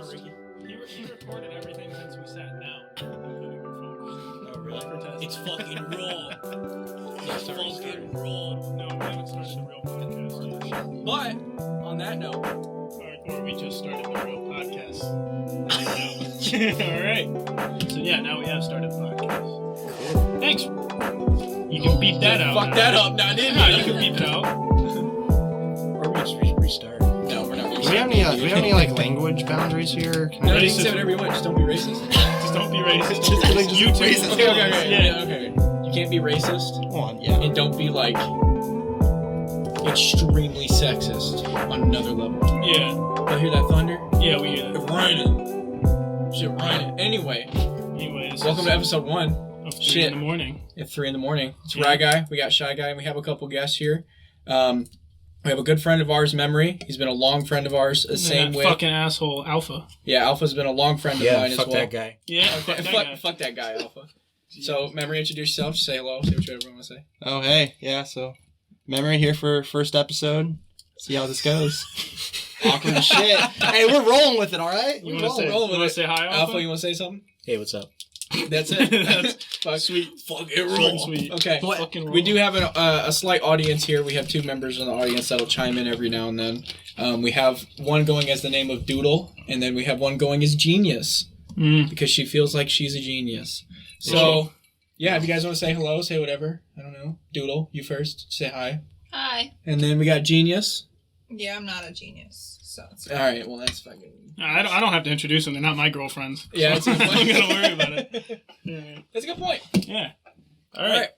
on, Ricky? He recorded everything since we sat down, including your phone. Oh, really? It's fucking raw. It's fucking raw. No, we haven't started the real podcast yet. But, on that note... Or we just started the real podcast. Alright. So yeah, now we have started the podcast. Thanks. You can beep that out. Fuck that up, now, didn't No, you? you can beep it out. Or we just restart. No, we're not Do we have any like language boundaries here? No, you can say whatever you want, just don't be racist. Just don't be racist. Just like YouTube. racist. Okay. You can't be racist. Come on, yeah. And don't be, like, extremely sexist on another level. Yeah. You hear that thunder? Yeah, we hear that. It's raining. Shit, raining. Anyways. Welcome to episode 1. Of 3 in the morning. At 3 in the morning. It's Rye Guy. We got Shy Guy. And we have a couple guests here. We have a good friend of ours, Memory. He's been a long friend of ours. The same way. Fucking asshole, Alpha. Yeah, Alpha's been a long friend of mine as well. fuck that guy. Yeah, Fuck that guy, Alpha. So, Memory, introduce yourself. Say hello. Say what you ever want to say. Oh, hey. Yeah, so Memory here for first episode. See how this goes. Awkward as shit. Hey, we're rolling with it, all right? You want to say hi, Alpha? Alpha, you want to say something? Hey, what's up? That's it. That's sweet. Fuck it, Short and sweet. Okay. Fucking We do have a slight audience here. We have 2 members in the audience that'll chime in every now and then. We have one going as the name of Doodle, and then we have one going as Genius, because she feels like she's a genius. So, yeah, if you guys want to say hello, say whatever. I don't know. Doodle, you first. Say hi. Hi. And then we got Genius. Yeah, I'm not a genius, so it's All right, well, that's fucking... I don't have to introduce them. They're not my girlfriends. Yeah, so that's a good I'm point. not going to worry about it. Yeah. That's a good point. Yeah. All right.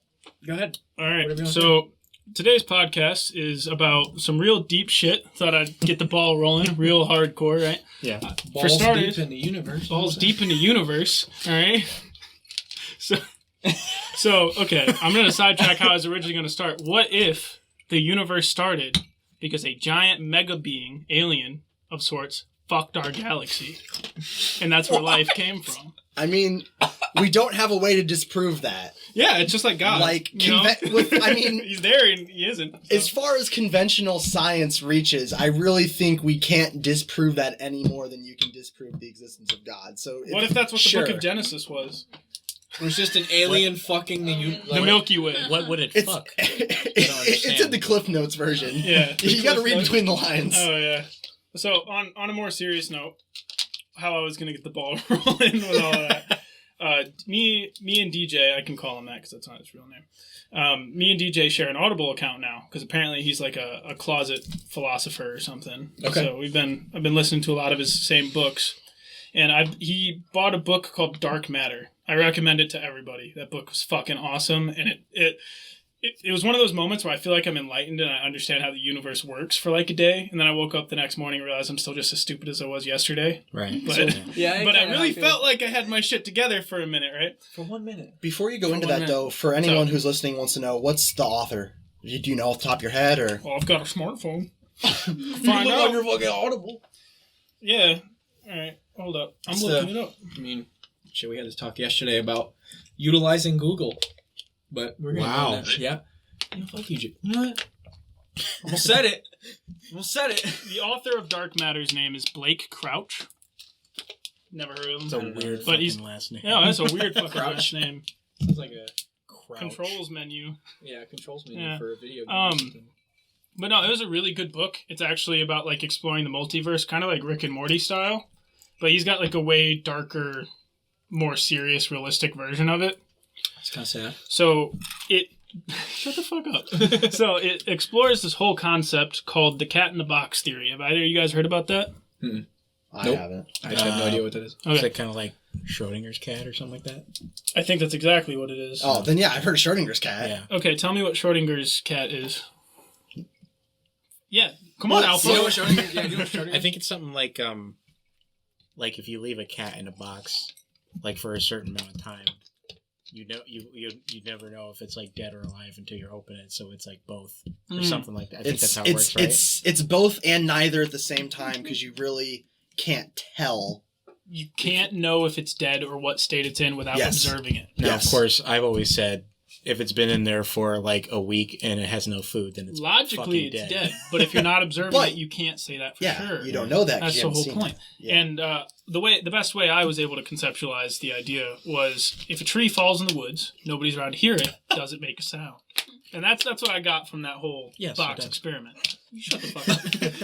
Go ahead. All right. Whatever you want So today's podcast is about some real deep shit. Thought I'd get the ball rolling, real hardcore, right? Yeah. Balls For starters, deep in the universe. balls deep in the universe. All right. So okay, I'm gonna sidetrack how I was originally gonna start. What if the universe started because a giant mega being, alien of sorts, fucked our galaxy, and that's where life came from? I mean, we don't have a way to disprove that. Yeah, it's just like God. Like, you know? He's there and he isn't. So. As far as conventional science reaches, I really think we can't disprove that any more than you can disprove the existence of God. So, What if that's what the Book of Genesis was? It was just an alien fucking the Milky Way. What would it It's, fuck? it's in the Cliff Notes version. Yeah. You got to read between the lines. Oh yeah. So on a more serious note, how I was gonna get the ball rolling with all of that. Me and DJ, I can call him that because that's not his real name. Me and DJ share an Audible account now because apparently he's like a closet philosopher or something. Okay. So I've been listening to a lot of his same books, and he bought a book called Dark Matter. I recommend it to everybody. That book was fucking awesome, and it was one of those moments where I feel like I'm enlightened and I understand how the universe works for like a day, and then I woke up the next morning and realized I'm still just as stupid as I was yesterday. Right. But I really felt like I had my shit together for a minute, right? For 1 minute. Before you go into 1 that, minute. though, for anyone who's listening wants to know, what's the author? Do you know off the top of your head, or? Well, I've got a smartphone. Find out your fucking Audible. Yeah. All right. Hold up. I'm looking it up. I mean, shit, we had this talk yesterday about utilizing Google, but we're gonna Wow. do that. Yeah. Fuck you, you know what? We'll set it. The author of Dark Matter's name is Blake Crouch. Never heard of him. It's a weird But he's- fucking last name. Yeah, that's a weird fucking last name. It's like a Crouch. Controls menu. controls menu Yeah. for a video game. But no, it was a really good book. It's actually about like exploring the multiverse, kind of like Rick and Morty style. But he's got like a way darker, more serious, realistic version of it. It's kind of sad. So it... Shut the fuck up. So it explores this whole concept called the cat in the box theory. Have either of you guys heard about that? I Nope. haven't. I actually have no idea what that is. Is Okay. it kind of like Schrodinger's cat or something like that? I think that's exactly what it is. Oh, then yeah, I've heard of Schrodinger's cat. Yeah. Okay, tell me what Schrodinger's cat is. Yeah, come on, Well, Alpha. You know what Schrodinger? Yeah, you know what Schrodinger I think it's something like if you leave a cat in a box, like for a certain amount of time, you never know if it's like dead or alive until you open it. So it's like both or something like that. I think that's how it works, right? It's both and neither at the same time because you really can't tell. You can't know if it's dead or what state it's in without Yes. observing it. Now, Yes. of course, I've always said if it's been in there for like a week and it has no food, then it's logically fucking it's dead. But if you're not observing But- it, you can't say that for Yeah, sure. you don't know that. 'cause That's you the haven't whole seen point. it. Yeah. And the best way I was able to conceptualize the idea was if a tree falls in the woods, nobody's around to hear it, does it make a sound? And that's what I got from that whole Yes, box it does. experiment. You shut the fuck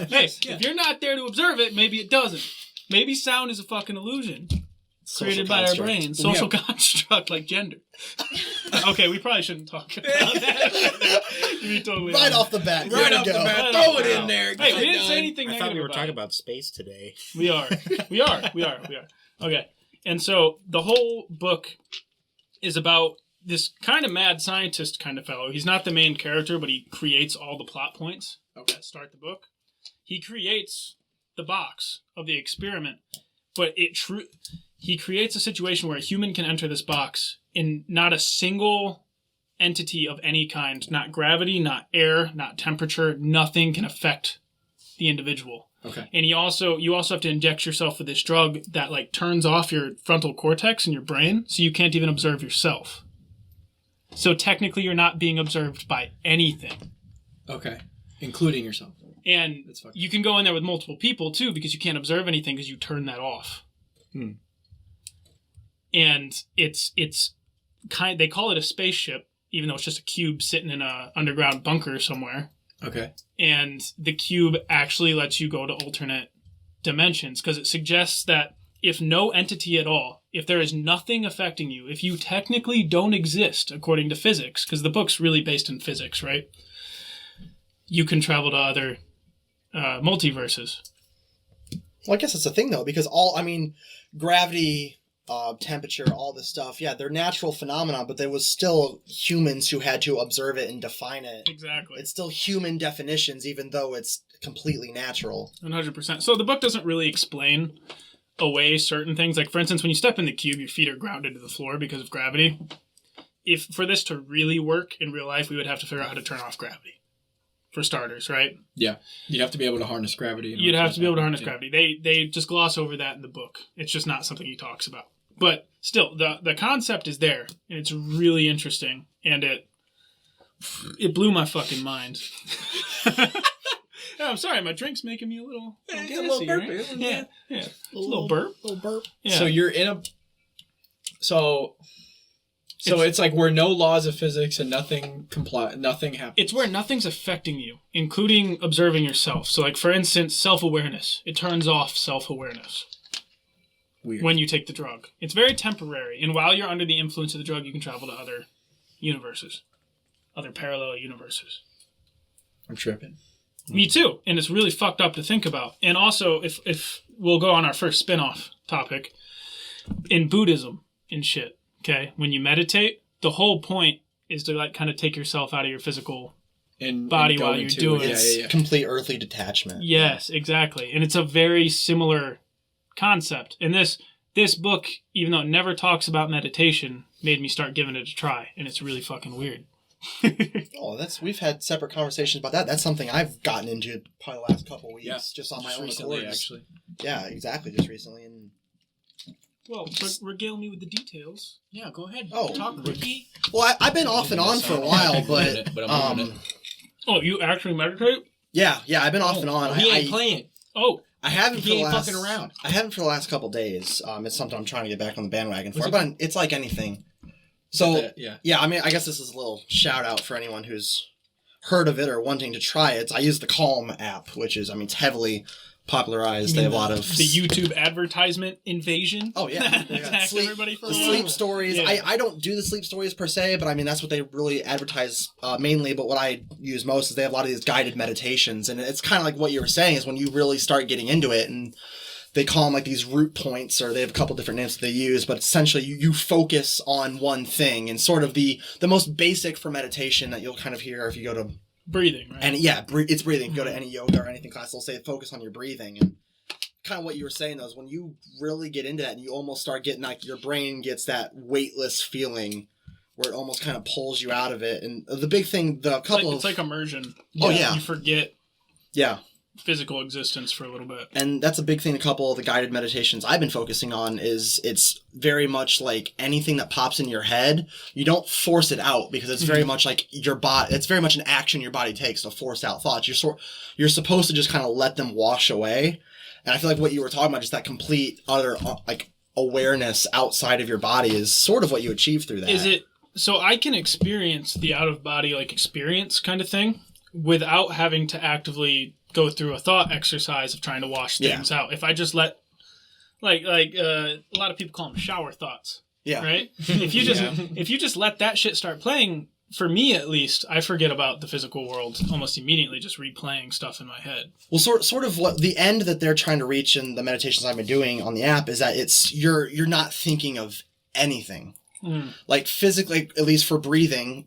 up. Hey, if you're not there to observe it, maybe it doesn't. Maybe sound is a fucking illusion created by our construct. brain. Social construct like gender. Okay, we probably shouldn't talk about that. To be totally Right honest. off the bat. Right Here off we the go. bat, Wow. throw it in there. Hey, get we it didn't say done. anything I negative thought we were about talking it. about space today. We are. Okay. And so the whole book is about this kind of mad scientist kind of fellow. He's not the main character, but he creates all the plot points that start the book. He creates the box of the experiment, but he creates a situation where a human can enter this box and not a single entity of any kind, not gravity, not air, not temperature, nothing can affect the individual. Okay. And you also have to inject yourself with this drug that like turns off your frontal cortex in your brain, so you can't even observe yourself. So technically, you're not being observed by anything. Okay. Including yourself. And That's fucked. you can go in there with multiple people too, because you can't observe anything because you turn that off. And they call it a spaceship, even though it's just a cube sitting in a underground bunker somewhere. Okay. And the cube actually lets you go to alternate dimensions because it suggests that if no entity at all, if there is nothing affecting you, if you technically don't exist according to physics, because the book's really based in physics, right? You can travel to other multiverses. Well, I guess it's a thing though, because gravity, temperature, all this stuff, yeah, they're natural phenomena, but there was still humans who had to observe it and define it. Exactly. It's still human definitions, even though it's completely natural. 100%. So the book doesn't really explain away certain things. Like, for instance, when you step in the cube, your feet are grounded to the floor because of gravity. If for this to really work in real life, we would have to figure out how to turn off gravity. For starters, right? Yeah. You'd have to be able to harness gravity. You'd have to be able to harness gravity. They just gloss over that in the book. It's just not something he talks about. But still, the concept is there, and it's really interesting, and it blew my fucking mind. I'm sorry, my drink's making me a little gassy, right? Yeah. A little burp. Yeah. So you're in a... So it's like where no laws of physics and nothing happens. It's where nothing's affecting you, including observing yourself. So, like, for instance, self-awareness. It turns off self-awareness. Weird. When you take the drug. It's very temporary. And while you're under the influence of the drug, you can travel to other universes. Other parallel universes. I'm tripping. Me too. And it's really fucked up to think about. And also, if we'll go on our first spin-off topic, in Buddhism and shit, okay, when you meditate, the whole point is to like kind of take yourself out of your physical body while you're doing it. It's complete earthly detachment. Yes, exactly. And it's a very similar concept. And this book, even though it never talks about meditation, made me start giving it a try. And it's really fucking weird. We've had separate conversations about that. That's something I've gotten into probably the last couple of weeks, just on my own accord. Actually. Yeah, exactly, just recently. And Well, regale me with the details. Yeah, go ahead. Oh. Talk, Ricky. well, I've been off and on for a while, but I'm moving it. Oh, you actually meditate? yeah, I've been off and on. He ain't playing. Oh, I haven't for He the ain't last, fucking around. I haven't for the last couple of days. It's something I'm trying to get back on the bandwagon for, What's it- but it's like anything. So Yeah. I mean, I guess this is a little shout out for anyone who's heard of it or wanting to try it. I use the Calm app, which is, it's heavily popularized. They have a lot of the YouTube advertisement invasion. Oh yeah, they got Attacked everybody for a the while. sleep stories. Yeah. I don't do the sleep stories per se, but that's what they really advertise mainly. But what I use most is they have a lot of these guided meditations, and it's kind of like what you were saying is when you really start getting into it, and they call them like these root points, or they have a couple different names that they use, but essentially you focus on one thing, and sort of the most basic for meditation that you'll kind of hear if you go to Breathing, right? and it's breathing. If you go to any yoga or anything class, they'll say focus on your breathing. And kind of what you were saying though is when you really get into that and you almost start getting like your brain gets that weightless feeling where it almost kind of pulls you out of it. And the big thing, it's like immersion. Oh, yeah. You forget. Yeah. physical existence for a little bit. And that's a big thing. A couple of the guided meditations I've been focusing on is it's very much like anything that pops in your head, you don't force it out because it's very much like your body. It's very much an action your body takes to force out thoughts. You're supposed to just kind of let them wash away. And I feel like what you were talking about, just that complete utter like awareness outside of your body, is sort of what you achieve through that. Is it so I can experience the out of body like experience kind of thing without having to actively go through a thought exercise of trying to wash things out. If I just let, like a lot of people call them shower thoughts. Yeah. Right. If you just let that shit start playing, for me at least, I forget about the physical world almost immediately, just replaying stuff in my head. Well, sort of what the end that they're trying to reach in the meditations I've been doing on the app is that it's you're not thinking of anything. Like physically, at least for breathing,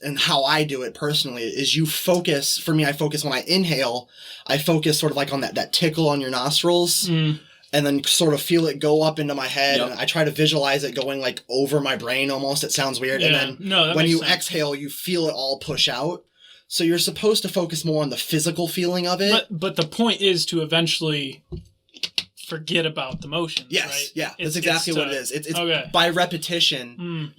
and how I do it personally is you focus. For me, I focus when I inhale. I focus sort of like on that tickle on your nostrils, and then sort of feel it go up into my head. Yep. And I try to visualize it going like over my brain almost. It sounds weird. Yeah. And then when you exhale, you feel it all push out. So you're supposed to focus more on the physical feeling of it. But the point is to eventually forget about the motions. Yes, right? Yeah, that's exactly what it is. It's okay. By repetition,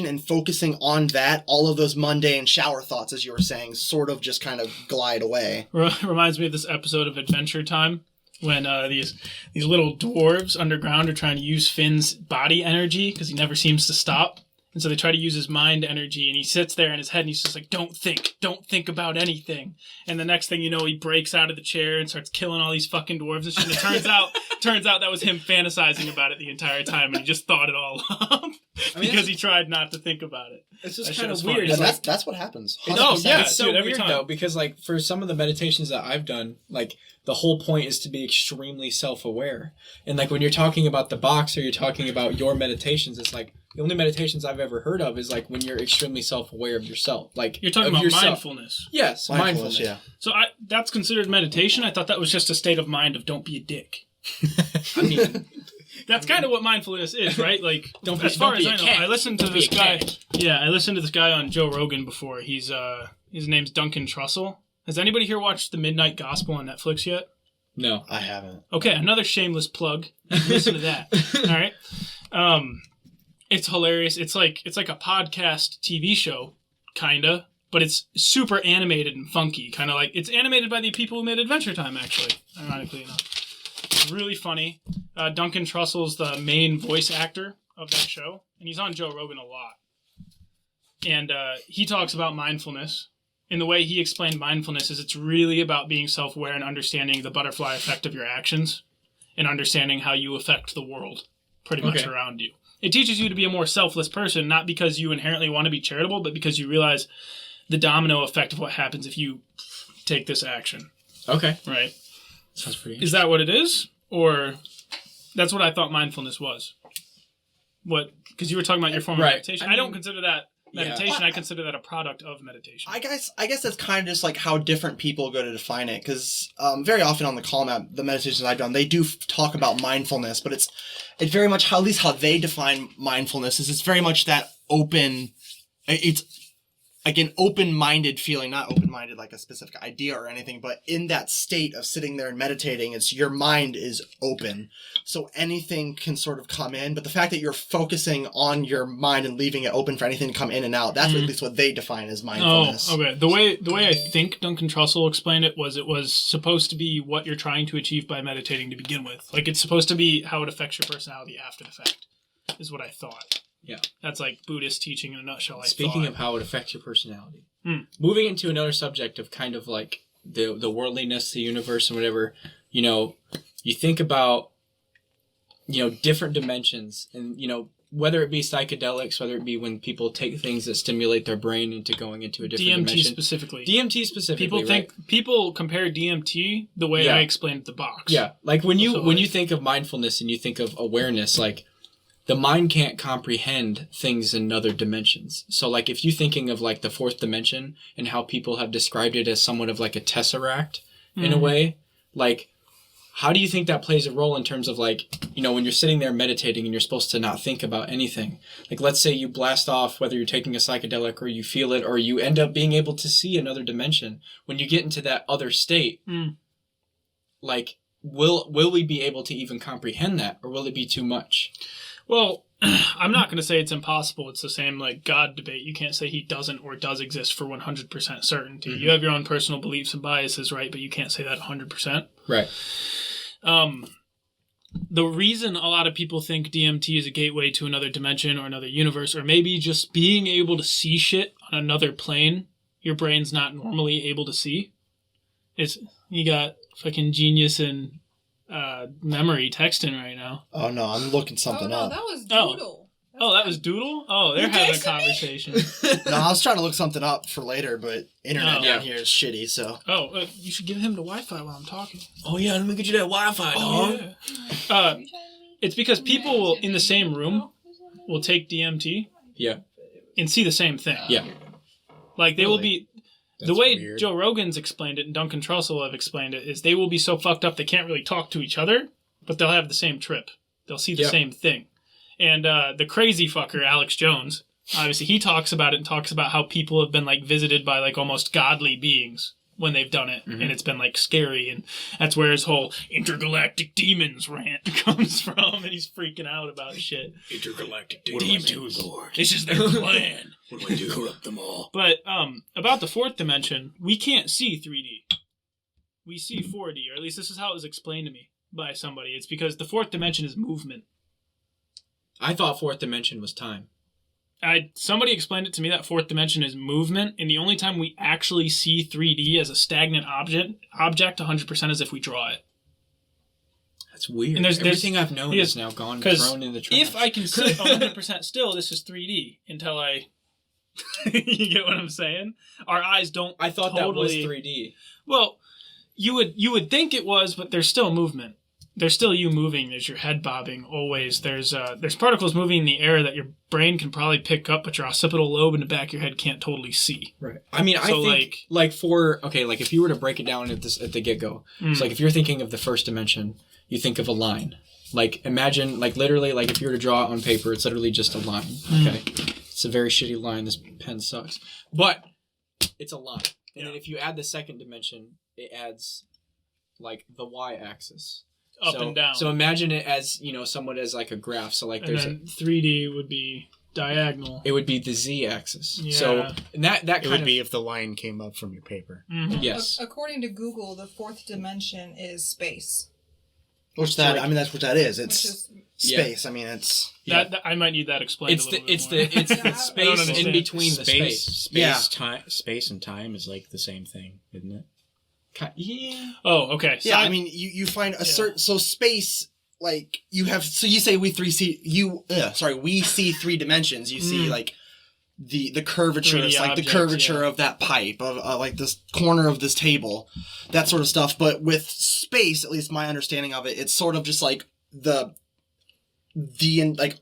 and focusing on that, all of those mundane shower thoughts, as you were saying, sort of just kind of glide away. Reminds me of this episode of Adventure Time when these little dwarves underground are trying to use Finn's body energy because he never seems to stop. And so they try to use his mind energy, and he sits there in his head, and he's just like, don't think about anything. And the next thing you know, he breaks out of the chair and starts killing all these fucking dwarves and shit. And it turns out that was him fantasizing about it the entire time, and he just thought it all up because he tried not to think about it. It's just kind of weird. And that's what happens. It's so weird, though, because like for some of the meditations that I've done, like the whole point is to be extremely self-aware. And like when you're talking about the box or you're talking about your meditations, it's like, the only meditations I've ever heard of is like when you're extremely self-aware of yourself. Like you're talking about mindfulness. Yes, mindfulness. Yeah. So that's considered meditation. I thought that was just a state of mind of don't be a dick. I mean, that's kind of what mindfulness is, right? Like as far as I know, I listened to this guy. Yeah, I listened to this guy on Joe Rogan before. His name's Duncan Trussell. Has anybody here watched The Midnight Gospel on Netflix yet? No, I haven't. Okay, another shameless plug. Listen to that. All right. It's hilarious. It's like a podcast TV show, kinda, but it's super animated and funky. Kind of like it's animated by the people who made Adventure Time, actually. Ironically enough, it's really funny. Duncan Trussell's the main voice actor of that show, and he's on Joe Rogan a lot. And he talks about mindfulness. And the way he explained mindfulness is it's really about being self-aware and understanding the butterfly effect of your actions, and understanding how you affect the world pretty much around you. It teaches you to be a more selfless person, not because you inherently want to be charitable, but because you realize the domino effect of what happens if you take this action. Okay. Right. Sounds pretty interesting. Is that what it is? Or that's what I thought mindfulness was? What? Because you were talking about your form of meditation. I don't consider that meditation. I consider that a product of meditation. I guess that's kind of just like how different people go to define it. Because very often on the Calm app, the meditations I've done, they do talk about mindfulness, but it's very much at least how they define mindfulness is it's very much that open. It's like an open-minded feeling, not open-minded like a specific idea or anything, but in that state of sitting there and meditating, it's your mind is open. So anything can sort of come in, but the fact that you're focusing on your mind and leaving it open for anything to come in and out, that's at least what they define as mindfulness. Oh, okay. The way I think Duncan Trussell explained it was supposed to be what you're trying to achieve by meditating to begin with. Like it's supposed to be how it affects your personality after the fact, is what I thought. Yeah. That's like Buddhist teaching in a nutshell. Speaking of how it affects your personality. Moving into another subject of kind of like the worldliness, the universe and whatever, you think about, different dimensions and, whether it be psychedelics, whether it be when people take things that stimulate their brain into going into a different dimension. DMT specifically. People compare DMT the way I explained the box. Yeah. Like when you think of mindfulness and you think of awareness, like the mind can't comprehend things in other dimensions. So like if you're thinking of like the fourth dimension and how people have described it as somewhat of like a tesseract in a way, like How do you think that plays a role in terms of like, when you're sitting there meditating and you're supposed to not think about anything? Like, let's say you blast off, whether you're taking a psychedelic or you feel it, or you end up being able to see another dimension. When you get into that other state, like, will we be able to even comprehend that, or will it be too much? Well, I'm not going to say it's impossible. It's the same like God debate. You can't say he doesn't or does exist for 100% certainty. You have your own personal beliefs and biases, right? But you can't say that 100%. Right. The reason a lot of people think DMT is a gateway to another dimension or another universe, or maybe just being able to see shit on another plane your brain's not normally able to see, is you got fucking genius and memory texting right now. Oh no, I'm looking something up. That was Doodle. That was Doodle? Oh, they're having a conversation. No, I was trying to look something up for later, but internet down here is shitty, so. You should give him the Wi-Fi while I'm talking. Oh yeah, let me get you that Wi-Fi, dog. Yeah. It's because people will, in the same room will take DMT and see the same thing. Yeah. Like, they will be... That's the way weird. Joe Rogan's explained it and Duncan Trussell have explained it is they will be so fucked up they can't really talk to each other, but they'll have the same trip. They'll see the same thing. And the crazy fucker, Alex Jones, obviously he talks about it and talks about how people have been like visited by like almost godly beings when they've done it. And it's been like scary. And that's where his whole intergalactic demons rant comes from. And he's freaking out about shit. Intergalactic demons. This is their plan. What do I do? Corrupt them all. But about the fourth dimension, we can't see 3D. We see 4D, or at least this is how it was explained to me by somebody. It's because the fourth dimension is movement. I thought fourth dimension was time. Somebody explained it to me that fourth dimension is movement, and the only time we actually see 3D as a stagnant object 100% is if we draw it. That's weird. And Everything I've known is now gone, thrown in the trash. If I can sit 100% still, this is 3D until I... You get what I'm saying? Our eyes don't I thought totally... that was 3D. Well, you would think it was, but there's still movement. There's still you moving. There's your head bobbing always. There's particles moving in the air that your brain can probably pick up, but your occipital lobe in the back of your head can't totally see. Right. I mean, I think like if you were to break it down at the get-go, it's like if you're thinking of the first dimension, you think of a line. Like imagine, like literally, like if you were to draw it on paper, it's literally just a line. Okay. It's a very shitty line. This pen sucks. But it's a line. And then if you add the second dimension, it adds like the y-axis. Up and down. So imagine it as, somewhat as like a graph. So like there's and then 3D would be diagonal. It would be the z-axis. Yeah. So that it would be if the line came up from your paper. Mm-hmm. Yes. According to Google, the fourth dimension is space. That's what that is. It's space. Yeah. I mean, it's... That I might need that explained a little bit more. It's the space in between the space. Space and time is like the same thing, isn't it? Yeah. Oh, okay. So I mean, you find a certain... So space, like, you have... So you say we see 3 dimensions. You see, like, the curvature. It's like objects, the curvature of that pipe, of like this corner of this table, that sort of stuff. But with space, at least my understanding of it, it's sort of just like like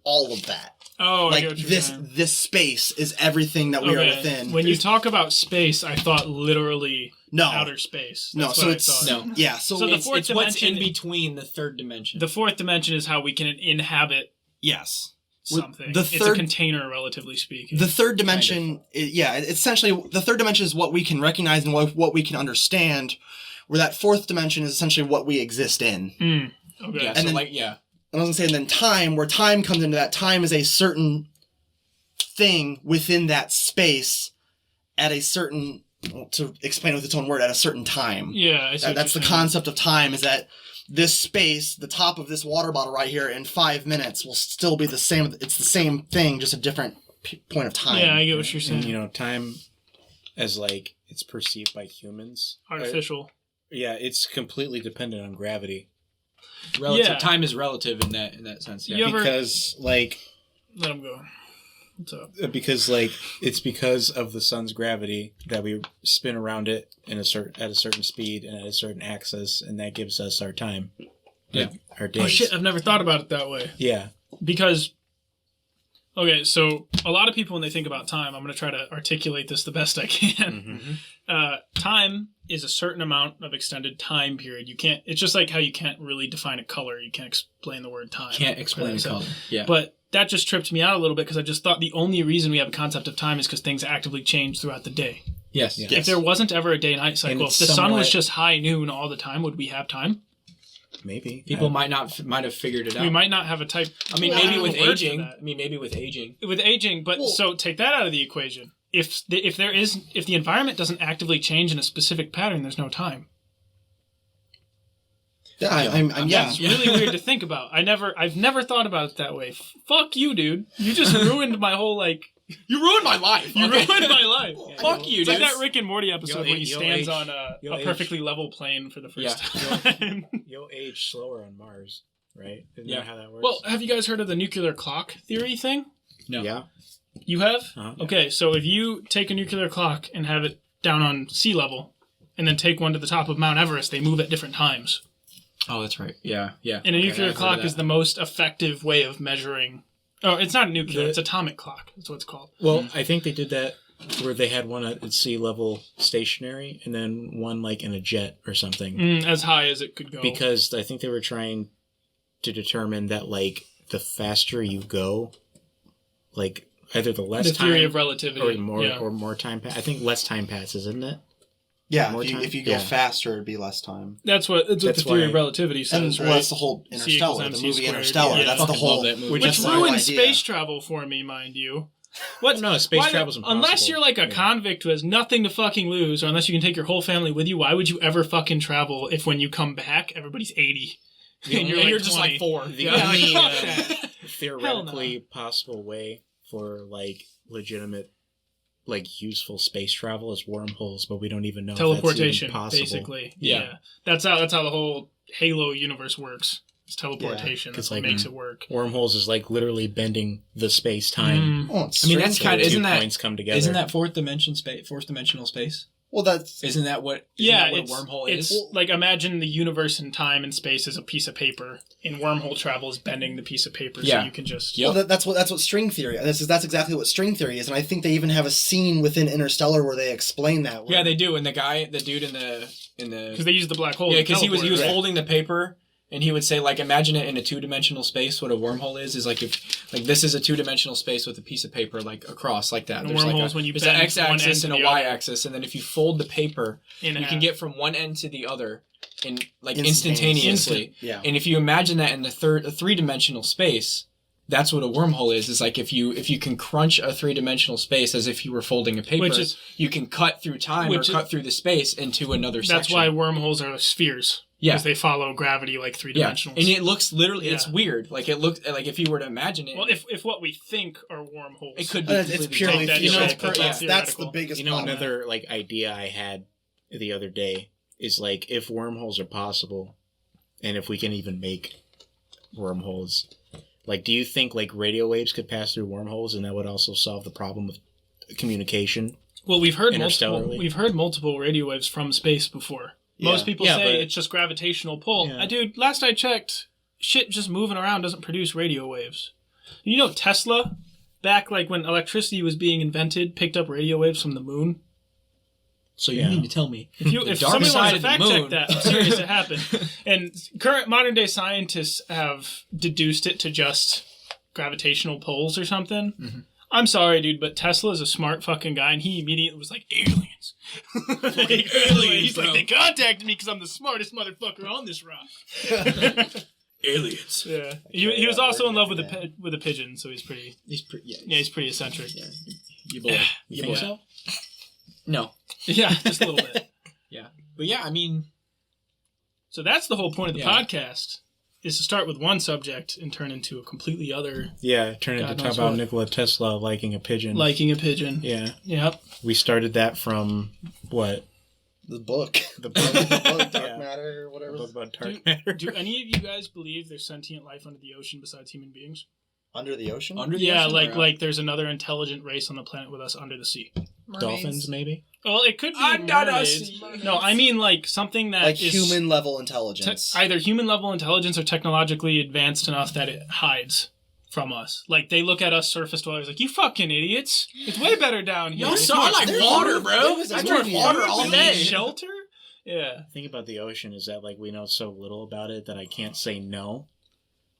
all of that. Oh, like I get what you're saying. This space is everything that we are within. When you talk about space, I thought literally outer space. That's So the fourth dimension, what's in between the third dimension. The fourth dimension is how we can inhabit. Yes. Something. It's a container, relatively speaking. The third dimension, essentially, the third dimension is what we can recognize and what we can understand, where that fourth dimension is essentially what we exist in. Okay. Yeah, and I was going to say, and then time, where time comes into that, time is a certain thing within that space at a certain, to explain with its own word, at a certain time. Yeah, I see that's the concept of time, is that this space, the top of this water bottle right here, in 5 minutes will still be the same. It's the same thing, just a different point of time. Yeah, I get what you're saying. And, time as like it's perceived by humans. Artificial. It's completely dependent on gravity. Time is relative in that sense. Yeah. Because like, let him go. What's up? Because it's because of the sun's gravity that we spin around it at a certain speed and at a certain axis, and that gives us our time. Yeah, our days. Oh shit! I've never thought about it that way. Yeah, because Okay, so a lot of people, when they think about time, I'm going to try to articulate this the best I can. Time is a certain amount of extended time period. You can't. It's just like how you can't really define a color. You can't explain the word time. Can't explain So- color. Yeah. But that just tripped me out a little bit because I just thought the only reason we have a concept of time is because things actively change throughout the day. Yes. Yeah. If there wasn't ever a day-night cycle, if it's the sun somewhat- was just high noon all the time, would we have time? Maybe People might have figured it out. We might not have a type. I mean, I don't maybe have with a word for aging. that. I mean, maybe with aging. With aging, but so take that out of the equation. If the environment doesn't actively change in a specific pattern, there's no time. Yeah, I'm yeah. It's really weird to think about. I've never thought about it that way. Fuck you, dude. You just ruined my whole You ruined my life. You ruined my life. Fuck you, It's like dude. that Rick and Morty episode where he stands on a perfectly level plane for the first time. you'll age slower on Mars, right? Isn't Yeah. that how that works? Well, have you guys heard of the nuclear clock theory thing? No. Yeah. You have? Uh-huh. Okay, so if you take a nuclear clock and have it down on sea level, and then take one to the top of Mount Everest, they move at different times. Oh, that's right. Yeah. Yeah. And a nuclear I've heard clock of is that. the most effective way of measuring. Oh, it's not nuclear, it's atomic clock. That's what it's called. Well, I think they did that where they had one at sea level stationary and then one like in a jet or something. As high as it could go. Because I think they were trying to determine that like the faster you go, like either the less the time theory of relativity. or more time. I think less time passes, isn't it? Yeah, More time? if you go Yeah. faster, it'd be less time. That's what the That's theory why- of relativity And says, right? well, that's the whole C equals Interstellar, the MC movie squared. Interstellar. Yeah. That's the Fucking whole. love that movie. Which that's the whole ruined idea. space travel for me, mind you. What? No, space travel's impossible. Unless you're like a Yeah. convict who has nothing to fucking lose, or unless you can take your whole family with you, why would you ever fucking travel if when you come back, everybody's 80? And you're, And like you're just 20? like 4. The Yeah, like, only fuck that. theoretically possible way for like legitimate, like useful space travel is wormholes, but we don't even know if Teleportation, that's even possible. basically. Yeah. That's how the whole Halo universe works. It's teleportation. Yeah, That's 'cause, what like, makes it work. Wormholes is like literally bending the space time. Oh, it's I mean, that's string kind theory. of isn't Two that points come together. isn't that fourth dimensional space? Well, that's Isn't that what? Yeah, that what it's, a wormhole it's is? like imagine the universe and time and space as a piece of paper, and wormhole travel is bending the piece of paper so Yeah. you can just... Yep. well, that's what string theory. That's exactly what string theory is, and I think they even have a scene within Interstellar where they explain that. Yeah, they do. And the dude in the Because they use the black hole. yeah, to because he was teleport, right? holding the paper. And he would say, like, imagine it in a 2-dimensional space. What a wormhole is like if, like, this is a 2-dimensional space with a piece of paper, like, across, like that. And There's like wormholes when you there's an bend x-axis one end and to a the other. y-axis, and then if you fold the paper, In you half. can get from one end to the other in like Instantaneously. instantaneously. Yeah. And if you imagine that in the 3-dimensional space, that's what a wormhole is. Is like if you can crunch a 3-dimensional space as if you were folding a paper, Which is- you can cut through time or which is- cut through the space into another section. That's why wormholes are spheres. Yeah. Because they follow gravity like Yeah, three-dimensionals. and it looks literally, it's Yeah. weird. Like it looks like if you were to imagine it, Well, if what we think are wormholes... it could be. It's completely purely That- theoretical. it's That's the theoretical. biggest. You know, problem. another like idea I had the other day is like if wormholes are possible, and if we can even make wormholes, like do you think like radio waves could pass through wormholes, and that would also solve the problem of communication? Well, we've heard Interstellarly. multiple radio waves from space before. Yeah. Most people Yeah, say but- it's just gravitational pull. Yeah. Dude, last I checked, shit just moving around doesn't produce radio waves. You know Tesla, back like when electricity was being invented, picked up radio waves from the moon? So you mean to tell me If dark somebody side wants to of the fact check moon. that, I'm serious, it happened. And current modern day scientists have deduced it to just gravitational pulls or something. Mm-hmm. I'm sorry, dude, but Tesla is a smart fucking guy, and he immediately was like, aliens. He's bro. like, they contacted me because I'm the smartest motherfucker on this rock. aliens. Yeah, he was also in love with a pigeon, so he's pretty. He's pretty. Yeah. Yeah, he's pretty eccentric. Yeah. You believe? You think believe? so? No. Yeah, just a little bit. Yeah. But yeah, I mean, So that's the whole point of the Yeah. podcast, is to start with one subject and turn into a completely other, Yeah, turn it God to talk knows about what. Nikola Tesla liking a pigeon. liking a pigeon. Yeah, Yep. we started that from what? the book, The book, Dark Yeah. Matter, or whatever. The book about Do, dark matter. do any of you guys believe there's sentient life under the ocean besides human beings? Under the ocean. under the Yeah, ocean, or- like there's another intelligent race on the planet with us under the sea. Mermaids. Dolphins, maybe. Well, it could be Under the mermaids. sea. No, I mean like something that like is human level te- intelligence. either human level intelligence or technologically advanced enough that it hides from us. Like, they look at us surface dwellers like, you fucking idiots. It's way better down here. Y'all saw like water, bro. I drink water all day. Shelter? Yeah. The thing about the ocean is that like we know so little about it that I can't say no.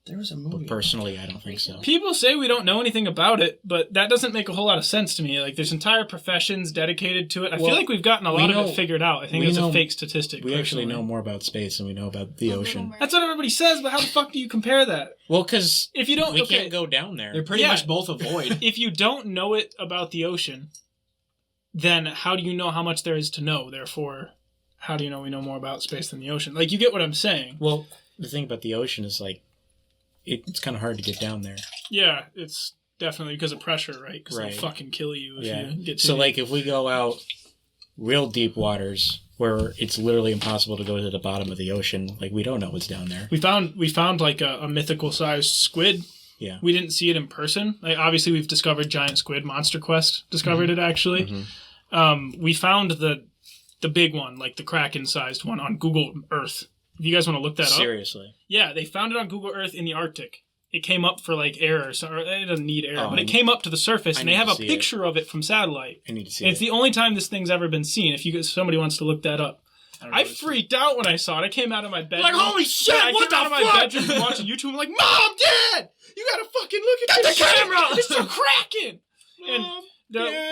There was a movie. But personally, I don't think so. People say we don't know anything about it, but that doesn't make a whole lot of sense to me. Like, there's entire professions dedicated to it. I feel like we've gotten a lot of it figured out. I think it's a fake statistic. We actually know more about space than we know about the ocean. That's what everybody says, but how the fuck do you compare that? Well, because if you don't, we can't go down there. They're pretty much both a void. If you don't know it about the ocean, then how do you know how much there is to know? Therefore, how do you know we know more about space than the ocean? Like, you get what I'm saying. Well, the thing about the ocean is like, it's kind of hard to get down there. Yeah, it's definitely because of pressure, right? Because they'll fucking kill you if you get too deep. Like, if we go out real deep waters where it's literally impossible to go to the bottom of the ocean, like, we don't know what's down there. We found like a mythical sized squid. Yeah. We didn't see it in person. Like, obviously, we've discovered giant squid. Monster Quest discovered it, actually. Mm-hmm. We found the big one, like the Kraken-sized one, on Google Earth. If you guys want to look that up. Seriously? Yeah, they found it on Google Earth in the Arctic. It came up for like air, or it doesn't need air, but it came up to the surface, and they have a picture of it from satellite. I need to see it. It's the only time this thing's ever been seen. If somebody wants to look that up. I freaked out when I saw it. I came out of my bedroom. Like, holy shit, what the fuck? I came out of my bedroom watching YouTube. I'm like, Mom, Dad, you gotta fucking look at this camera. It's a Kraken. And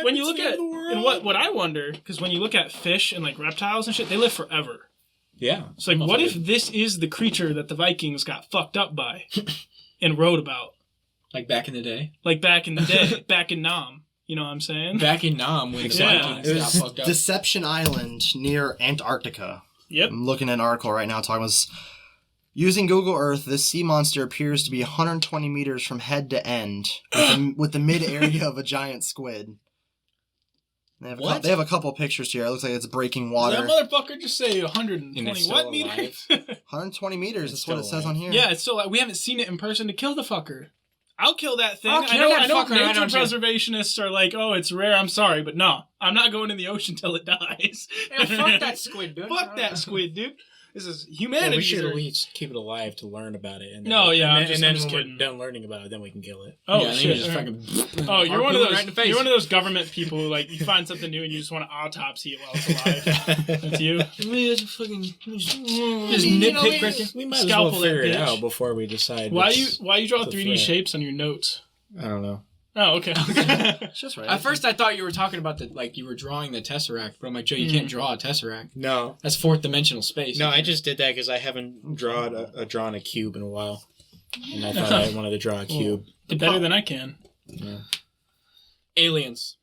when you look at, and what I wonder, because when you look at fish and like reptiles and shit, they live forever. Yeah. It's like, what if this is the creature that the Vikings got fucked up by and wrote about? Like back in the day? Like back in the day. Back in Nam. You know what I'm saying? Back in Nam when the Vikings got fucked up. Deception Island near Antarctica. Yep. I'm looking at an article right now talking about using Google Earth, this sea monster appears to be 120 meters from head to end with the mid area of a giant squid. They have a couple pictures here. It looks like it's breaking water. Does that motherfucker just say 120 what meters? 120 meters. That's what it says on here. Yeah, it's still. We haven't seen it in person to kill the fucker. I'll kill that thing. I know nature preservationists are like, oh, it's rare. I'm sorry, but no, I'm not going in the ocean till it dies. Yeah, fuck that squid, dude. Fuck that squid, dude. This is humanity. Well, we should at least keep it alive to learn about it. And then, I'm just when kidding. we're done learning about it, then we can kill it. Oh, yeah, shit. Just fucking you're one of those. Right you're one of those government people who like you find something new and you just want to autopsy it while it's alive. That's you. Just nitpick. We might as well figure it out before we decide. Why you draw 3D shapes on your notes? I don't know. Oh, okay. Just right. At first, I thought you were talking about you were drawing the Tesseract, but I'm like, Joe, you can't draw a Tesseract. No. That's fourth dimensional space. No, I just did that because I haven't drawn a cube in a while. And I thought I wanted to draw a cube. Better than I can. Yeah. Aliens.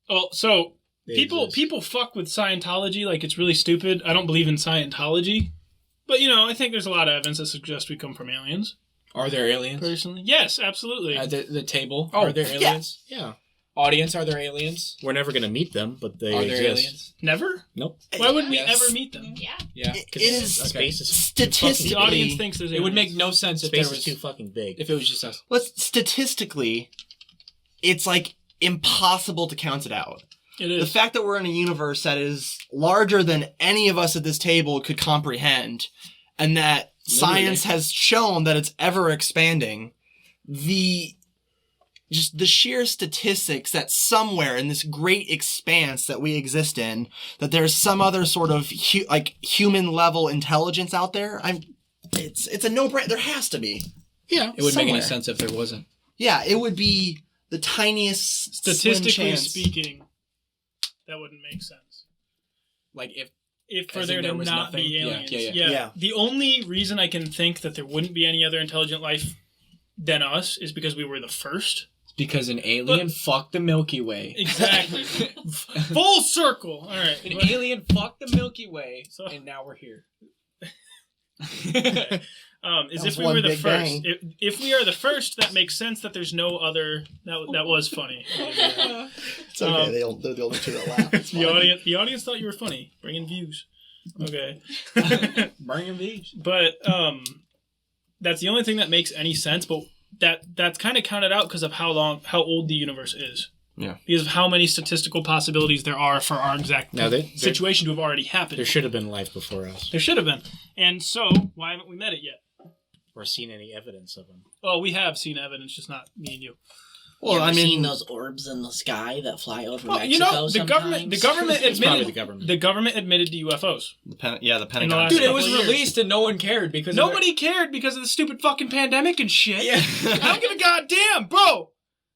Oh, so people fuck with Scientology like it's really stupid. I don't believe in Scientology. But, I think there's a lot of evidence that suggests we come from aliens. Are there aliens? Personally? Yes, absolutely. The table. Are there aliens? Yeah. Audience, are there aliens? We're never going to meet them, but they Are exist. there aliens? Never? Nope. Why wouldn't we ever meet them? Yeah. It is space is statistically. The audience thinks there's aliens. It would make no sense if space there was is too fucking big. If it was just us. Statistically, it's like impossible to count it out. It is. The fact that we're in a universe that is larger than any of us at this table could comprehend, and that science has shown that it's ever expanding, the sheer statistics that somewhere in this great expanse that we exist in, that there's some other sort of human level intelligence out there. It's a no-brainer. There has to be. Yeah, it wouldn't make any somewhere. sense if there wasn't. Yeah, it would be the tiniest statistically slim chance. speaking. That wouldn't make sense. Like if for there to not nothing. be aliens. Yeah. The only reason I can think that there wouldn't be any other intelligent life than us is because we were the first. Because an alien fucked the Milky Way. Exactly. Full circle. All right. An alien fucked the Milky Way, and now we're here. If we were the first. If we are the first, that makes sense that there's no other. That was funny. It's okay. They're the only two that laugh. The audience thought you were funny. Bring in views. Okay. Bring in views. But that's the only thing that makes any sense. But that's kind of counted out because of how old the universe is. Yeah. Because of how many statistical possibilities there are for our exact situation to have already happened. There should have been life before us. There should have been. And so, why haven't we met it yet? Or seen any evidence of them. Oh, we have seen evidence, just not me and you. Well, I mean, seen those orbs in the sky that fly over Mexico. You know, the government It's probably admitted the government. the government admitted to UFOs. The Pentagon. last Dude, it was couple of years. released and no one cared because Nobody cared because of the stupid fucking pandemic and shit. Yeah. I don't give a goddamn, bro.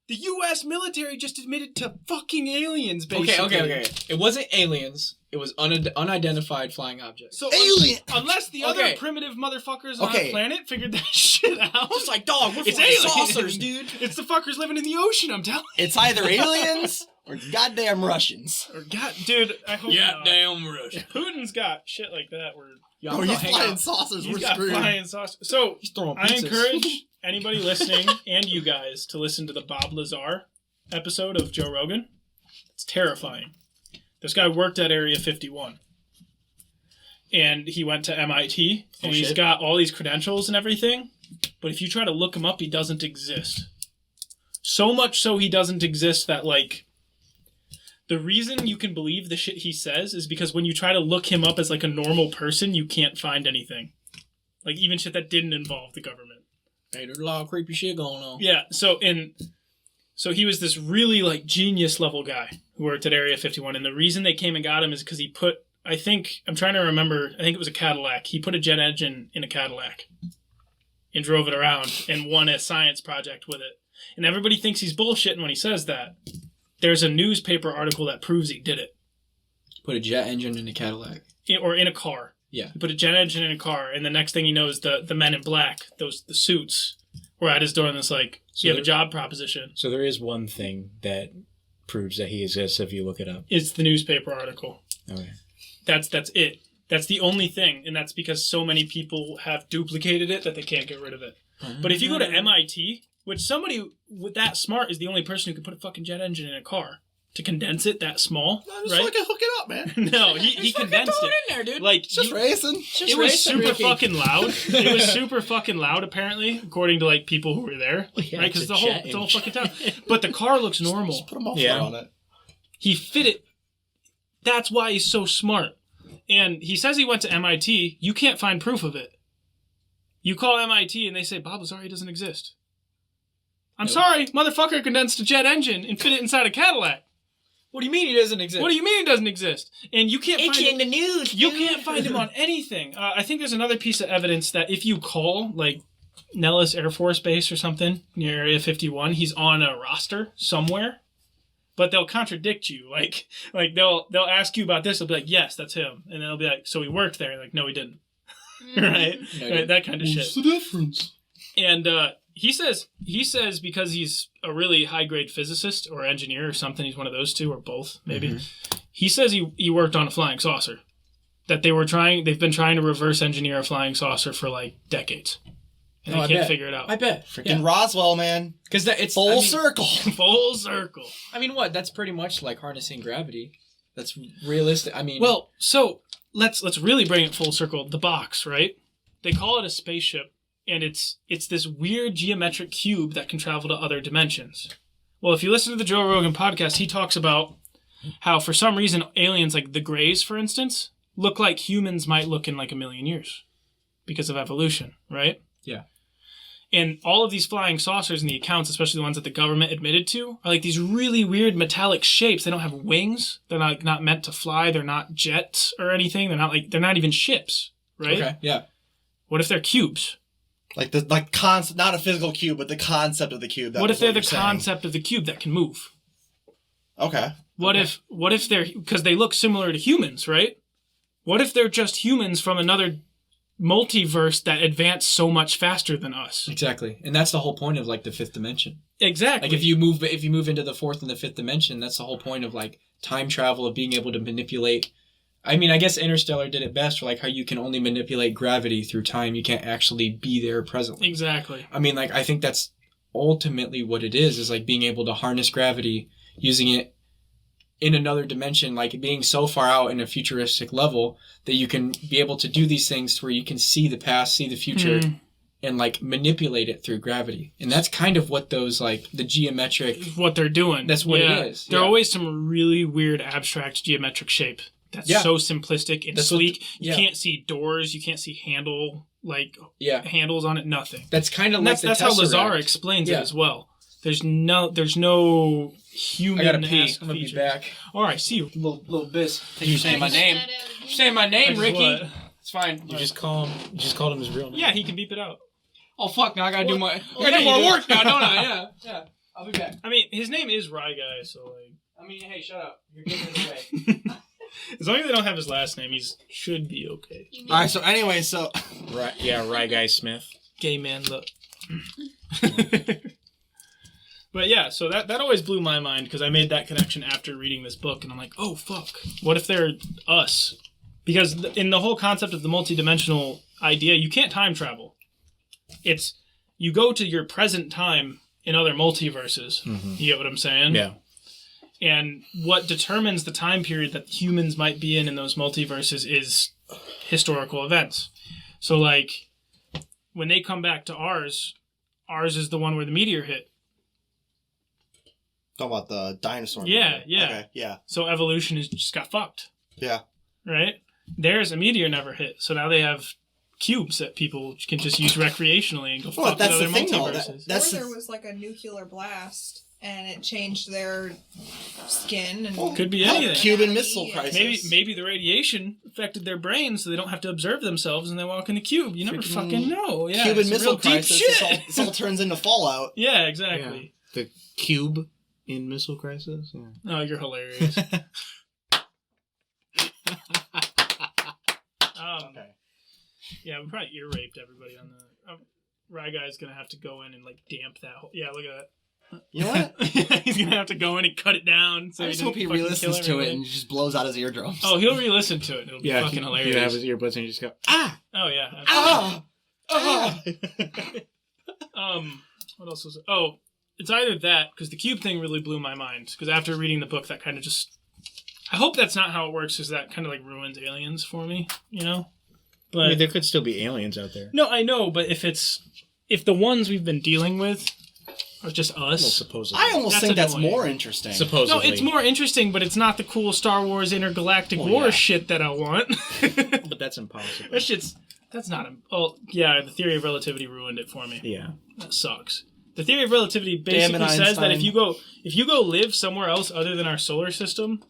The U.S. military just admitted to fucking aliens, basically. Okay. It wasn't aliens. It was unidentified flying objects. So Alien! unless the other primitive motherfuckers on Okay. our planet figured that shit out. Just like, dog, we're It's flying aliens. saucers, dude. It's the fuckers living in the ocean, I'm telling It's either aliens or goddamn Russians. you. Or God, dude, I hope not. damn Russia. If Putin's got shit like that, we're... Oh, he's flying saucers. He's We're got screwed. flying saucers. So, He's throwing I pizzas. encourage anybody listening and you guys to listen to the Bob Lazar episode of Joe Rogan. It's terrifying. This guy worked at Area 51. And he went to MIT. And he's got all these credentials and everything. But if you try to look him up, he doesn't exist. So much so he doesn't exist that, like... The reason you can believe the shit he says is because when you try to look him up as, like, a normal person, you can't find anything. Like, even shit that didn't involve the government. Hey, there's a lot of creepy shit going on. Yeah, so he was this really, like, genius level guy who worked at Area 51, and the reason they came and got him is because he put, I'm trying to remember, I think it was a Cadillac. He put a jet engine in a Cadillac and drove it around and won a science project with it. And everybody thinks he's bullshitting when he says that. There's a newspaper article that proves he did it. Put a jet engine in a Cadillac. Or in a car. Yeah. He put a jet engine in a car, and the next thing he knows, the men in black, the suits, were at his door, and it's like, you have a job proposition. So there is one thing that proves that he exists if you look it up. It's the newspaper article. Okay. That's it. That's the only thing, and that's because so many people have duplicated it that they can't get rid of it. But if you go to MIT, which somebody with that smart is the only person who could put a fucking jet engine in a car to condense it that small, Just right? fucking hook it up, man. No, he condensed it. in there, dude. Like Just racing. it was super fucking loud. It was super fucking loud, apparently, according to like people who were there, Yeah, right? Because it's the a whole jet fucking town. But the car looks normal. Put a muffler Yeah. on it. He fit it. That's why he's so smart. And he says he went to MIT. You can't find proof of it. You call MIT and they say, Bob Lazar doesn't exist. I'm sorry, motherfucker condensed a jet engine and fit it inside a Cadillac. What do you mean he doesn't exist? What do you mean it doesn't exist? And you can't It's find in the news. You dude. can't find him on anything. I think there's another piece of evidence that if you call, like, Nellis Air Force Base or something near Area 51, he's on a roster somewhere. But they'll contradict you. Like they'll ask you about this. They'll be like, yes, that's him. And then they'll be like, so he worked there. Like, no, he didn't. Right? No, Right? That kind of shit. What's the difference? And he says because he's a really high grade physicist or engineer or something, he's one of those two or both, maybe. He says he worked on a flying saucer. That they've been trying to reverse engineer a flying saucer for like decades. And they can't figure it out. I bet. Freaking Roswell, man. Because it's Full circle. Full circle. I mean, what? That's pretty much like harnessing gravity. That's realistic. I mean, Well, so let's really bring it full circle. The box, right? They call it a spaceship, and it's this weird geometric cube that can travel to other dimensions. Well, if you listen to the Joe Rogan podcast, he talks about how for some reason aliens, like the Greys, for instance, look like humans might look in like a million years because of evolution, right? Yeah. And all of these flying saucers in the accounts, especially the ones that the government admitted to, are like these really weird metallic shapes. They don't have wings. They're not meant to fly. They're not jets or anything. They're not even ships, right? Okay. Yeah. What if they're cubes? Like concept, not a physical cube, but the concept of the cube. What if they're the concept of the cube that can move? Okay. What if they're, because they look similar to humans, right? What if they're just humans from another multiverse that advance so much faster than us? Exactly. And that's the whole point of like the fifth dimension. Exactly. Like if you move into the fourth and the fifth dimension, that's the whole point of like time travel, of being able to manipulate. I mean, I guess Interstellar did it best for like how you can only manipulate gravity through time. You can't actually be there presently. Exactly. I mean, like, I think that's ultimately what it is like being able to harness gravity, using it in another dimension, like being so far out in a futuristic level that you can be able to do these things to where you can see the past, see the future, and like manipulate it through gravity. And that's kind of what those like the geometric, what they're doing. That's what it is. There are always some really weird abstract geometric shape that's so simplistic and sleek. You can't see doors, you can't see handle like Yeah. handles on it. Nothing. That's kind of And like that's how Tesseract. Lazar explains Yeah. it as well. There's no human. I gotta pee. I'm gonna be back. All right, see you. Little bit. You saying my name? You're saying my name, Ricky. What? It's fine. You just called him his real name. Yeah, he can beep it out. Oh fuck! Now I gotta do my. I yeah, gotta do more you do. work now, don't I? Yeah. I'll be back. I mean, his name is Rye Guy, so like. I mean, hey, shut up. You're getting in the way. As long as they don't have his last name, he should be okay. All right. So anyway, Rye Guy Smith. Gay man look. But yeah, so that always blew my mind because I made that connection after reading this book, and I'm like, oh fuck, what if they're us? Because in the whole concept of the multidimensional idea, you can't time travel. It's you go to your present time in other multiverses. Mm-hmm. You get what I'm saying? Yeah. And what determines the time period that humans might be in those multiverses is historical events. So, like, when they come back to ours is the one where the meteor hit. talk about the dinosaur. Yeah, movie. yeah. Okay, yeah, So evolution is just got fucked, yeah. right? Theirs, a meteor never hit. So now they have cubes that people can just use recreationally and go Well, fuck that's with the other thing, though. multiverses. That's or there was like a nuclear blast and it changed their skin and Could be Hell, anything. Cuban Missile Crisis. Maybe the radiation affected their brains, so they don't have to observe themselves and they walk in the cube. You never fucking know. Yeah, Cuban it's Missile real deep Crisis. shit. This all turns into Fallout. Yeah, exactly. The cube in Missile Crisis. Yeah. Oh, you're hilarious. Okay. Yeah, we probably ear raped everybody on the. Rye Guy's gonna have to go in and like damp that whole. Yeah, look at that. You know what? He's gonna have to go in and cut it down. So I just doesn't hope he fucking re-listens kill to it everybody. and just blows out his eardrums. Oh, he'll re-listen to it. It'll be Yeah, fucking hilarious. You have his earbuds and you just go, ah! Oh yeah. Ah! Ah! What else was it? Oh, it's either that because the cube thing really blew my mind. Because after reading the book, that kind of just. I hope that's not how it works. Because that kind of like ruins aliens for me. You know. But I mean, there could still be aliens out there. no, I know. But if the ones we've been dealing with are just us. Well, supposedly. I almost That's think that's annoying. more interesting. No, Supposedly. it's more interesting, but it's not the cool Star Wars intergalactic war yeah. shit that I want. But that's impossible. That's not yeah, the theory of relativity ruined it for me. Yeah. That sucks. The theory of relativity Damn basically it, says that Einstein. if you go live somewhere else other than our solar system,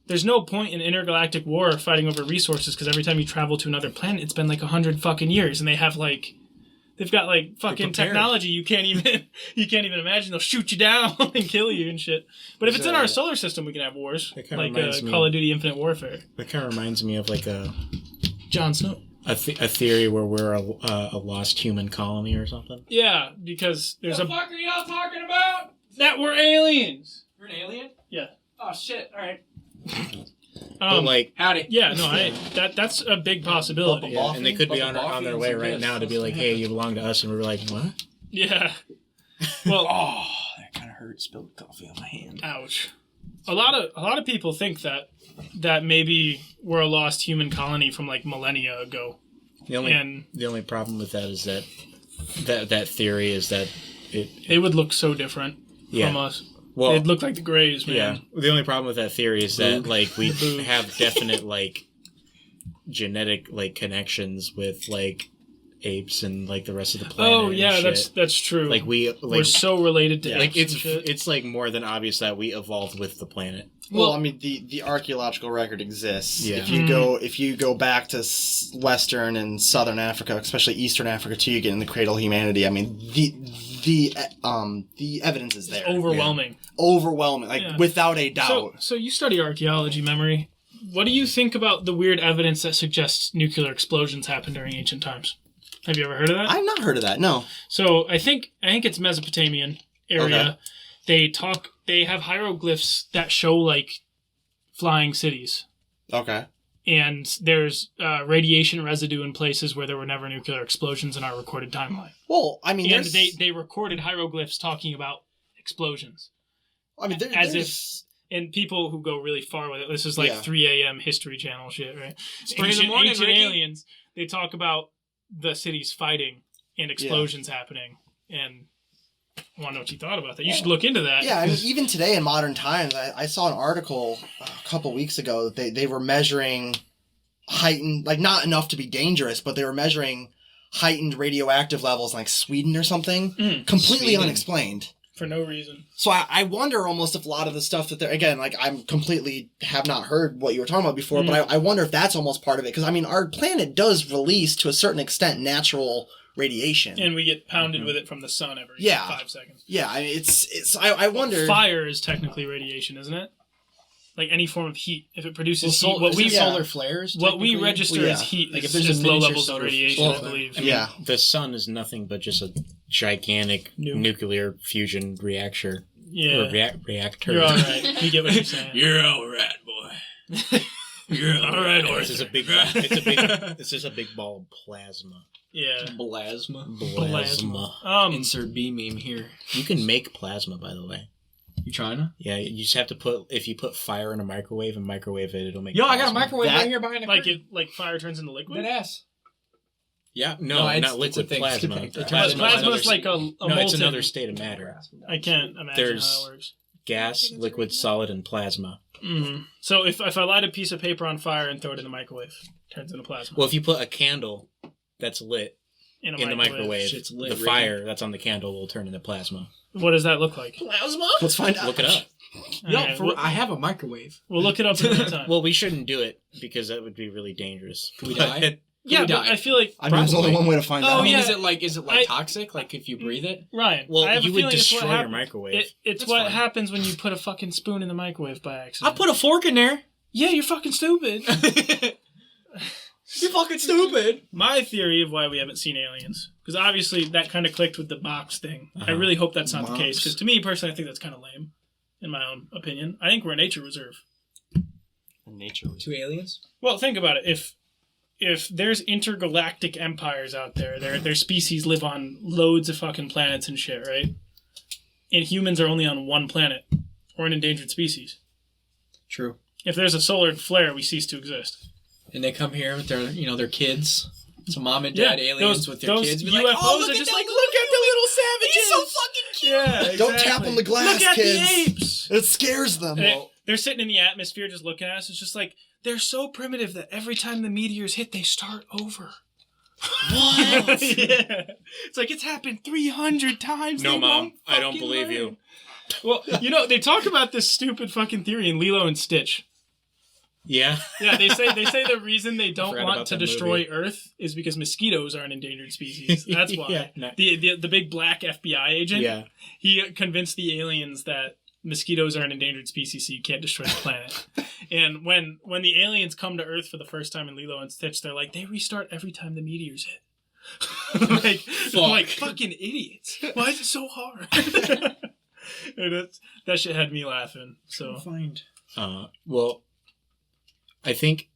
there's no point in intergalactic war or fighting over resources because every time you travel to another planet, it's been like 100 fucking years, and they've got like fucking prepared. technology you can't even imagine. They'll shoot you down and kill you and shit. But if it's in our solar system, we can have wars That kinda like reminds me- Call of Duty Infinite Warfare. That kind of reminds me of like a Jon Snow. theory where we're a lost human colony or something. Yeah, because there's What the fuck are y'all talking about? that we're aliens. You're an alien? Yeah. Oh shit! All right. But like, Howdy. Yeah, no, that's a big possibility. Bubble yeah, and they could be on Buffalo their Buffy way and some right kids. now to be like, hey, you belong to us, and we're like, what? Yeah. Well, Oh, that kind of hurt. Spilled coffee on my hand. ouch. A lot of people think that maybe we're a lost human colony from like millennia ago. The only problem with that is that theory is that They would look so different from us. Well, They'd look like the Greys, man. yeah. The only problem with that theory is that like we have definite like genetic like connections with like apes and like the rest of the planet. Oh and yeah, shit. that's true. like we're so related to apes like and shit. it's like more than obvious that we evolved with the planet. Well, I mean, the archaeological record exists. Yeah. If you go back to Western and Southern Africa, especially Eastern Africa too, you get in the cradle of humanity. I mean, the evidence is there. overwhelming. Overwhelming, like Yeah. without a doubt. So you study archaeology, Memory. What do you think about the weird evidence that suggests nuclear explosions happened during ancient times? Have you ever heard of that? I've not heard of that. No. So I think it's Mesopotamian area. Okay. They have hieroglyphs that show like flying cities. Okay. And there's radiation residue in places where there were never nuclear explosions in our recorded timeline. Well, I mean, And there's, they recorded hieroglyphs talking about explosions. I mean, as there's, And people who go really far with it, this is like Yeah. 3 a.m. History Channel shit, right? Three in the morning, ancient Ricky. aliens, they talk about the cities fighting and explosions happening. And I want to know what you thought about that. You should look into that. yeah. I mean, even today in modern times, I saw an article a couple weeks ago that they were measuring heightened, like not enough to be dangerous, but they were measuring heightened radioactive levels in like Sweden or something. Completely Sweden. unexplained. For no reason. So I wonder almost if a lot of the stuff that they're, again, like I'm completely have not heard what you were talking about before, but I wonder if that's almost part of it. Because I mean, our planet does release to a certain extent natural radiation. And we get pounded with it from the sun every 5 seconds. Yeah, I mean, I wonder. Fire is technically radiation, isn't it? Like any form of heat, if it produces heat, solar flares. What we technically? register as heat Like is if there's just a low miniature levels of solar radiation, I flare. believe. I mean, Yeah. the sun is nothing but just a gigantic nuclear fusion reactor. Yeah. Or reactor. You're all right. You get what you're saying. You're all right, boy. You're all right, This is a big. This is a big ball of plasma. Yeah. Plasma. Plasma. Insert B meme here. You can make plasma, by the way. You trying to? Yeah, you just have to if you put fire in a microwave and microwave it, it'll make. Yo, I got a plasma. microwave right here behind the curtain. Like fire turns into liquid? Dead ass. Yeah, No, no, it's- not liquid it's a thing. plasma. It's a thing. Plasma is like a no, molten... it's another state of matter. I can't imagine There's- how it works. Gas, liquid, solid, and plasma. So if I light a piece of paper on fire and throw it in the microwave, it turns into plasma. Well, if you put a candle that's lit in in the microwave, Shit's lit, the Ricky. fire that's on the candle will turn into plasma. What does that look like? Plasma? Let's find out. Look it up. Yo, Alright, I have a microwave. we'll look it up in the meantime. Well, we shouldn't do it because that would be really dangerous. Can we die? yeah, we but die? I feel like... I mean, there's only one way to find Oh, out. I mean, yeah. is it like toxic? Like if you breathe it? Ryan, Well, I have you a would feeling it's destroy what your microwave. It's That's what fine. happens when you put a fucking spoon in the microwave by I accident. put a fork in there. Yeah, you're fucking stupid. You're fucking stupid. My theory of why we haven't seen aliens, because obviously that kind of clicked with the box thing. I really hope that's not the case, because to me personally, I think that's kind of lame, in my own opinion. I think we're a nature reserve. Nature. Two aliens? Well, think about it. If there's intergalactic empires out there, their species live on loads of fucking planets and shit, right? And humans are only on one planet. We're an endangered species. True. If there's a solar flare, we cease to exist. And they come here with their kids. So mom and dad aliens with their those kids. Be UFOs like, oh, are look just at like, them, look at the little savages. He's so fucking cute. Yeah, exactly. Don't tap on the glass, Look at kids. the apes. It scares them. And they're sitting in the atmosphere just looking at us. It's just like, they're so primitive that every time the meteors hit, they start over. What? Yeah. It's like, it's happened 300 times. No, They Mom, won't I don't fucking believe learn. you. Well, they talk about this stupid fucking theory in Lilo and Stitch. Yeah. Yeah, they say the reason they don't forgot want about to that destroy movie. Earth is because mosquitoes are an endangered species. That's why. Yeah, no. The big black FBI agent, Yeah. he convinced the aliens that mosquitoes are an endangered species, so you can't destroy the planet. And when the aliens come to Earth for the first time in Lilo and Stitch, they're like, they restart every time the meteors hit. like fucking idiots. Why is it so hard? And that shit had me laughing. So Well, I think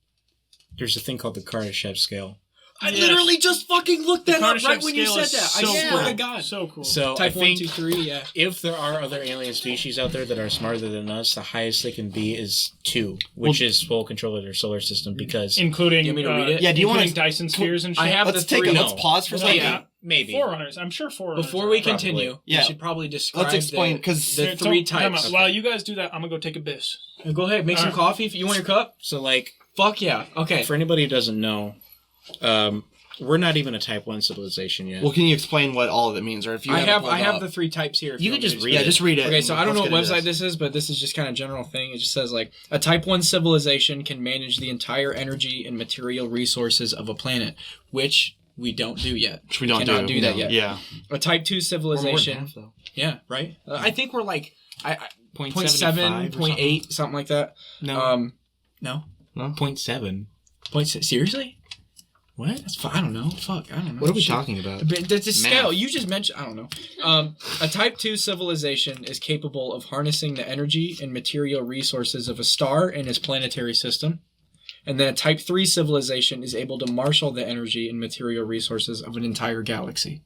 there's a thing called the Kardashev scale. I literally just fucking looked that up right when you said that. So I swear cool. to God. So cool. So Type I 1, think 2, 3, yeah. if there are other alien species out there that are smarter than us, the highest they can be is 2, which is full control of their solar system because... Including, You want me to read it? Yeah, do you want including to- Dyson spheres and shit? I have Let's the three. let's pause for a Well, second. yeah. Maybe. Forerunners. I'm sure Forerunners. Before we are. continue, Yeah. we should probably describe Let's explain, 'cause the Here, three time out. types. While you guys do that, I'm gonna go take a piss. Go ahead, make some coffee. If you want your cup. So, like, Fuck yeah. Okay. for anybody who doesn't know, we're not even a Type 1 civilization yet. Well, can you explain what all of it means, or if you I have have the three types here. if You want could me just to read yeah, it. just read it. Okay, so I don't know what Let's get website into this is, but this is just kind of a general thing. It just says like a Type 1 civilization can manage the entire energy and material resources of a planet, which we don't do yet. Which we don't Cannot do that yet. Yeah. A Type 2 civilization. half, though. Yeah, right. I think we're like I 0.75 0.7, or 0.8, something like that. No. No. 0.7. 0.6. Seriously? What? That's I don't know. Fuck, I don't know. What are we Shit. talking about? But the scale Math. you just mentioned, I don't know. A Type 2 civilization is capable of harnessing the energy and material resources of a star and its planetary system. And then a Type 3 civilization is able to marshal the energy and material resources of an entire galaxy.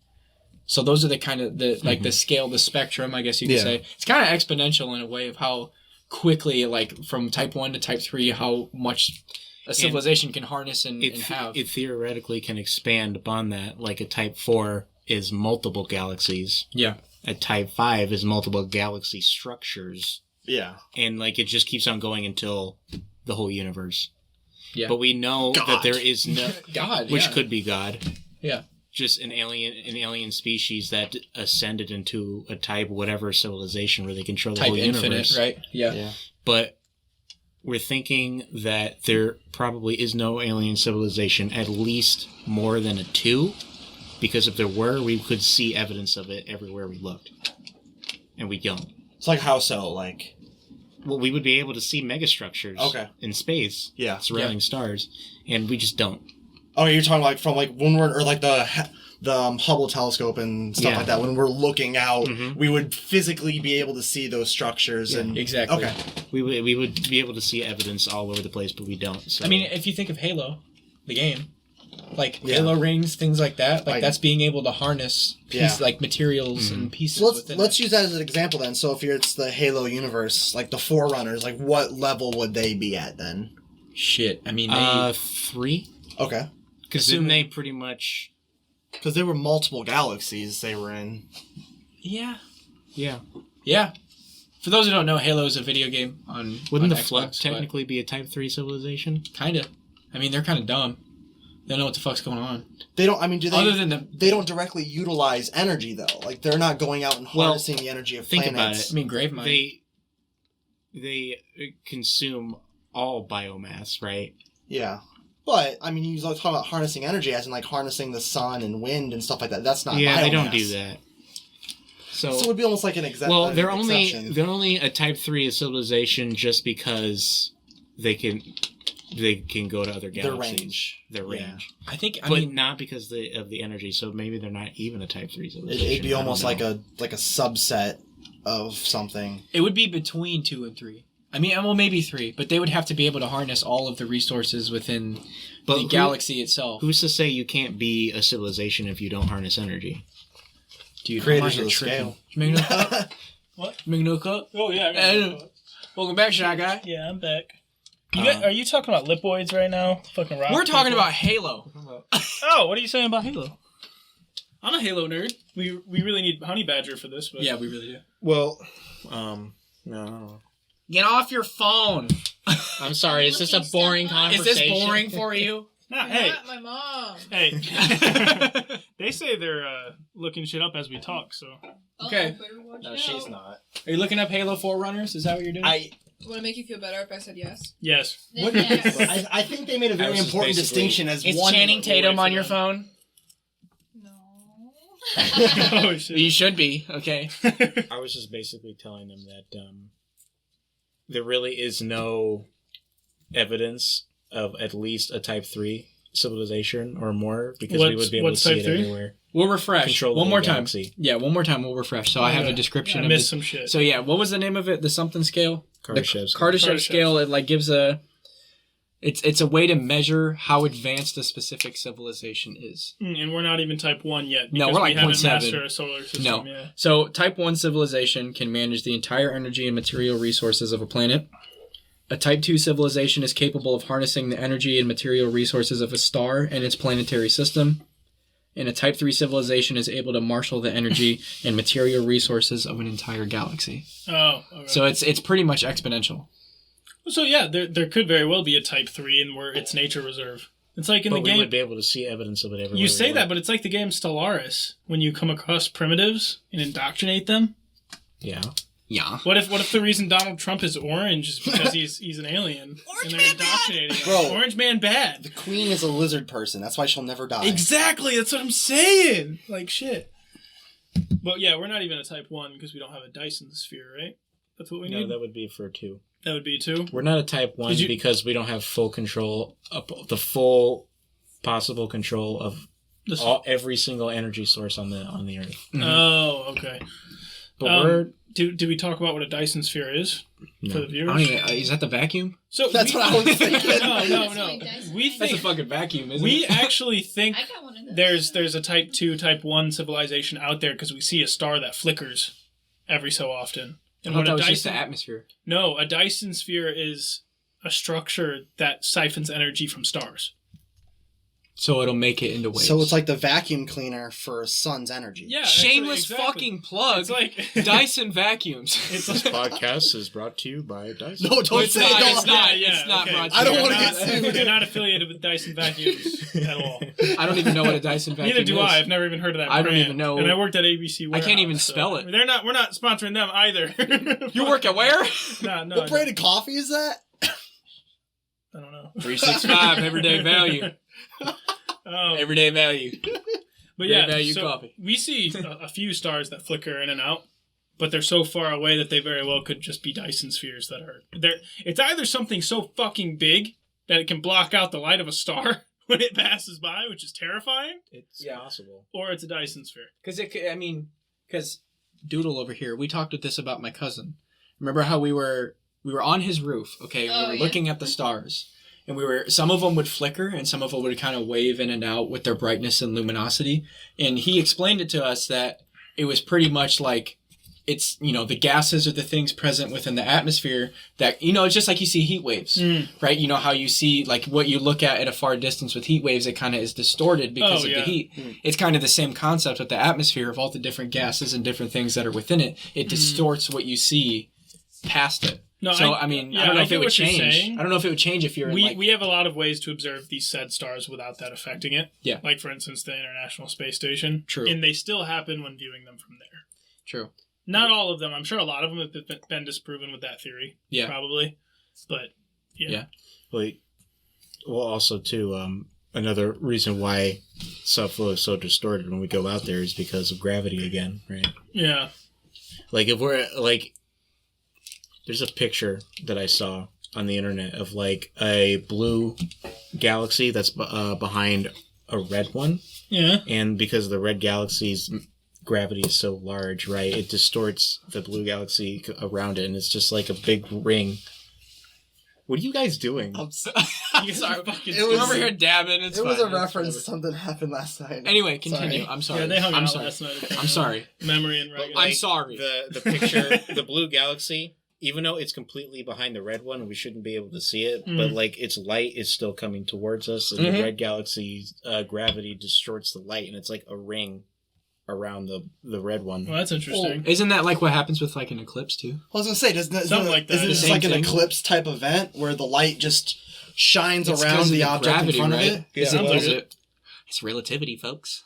So those are the kind of the scale, the spectrum, I guess you could Yeah. say. It's kind of exponential in a way of how quickly, like from Type 1 to Type 3, how much a civilization can harness and have. It theoretically can expand upon that. Like a Type 4 is multiple galaxies. Yeah. A Type 5 is multiple galaxy structures. Yeah. And like it just keeps on going until the whole universe. Yeah. But we know God. that there is no... God, Which yeah. could be God. Yeah. just an alien species that ascended into a type whatever civilization where they control the Type whole infinite, universe. right? Yeah. But we're thinking that there probably is no alien civilization, at least more than a 2, because if there were, we could see evidence of it everywhere we looked. And we don't. It's like how so? Like, Well, we would be able to see megastructures in space surrounding stars, and we just don't. oh, you're talking like from like when we're or like the Hubble telescope and stuff like that. When we're looking out, we would physically be able to see those structures. And Exactly. Okay. We would be able to see evidence all over the place, but we don't. So. I mean, if you think of Halo, the game, like Halo rings, things like that, like that's being able to harness like materials and pieces. So let's use that as an example then. So if it's the Halo universe, like the Forerunners, like what level would they be at then? Shit. I mean, 3. Okay. Because then they pretty much. Because there were multiple galaxies they were in. Yeah. Yeah. Yeah. For those who don't know, Halo is a video game on Wouldn't on the Xbox, Flood technically be a Type 3 civilization? Kind of. I mean, they're kind of dumb. They don't know what the fuck's going on. They don't. I mean, do they? Other than they don't directly utilize energy though. Like they're not going out and harnessing the energy of think planets. about it. I mean, Gravemind. They consume all biomass, right? Yeah. But, I mean, you talk about harnessing energy as in, like, harnessing the sun and wind and stuff like that. That's not biomass. They don't do that. So it would be almost like an exception. Well, they're only a Type 3 civilization just because they can go to other galaxies. Their range. Yeah. I mean, not because of the energy. So maybe they're not even a Type 3 civilization. It'd be almost like a subset of something. It would be between 2 and 3. I mean, well, maybe 3, but they would have to be able to harness all of the resources within the galaxy itself. Who's to say you can't be a civilization if you don't harness energy? Dude, Creators of the scale. Make no cup? What? Make no cup? Oh, yeah. Welcome back, Shy Guy. Yeah, I'm back. Are you talking about lipoids right now? Fucking rock. We're talking about Halo. Oh, what are you saying about Halo? I'm a Halo nerd. We really need Honey Badger for this. But... Yeah, we really do. Well, no. Get off your phone. I'm sorry. Is this a boring conversation? Is this boring for you? Nah, hey. Not my mom. Hey. They say they're looking shit up as we talk, so. Okay. No, she's not. Are you looking up Halo Forerunners? Is that what you're doing? Would it make you feel better if I said yes? Yes. Then yes. I think they made a very important distinction as Is one. Channing Tatum on your phone? No. Oh, shit. You should be. Okay. I was just basically telling them that there really is no evidence of at least a Type 3 civilization or more because we would be able to see it everywhere. We'll refresh. Control one the more galaxy. time. Yeah, one more time we'll refresh. So I have a description I of missed some shit. So yeah, what was the name of it? The something scale? Kardashev Kardashev scale. It like gives a... It's a way to measure how advanced a specific civilization is. And we're not even Type 1 yet. No, Because we're like we haven't 0.7. mastered a solar system. No. Yeah. So Type 1 civilization can manage the entire energy and material resources of a planet. A Type 2 civilization is capable of harnessing the energy and material resources of a star and its planetary system. And a Type 3 civilization is able to marshal the energy and material resources of an entire galaxy. Oh, okay. So it's pretty much exponential. So yeah, there could very well be a Type 3 and where it's nature reserve. It's like in the game. we would be able to see evidence of it everywhere. You say that, but it's like the game Stellaris. When you come across primitives and indoctrinate them. Yeah. Yeah. What if the reason Donald Trump is orange is because he's an alien and they're indoctrinating him? Bro. Orange man bad. The queen is a lizard person. That's why she'll never die. Exactly. That's what I'm saying. Like shit. But yeah, we're not even a Type 1 because we don't have a Dyson sphere, right? That's what we need. No, that would be for 2. That would be 2. We're not a Type 1 because we don't have full control, the full possible control of every single energy source on the Earth. Mm-hmm. Oh, okay. But do we talk about what a Dyson sphere is for the viewers? Is that the vacuum? So That's what I was thinking. No. We That's a think fucking vacuum, isn't we it? actually think I got one of those. there's a Type 2, Type 1 civilization out there because we see a star that flickers every so often. I thought that was just the atmosphere. No, a Dyson sphere is a structure that siphons energy from stars. so it'll make it into waves. So it's like the vacuum cleaner for sun's energy. Yeah, shameless exactly. fucking plug. It's like Dyson vacuums. It's This like, podcast is brought to you by Dyson. No, don't It's say not, it. it's not. Yeah, It's not okay. brought to I don't you. wanna We're get not- sued. We're not affiliated with Dyson vacuums at all. I don't even know what a Dyson vacuum Neither do is. I. I've never even heard of that. I don't brand. even know. And I worked at ABC. I can't even Warehouse, spell it. They're not. We're not sponsoring them either. You work at where? No. What brand of coffee is that? I don't know. 365 everyday value. Everyday value. But Great yeah, value so coffee. we see a few stars that flicker in and out, but they're so far away that they very well could just be Dyson spheres that are there. It's either something so fucking big that it can block out the light of a star when it passes by, which is terrifying, It's Yeah. possible. or it's a Dyson sphere. Because Doodle over here, we talked with this about my cousin. Remember how we were on his roof, okay? Oh, We were yeah. looking at the stars. And some of them would flicker and some of them would kind of wave in and out with their brightness and luminosity. And he explained it to us that it was pretty much like it's, the gases are the things present within the atmosphere that, it's just like you see heat waves, right? You know how you see like what you look at a far distance with heat waves, it kind of is distorted because of the heat. It's kind of the same concept with the atmosphere of all the different gases and different things that are within it. It distorts what you see past it. No, So, I don't know if get it would what you're change. saying. I don't know if it would change if you're We have a lot of ways to observe these said stars without that affecting it. Yeah. Like, for instance, the International Space Station. True. And they still happen when viewing them from there. True. Not all of them. I'm sure a lot of them have been disproven with that theory. Yeah. Probably. But, yeah. Well, also, too, another reason why stuff looks so distorted when we go out there is because of gravity again, right? Yeah. Like, if we're, like... There's a picture that I saw on the internet of, like, a blue galaxy that's behind a red one. Yeah. And because the red galaxy's gravity is so large, right, it distorts the blue galaxy around it, and it's just like a big ring. What are you guys doing? I'm sorry. You guys are fucking It was- We're over here dabbing. It's It was fine. a reference to something that happened last night. Anyway, continue. I'm sorry. Yeah, they hung I'm out sorry. last night. I'm sorry. Memory and regular. I'm sorry. The picture, the blue galaxy, even though it's completely behind the red one, we shouldn't be able to see it, but like its light is still coming towards us, and the red galaxy's gravity distorts the light, and it's like a ring around the red one. Well, that's interesting. Isn't that like what happens with like an eclipse too? I was gonna say, Something like that. Isn't it just Same like an thing. eclipse type event where the light just shines It's around 'cause of the object gravity, in front right? of it? Is Sounds it- like is it. it- It's relativity, folks.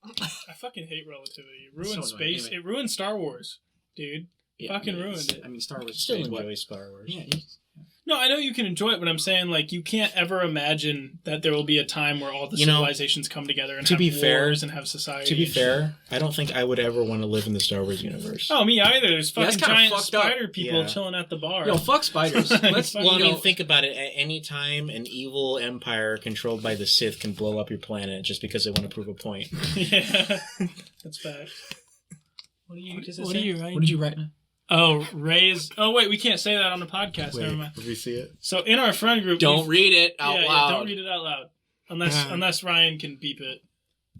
I fucking hate relativity. It ruins So annoying. space. It ruined Star Wars, dude. Fucking ruined it. I mean, Star Wars Still is what? enjoy Star Wars. Yeah. No, I know you can enjoy it, but I'm saying, like, you can't ever imagine that there will be a time where all the You know, civilizations come together and to have be fair- wars and have society. To be and shit. fair, I don't think I would ever want to live in the Star Wars universe. Oh, me either. There's Yeah, that's fucking kinda giant fucked up. spider people Yeah. chilling at the bar. Yo, fuck spiders. Let's. Well, Well, I you mean, know, think about it. At any time, an evil empire controlled by the Sith can blow up your planet just because they want to prove a point. Yeah, that's fact. What are you? What are you writing? What did you write? Oh, Ray's. Oh, wait, we can't say that on the podcast. Never mind. Did we see it? So in our friend group, Don't read it out yeah, loud. don't read it out loud, unless Ryan can beep it.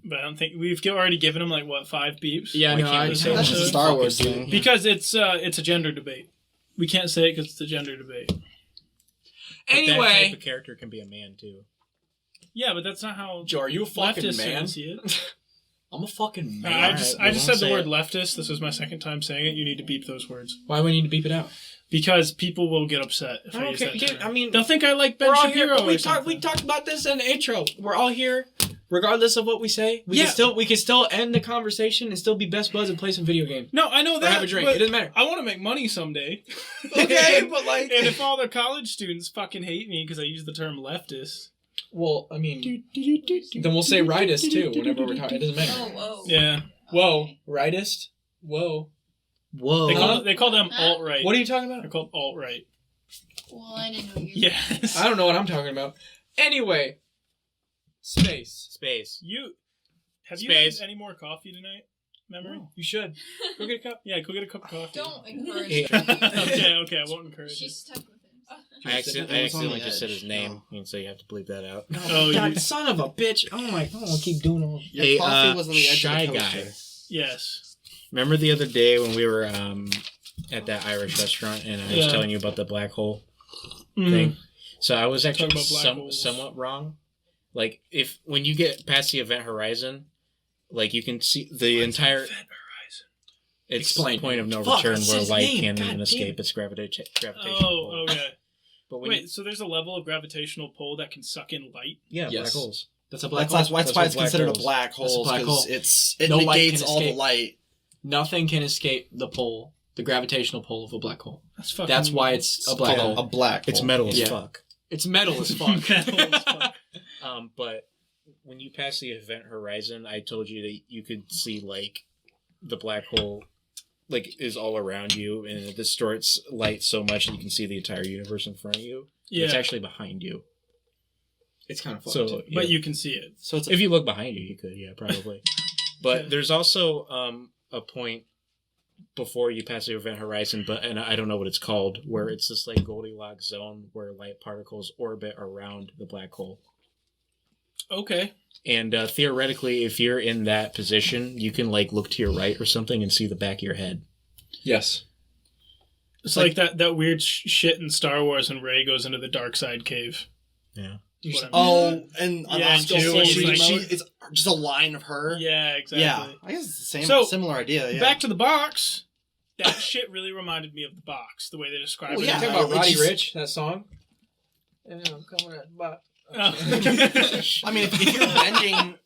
But I don't think we've already given him like what 5 beeps. Yeah, Why no, can't I we just say That's just a Star Wars thing. because it's a gender debate. We can't say it because it's a gender debate. But that type Anyway, of character can be a man too. Yeah, but that's not how Joe, are you a fucking leftists man? see it. I'm a fucking man. I Alright, just we said won't the say word it. leftist. This was my second time saying it. You need to beep those words Why would we need to beep it out? because people will get upset if I use that term. I mean, They'll think I like Ben we're all here. Shapiro. We or talked. something. We talked about this in the intro. We're all here, regardless of what we say. We Yeah. can still end the conversation and still be best buds and play some video games No, I know or that. have a drink. but It doesn't matter. I want to make money someday. Okay, but like, And if all the college students fucking hate me because I use the term leftist. well, I mean, then we'll say rightist too. Whenever we're talking, it doesn't matter. Oh, whoa. Yeah. Whoa, rightist. Whoa. Whoa! They call them alt-right. What are you talking They're about? called alt-right. Well, I didn't know you. Yes. I don't know what I'm talking about. Anyway, space. Space. Have you Space. had any more coffee tonight? Memory? You should go get a cup. Yeah, go get a cup of coffee. Don't encourage Hey, her. Okay, I won't encourage She's it. stuck with him. I It was on accidentally the just said edge. his name, and so you have to bleep that out. Oh, God, you- son of a bitch! Oh my! I don't want to keep doing all. Your Hey, coffee was on the edge Shy of the Guy. coaster. Yes. Remember the other day when we were at that Irish restaurant, and I was Yeah. telling you about the black hole Mhm. thing? So I was actually Talk about black holes. somewhat wrong. Like, when you get past the event horizon, like, you can see the entire... Event horizon? It's Explain. point of no Fuck, return that's where his light name. can't God even damn escape it. its gravitational pull. Oh, okay. But when Wait, so there's a level of gravitational pull that can suck in light? yeah, Yes. black holes. That's a black That's hole. why That's it's what black considered holes. a black That's a hole. black hole. It No light negates can all the escape. light. Nothing can escape the pull, the gravitational pull of a black hole. That's fucking... That's why it's a black Called hole. a black hole. It's metal as Yeah. fuck. It's metal as fuck. Metal as fuck. But when you pass the event horizon, I told you that you could see, like, the black hole, like, is all around you, and it distorts light so much that you can see the entire universe in front of you. Yeah, It's actually behind you. It's kind of fucked. So, yeah. but you can see it. So it's if you look behind you, you could, yeah, probably. But Yeah. there's also a point before you pass the event horizon, and I don't know what it's called, where it's this, like, Goldilocks zone where light particles orbit around the black hole. Okay. And theoretically, if you're in that position, you can, like, look to your right or something and see the back of your head. Yes. It's like that weird shit in Star Wars when Rey goes into the dark side cave. Yeah. What I mean. Oh, and on Yeah, that and scale, she's like- it's just a line of her. Yeah, exactly. Yeah, I guess it's the same, So, similar idea. Yeah. Back to the box. That shit really reminded me of the box, the way they describe Well, it. yeah. You talking about It's Roddy just- Rich, that song? And I'm coming at the box. Oh. I mean, if you're bending,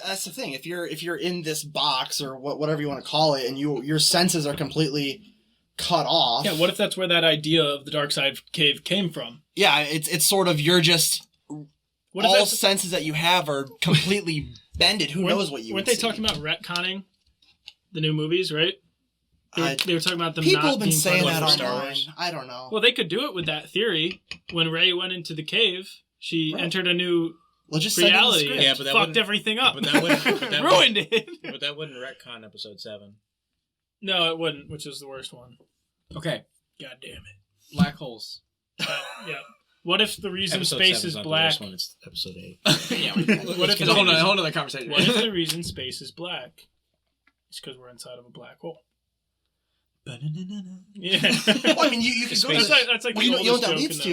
that's the thing. If you're in this box or whatever you want to call it, and your senses are completely cut off. Yeah, what if that's where that idea of the dark side cave came from? Yeah, it's sort of you're just What if all that's, senses that you have are completely bended. Who knows what you? weren't would they see. talking about retconning the new movies, right? They were talking about them People not have been being saying part that of Star online. Wars. I don't know. Well, they could do it with that theory. When Rey went into the cave, she Right. entered a new Let's just send in the reality. script. And Yeah, but that fucked wouldn't- everything up. but that wouldn't- ruined it. But that wouldn't retcon episode 7. No, it wouldn't, which is the worst one. Okay. God damn it. Black holes. Yeah. What if the reason Episode space 7's is not the black? worst one, it's episode 8. Yeah. What if It's a whole other conversation. What if the reason space is black? It's because we're inside of a black hole. Yeah. Well, I mean, you could go. Space- That's like Well, the you know what oldest that joke leads in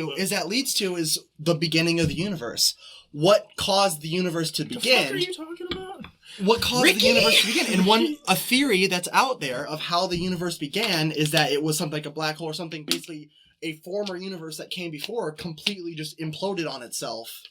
to book. is the beginning of the universe. What caused the universe to What the fuck begin? are you talking about? What caused the universe to begin? And a theory that's out there of how the universe began is that it was something like a black hole or something, basically a former universe that came before completely just imploded on itself.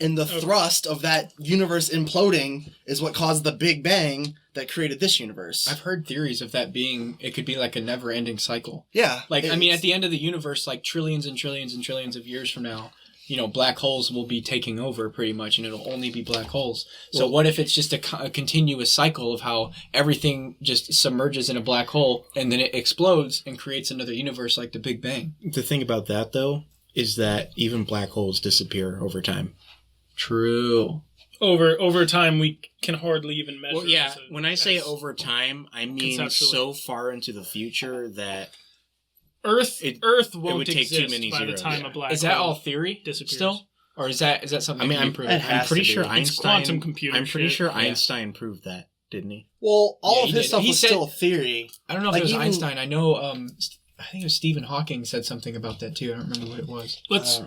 And the thrust of that universe imploding is what caused the Big Bang that created this universe. I've heard theories of that being, it could be like a never-ending cycle. Yeah. Like, I mean, at the end of the universe, like trillions and trillions and trillions of years from now, you know, black holes will be taking over pretty much, and it'll only be black holes. So what if it's just a continuous cycle of how everything just submerges in a black hole, and then it explodes and creates another universe like the Big Bang? The thing about that, though, is that even black holes disappear over time. True. Over time, we can hardly even measure. Well, yeah, as a- when I say as over time, I mean conceptually. so far into the future that Earth won't would take too exist many by the zeros, time yeah. a black Is that hole all theory disappears. still? Or is that something I mean, that can I'm, be proven? it has I'm pretty to sure be. It's Einstein. quantum computer I'm pretty shit. sure Yeah. Einstein proved that, didn't he? Well, all Yeah, of he his did. stuff He was said- still theory. I don't know if Like, it was even- Einstein. I know, I think it was Stephen Hawking said something about that too. I don't remember what it was. Let's.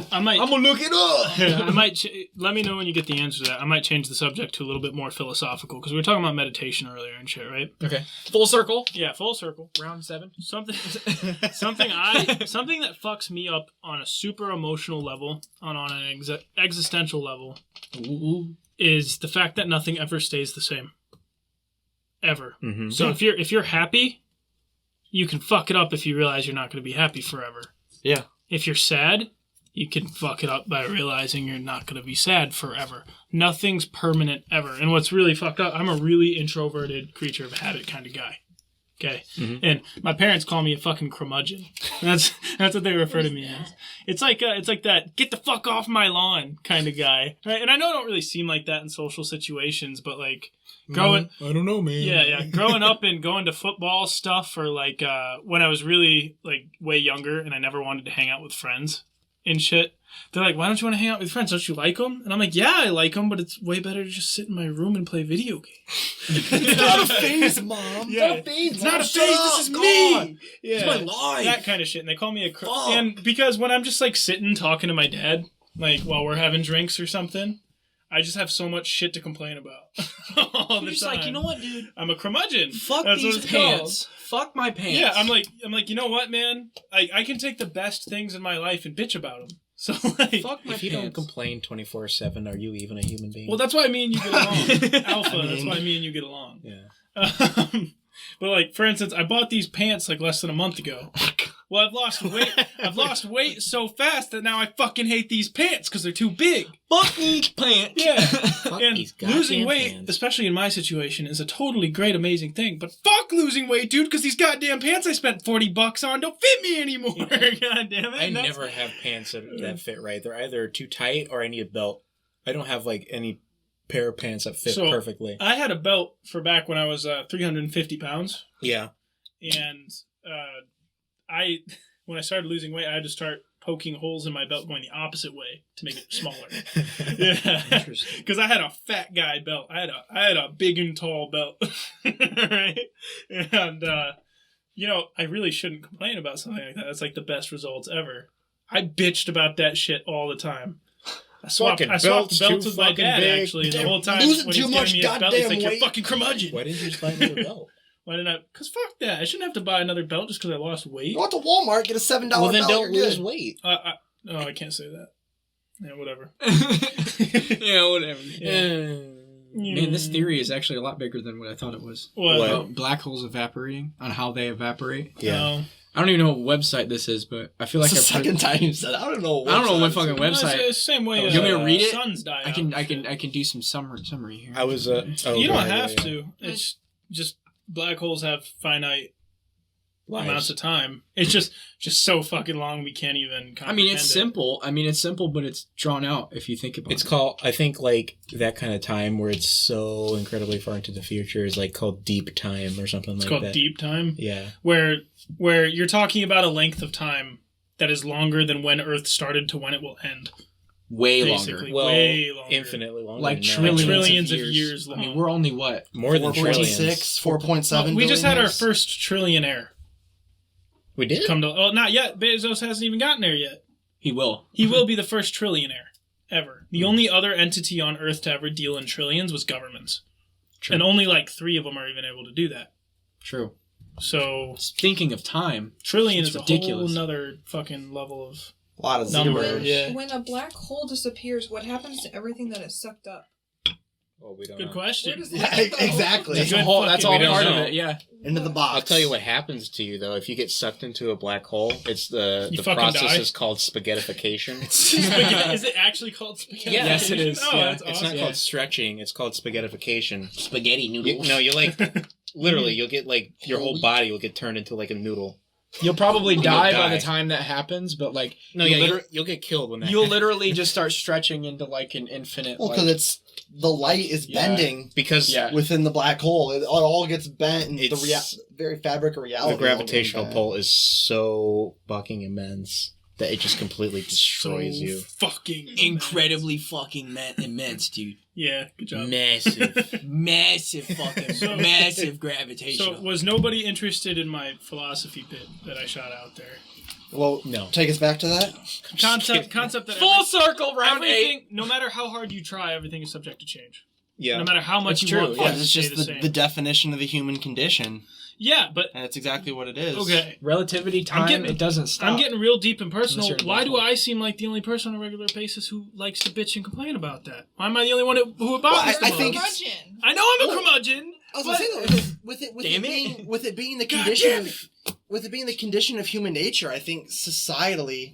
I might. gonna look it up. I might. Let me know when you get the answer to that. I might change the subject to a little bit more philosophical because we were talking about meditation earlier and shit, right? Okay. Full circle. Yeah, full circle. Round 7. Something that fucks me up on a super emotional level, on an existential level, Ooh. is the fact that nothing ever stays the same. Ever. Mm-hmm. So if you're happy, you can fuck it up if you realize you're not going to be happy forever. Yeah. If you're sad, you can fuck it up by realizing you're not going to be sad forever. Nothing's permanent ever. And what's really fucked up, I'm a really introverted creature of habit kind of guy. Okay. Mhm. And my parents call me a fucking curmudgeon. That's what they refer to me as. It's like that get the fuck off my lawn kind of guy. Right? And I know I don't really seem like that in social situations, but like growing I don't know, man. yeah, growing up and going to football stuff, or like when I was really like way younger and I never wanted to hang out with friends and shit. They're like, "Why don't you want to hang out with friends? Don't you like them?" And I'm like, "Yeah, I like them, but it's way better to just sit in my room and play video games." It's not a phase, Mom. Yeah. It's It's not a phase. This is me. Yeah, It's my life. that kind of shit. And they call me a Fuck. and because when I'm just like sitting talking to my dad, like while we're having drinks or something, I just have so much shit to complain about all the You're just time. like, you know what, dude? I'm a curmudgeon. Fuck That's what these it's called. pants. Fuck my pants. Yeah, I'm like, you know what, man? I can take the best things in my life and bitch about them. So like, fuck my If you pants. don't complain 24/7, are you even a human being? well, that's why me and you get along, Alpha. I mean- That's why me and you get along. Yeah. But like, for instance, I bought these pants like less than a month ago. Well, I've lost weight. I've lost weight so fast that now I fucking hate these pants because they're too big. Fuck these pants. Yeah, Fuck and these goddamn losing weight, pants. especially in my situation, is a totally great, amazing thing. But fuck losing weight, dude, because these goddamn pants I spent $40 on don't fit me anymore. God damn it! I never have pants that fit right. They're either too tight or I need a belt. I don't have like any pair of pants that fit So, perfectly. I had a belt for back when I was 350 pounds, Yeah. and when I started losing weight, I had to start poking holes in my belt going the opposite way to make it smaller. Yeah, Interesting. because I had a fat guy belt. I had a big and tall belt, right? And I really shouldn't complain about something like that. That's like the best results ever. I bitched about that shit all the time. I swapped Fucking belts belt's too with my fucking dad big. actually the Damn, whole time losing when too he's much giving me his belt. He's goddamn like, "You're weight." fucking curmudgeon." Why didn't you just buy another belt? Why didn't I? Because fuck that. I shouldn't have to buy another belt just because I lost weight. Go out to Walmart, get a $7 Well, then belt, don't you're lose good. weight. No, I can't say that. Yeah, whatever. Yeah, whatever. Yeah. Man, this theory is actually a lot bigger than what I thought it was. What? What? About black holes evaporating, on how they evaporate. Yeah. No. I don't even know what website this is, but I feel like It's the I've second time you said that. I don't know. I don't know what website fucking it's No, it's website. the same way. You want me to read it? Suns die I out. can do some summary here. I was oh, You don't yeah, have yeah, to. It's just black holes have finite Lives. amounts of time. It's just so fucking long we can't even comprehend I mean, it's it. simple. It's simple, but it's drawn out if you think about It's it. called, I think, like, that kind of time where it's so incredibly far into the future is, like, called deep time or something It's like called that. deep time, Yeah. where you're talking about a length of time that is longer than when Earth started to when it will end. way Basically, longer. Well, way longer. infinitely longer. Like than that. trillions, trillions of of years. years I mean, long. we're only what? More than 4.6, trillions. 4.7 We just had our years. first trillionaire We did? come to. Oh, not yet. Bezos hasn't even gotten there yet. He will. He will be the first trillionaire ever. The only other entity on Earth to ever deal in trillions was governments. True. And only like 3 of them are even able to do that. True. So Thinking of time. trillion It's is a ridiculous. whole nother fucking level of A lot of number. zeros. Yeah. When a black hole disappears, what happens to everything that is sucked up? Oh, we don't Good know. Where question. does Yeah, that go? exactly. That's, Good that's all fucking- part we of don't it, yeah. Into the box. I'll tell you what happens to you, though. If you get sucked into a black hole, it's the You the fucking process die? is called spaghettification. Spaghetti- is it actually called spaghetti? Yeah. Yes, it is. Oh, Yeah. that's It's awesome. not Yeah. called stretching. It's called spaghettification. Spaghetti noodles. You like literally you'll get like your whole body will get turned into like a noodle. You'll probably die by die. the time that happens, but like No, you'll, yeah, you'll get killed when that. you'll happens. literally just start stretching into like an infinite. Well, like, because it's the light is Yeah. bending because Yeah. within the black hole. It all gets bent, and It's- the very fabric of reality. the gravitational all pull is so fucking immense that it just completely destroys So you. fucking incredibly fucking immense, dude. Yeah, good job. Massive. Massive fucking massive gravitational. So was nobody interested in my philosophy bit that I shot out there? Well, No. take us back to that. Concept that Full circle, round everything, 8. no matter how hard you try, everything is subject to change. Yeah. No matter how much That's you true, want yeah. things It's to just stay the same. the definition of the human condition, Yeah, but and it's exactly what it is. okay. Relativity time, getting- it doesn't stop. I'm getting real deep and personal. Unless you're in Why the do hole. I seem like the only person on a regular basis who likes to bitch and complain about that? Why am I the only one who it bothers Well, the I most? think Curmudgeon. I know I'm a curmudgeon. I was gonna say though, with it Damn it. being with it being the God condition damn with it being the condition of human nature, I think societally,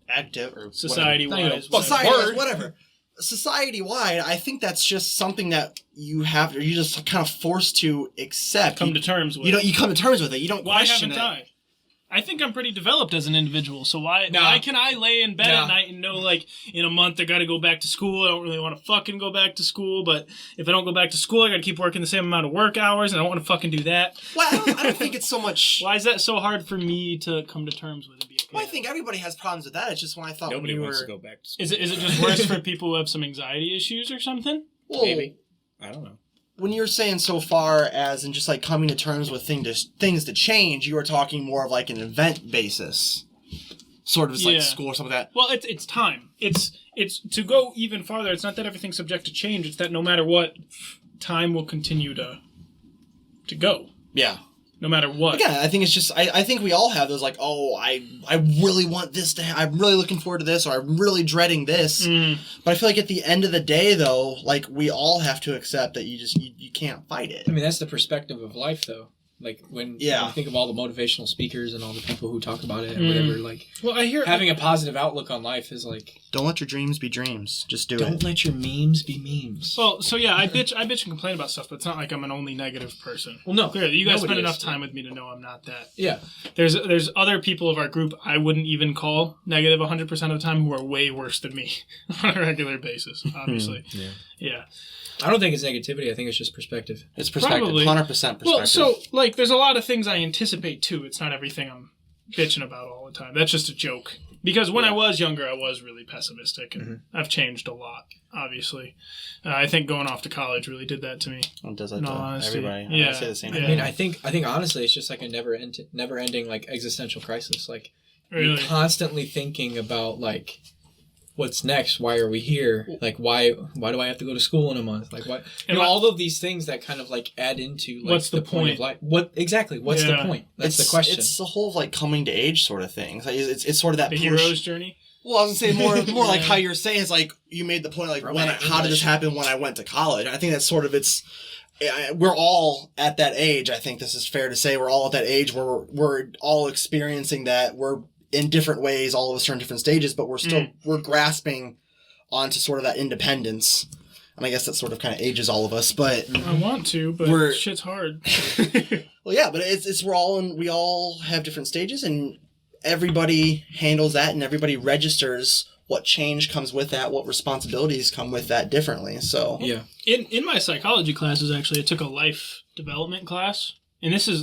active or Society Not even a wise, fucking society whatever. Society wide, I think that's just something that you have, or you just kind of forced to accept. come to terms with. You come to terms with it. You don't Why question haven't it. I? I think I'm pretty developed as an individual, so why Nah. can I lay in bed Nah. at night and know, like, in a month I gotta go back to school, I don't really want to fucking go back to school, but if I don't go back to school, I gotta keep working the same amount of work hours, and I don't want to fucking do that. Well, I don't think it's so much. Why is that so hard for me to come to terms with and be okay? Well, I think everybody has problems with that. It's just when I thought Nobody when we wants were to go back to school. Is it just worse for people who have some anxiety issues or something? well, Maybe. I don't know. when you're saying so far as in just like coming to terms with things to change, you were talking more of like an event basis. sort of like Yeah. school or something like that. Well, it's time. It's to go even farther. It's not that everything's subject to change. It's that no matter what, time will continue to go. Yeah. No matter what. Again, I think it's just I think we all have those like, oh, I really want this to I'm really looking forward to this, or I'm really dreading this. But I feel like at the end of the day though, like we all have to accept that you can't fight it. I mean, that's the perspective of life, though. Like, when you think of all the motivational speakers and all the people who talk about it and whatever, like, well, I hear having a positive outlook on life is like... Don't let your dreams be dreams. Just do it. Don't let your memes be memes. Well, so yeah, I bitch and complain about stuff, but it's not like I'm an only negative person. Well, no. Clearly, you guys Nobody spend enough is. time with me to know I'm not that. Yeah. There's other people of our group I wouldn't even call negative 100% of the time who are way worse than me on a regular basis, obviously. Yeah. I don't think it's negativity. I think it's just perspective. It's perspective. Probably. 100% perspective. Well, so, like, there's a lot of things I anticipate, too. It's not everything I'm bitching about all the time. That's just a joke. Because when I was younger, I was really pessimistic, and I've changed a lot, obviously. I think going off to college really did that to me. It does that in to all honesty. everybody. Yeah. I say the same Yeah. thing. I mean, I think honestly, it's just like a never-ending like existential crisis. Like, Really. you're constantly thinking about like, what's next? Why are we here? Like, why do I have to go to school in a month? Like, what? You know, all of these things that kind of like add into like What's the point of life. What exactly? What's the point? That's the question. It's the whole like coming to age sort of thing. It's sort of that The push. hero's journey? Well, I was gonna say more like how you're saying. It's like you made the point like how did this happen when I went to college? And I think that's sort of we're all at that age. I think this is fair to say we're all at that age where we're all experiencing that. We're in different ways, all of us are in different stages, but we're still we're grasping onto sort of that independence. And I guess that sort of kind of ages all of us, but I want to, but shit's hard. well, yeah, but we all have different stages, and everybody handles that, and everybody registers what change comes with that, what responsibilities come with that differently. So yeah. In my psychology classes, actually, I took a life development class, and this is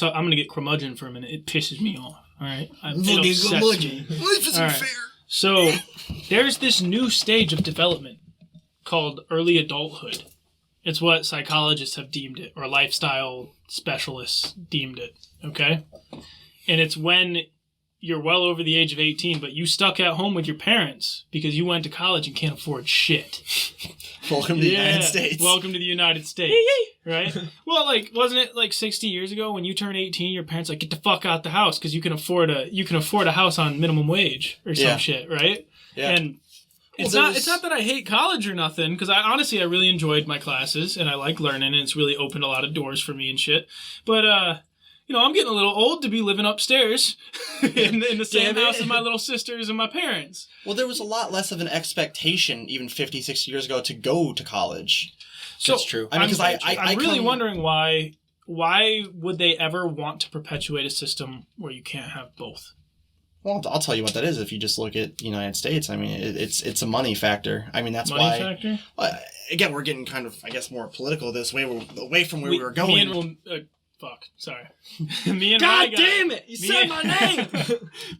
I'm going to get curmudgeon for a minute. It pisses me off. All right, it upsets me. Life isn't fair. So there's this new stage of development called early adulthood. It's what psychologists have deemed it, or lifestyle specialists deemed it. Okay, and it's when you're well over the age of 18, but you stuck at home with your parents because you went to college and can't afford shit. Welcome to the United States. Welcome to the United States. Right? Well, like, wasn't it like 60 years ago when you turn 18, your parents like, get the fuck out the house because you can afford a house on minimum wage or some shit, right? Yeah. And it's not that I hate college or nothing, because I really enjoyed my classes and I like learning, and it's really opened a lot of doors for me and shit. But I'm getting a little old to be living upstairs in the same house as my little sisters and my parents. Well, there was a lot less of an expectation even 50, 60 years ago to go to college. So, that's true. I mean, I'm really wondering why would they ever want to perpetuate a system where you can't have both? Well, I'll tell you what that is. If you just look at the United States, I mean, it's a money factor. I mean, that's money factor? Again, we're getting kind of, I guess, more political this way, away from where we were going. Fuck, sorry. Me and God Rye Guy, damn it! You said my name!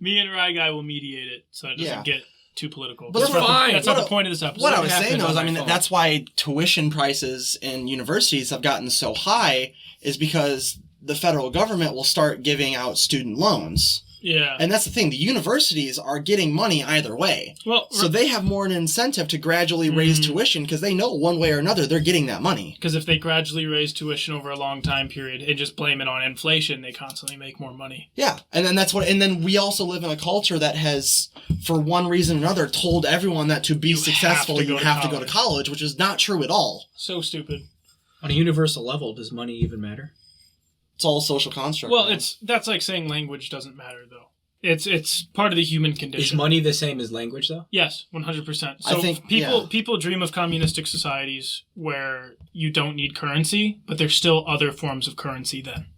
Me and Rye Guy will mediate it so it doesn't get too political. But we're fine. That's not the point of this episode. What I was saying, though, is, I mean, that's why tuition prices in universities have gotten so high, is because the federal government will start giving out student loans. Yeah. And that's the thing. The universities are getting money either way. Well, so they have more an incentive to gradually raise tuition because they know one way or another they're getting that money. Because if they gradually raise tuition over a long time period and just blame it on inflation, they constantly make more money. Yeah. And then we also live in a culture that has, for one reason or another, told everyone that to be successful, you have to go to college, which is not true at all. So stupid. On a universal level, does money even matter? It's all a social construct. Well, that's like saying language doesn't matter, though. It's part of the human condition. Is money the same as language, though? Yes, 100%. So I think people dream of communistic societies where you don't need currency, but there's still other forms of currency then.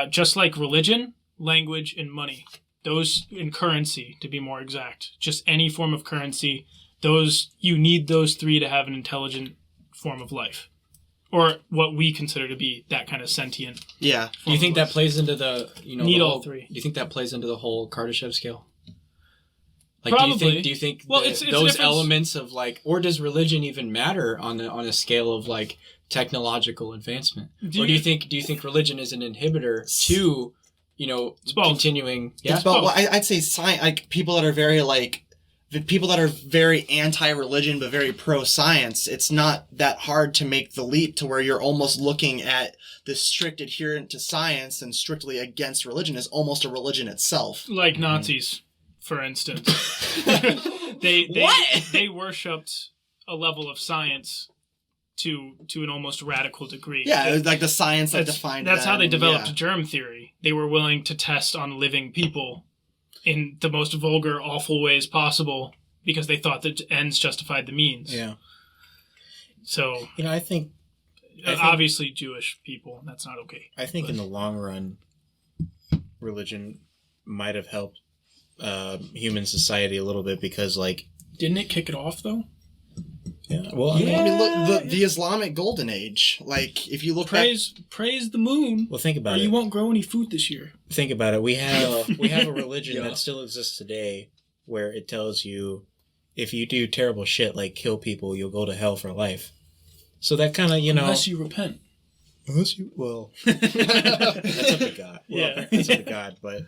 Just like religion, language, and money. Those in currency, to be more exact. Just any form of currency. You need those three to have an intelligent form of life. Or what we consider to be that kind of sentient. Yeah. Do you think that plays into the need all three? Do you think that plays into the whole Kardashev scale? Like, Probably. Do you think well, those elements of like, or does religion even matter on a scale of like technological advancement? Do you think religion is an inhibitor to both. continuing. Yeah. It's both. Well, I'd say like people that are very like the people that are very anti-religion but very pro-science. It's not that hard to make the leap to where you're almost looking at the strict adherent to science and strictly against religion as almost a religion itself. Like Nazis, for instance. They worshipped a level of science to an almost radical degree. Yeah, it was like the science that defined That's how they developed yeah. germ theory. They were willing to test on living people in the most vulgar, awful ways possible because they thought that ends justified the means. Yeah. So, I think obviously Jewish people, that's not okay. I think in the long run, religion might have helped human society a little bit because, like... Didn't it kick it off, though? Yeah. Well, I mean, look, the Islamic Golden Age. Like, if you look praise the moon. Well, think about or it. You won't grow any food this year. Think about it. We have a religion that still exists today, where it tells you if you do terrible shit like kill people, you'll go to hell for life. So that kind of unless you repent. That's up to God. Yeah, that's up to God. But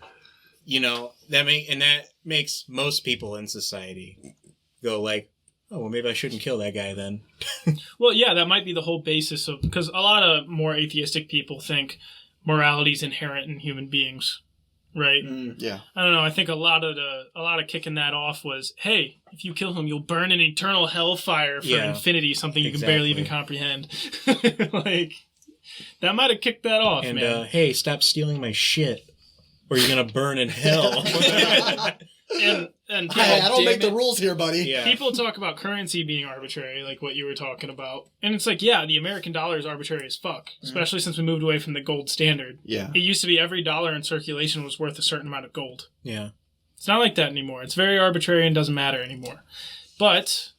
that makes most people in society go like, oh, well, maybe I shouldn't kill that guy then. Well, yeah, that might be the whole basis of... Because a lot of more atheistic people think morality is inherent in human beings, right? Yeah. I don't know. I think a lot of kicking that off was, hey, if you kill him, you'll burn in eternal hellfire for infinity, something you can barely even comprehend. Like, that might have kicked that off, and, man. Hey, stop stealing my shit, or you're going to burn in hell. And hey, I don't make the rules here, buddy. Yeah. People talk about currency being arbitrary, like what you were talking about. And it's like, yeah, the American dollar is arbitrary as fuck, especially since we moved away from the gold standard. Yeah. It used to be every dollar in circulation was worth a certain amount of gold. Yeah. It's not like that anymore. It's very arbitrary and doesn't matter anymore. But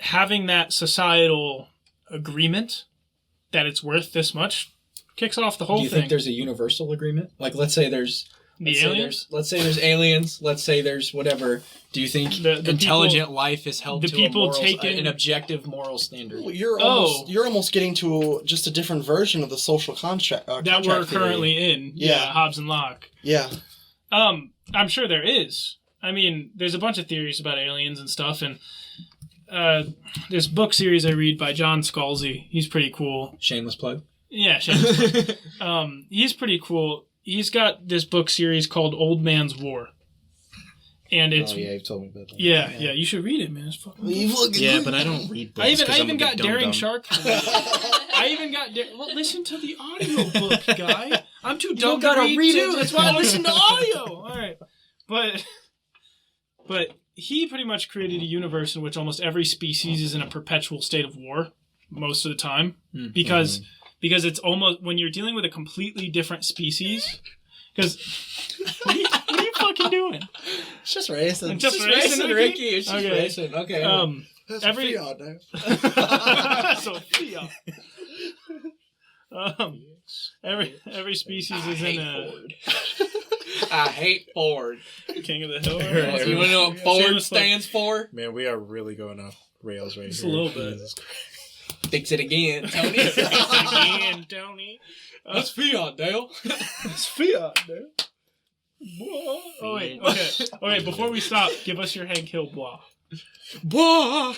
having that societal agreement that it's worth this much kicks off the whole thing. Do you think there's a universal agreement? Like, let's say there's... aliens? Let's say there's aliens. Let's say there's whatever. Do you think the intelligent life is held to an objective moral standard? Well, you're almost getting to just a different version of the social contract that we're currently in. Yeah, Hobbes and Locke. Yeah. I'm sure there is. I mean, there's a bunch of theories about aliens and stuff, and this book series I read by John Scalzi. He's pretty cool. Shameless plug. Yeah, shameless plug. He's pretty cool. He's got this book series called Old Man's War. And it's... Oh, yeah, you've told me about that. Yeah, you should read it, man. It's fucking good. Yeah, but I don't read books. I even got Daring Shark. I even got... Well, listen to the audio book, guy. I'm too dumb to read too. That's why I listen to audio. All right. But he pretty much created a universe in which almost every species is in a perpetual state of war most of the time. Because it's almost... When you're dealing with a completely different species... Because... What are you fucking doing? It's just racing. Just racing, Ricky. It's just racing. Okay. That's every fiat, now. So fiat. Every species is in a... I hate Ford. King of the Hill. You want to know what Ford stands for? Man, we are really going off rails right Just here. a little bit. Fix it again, Tony. Fix it again, Tony. That's fiat, Dale. It's fiat, Dale. Oh, wait. Okay, before we stop, give us your Hank Hill blah. Blah!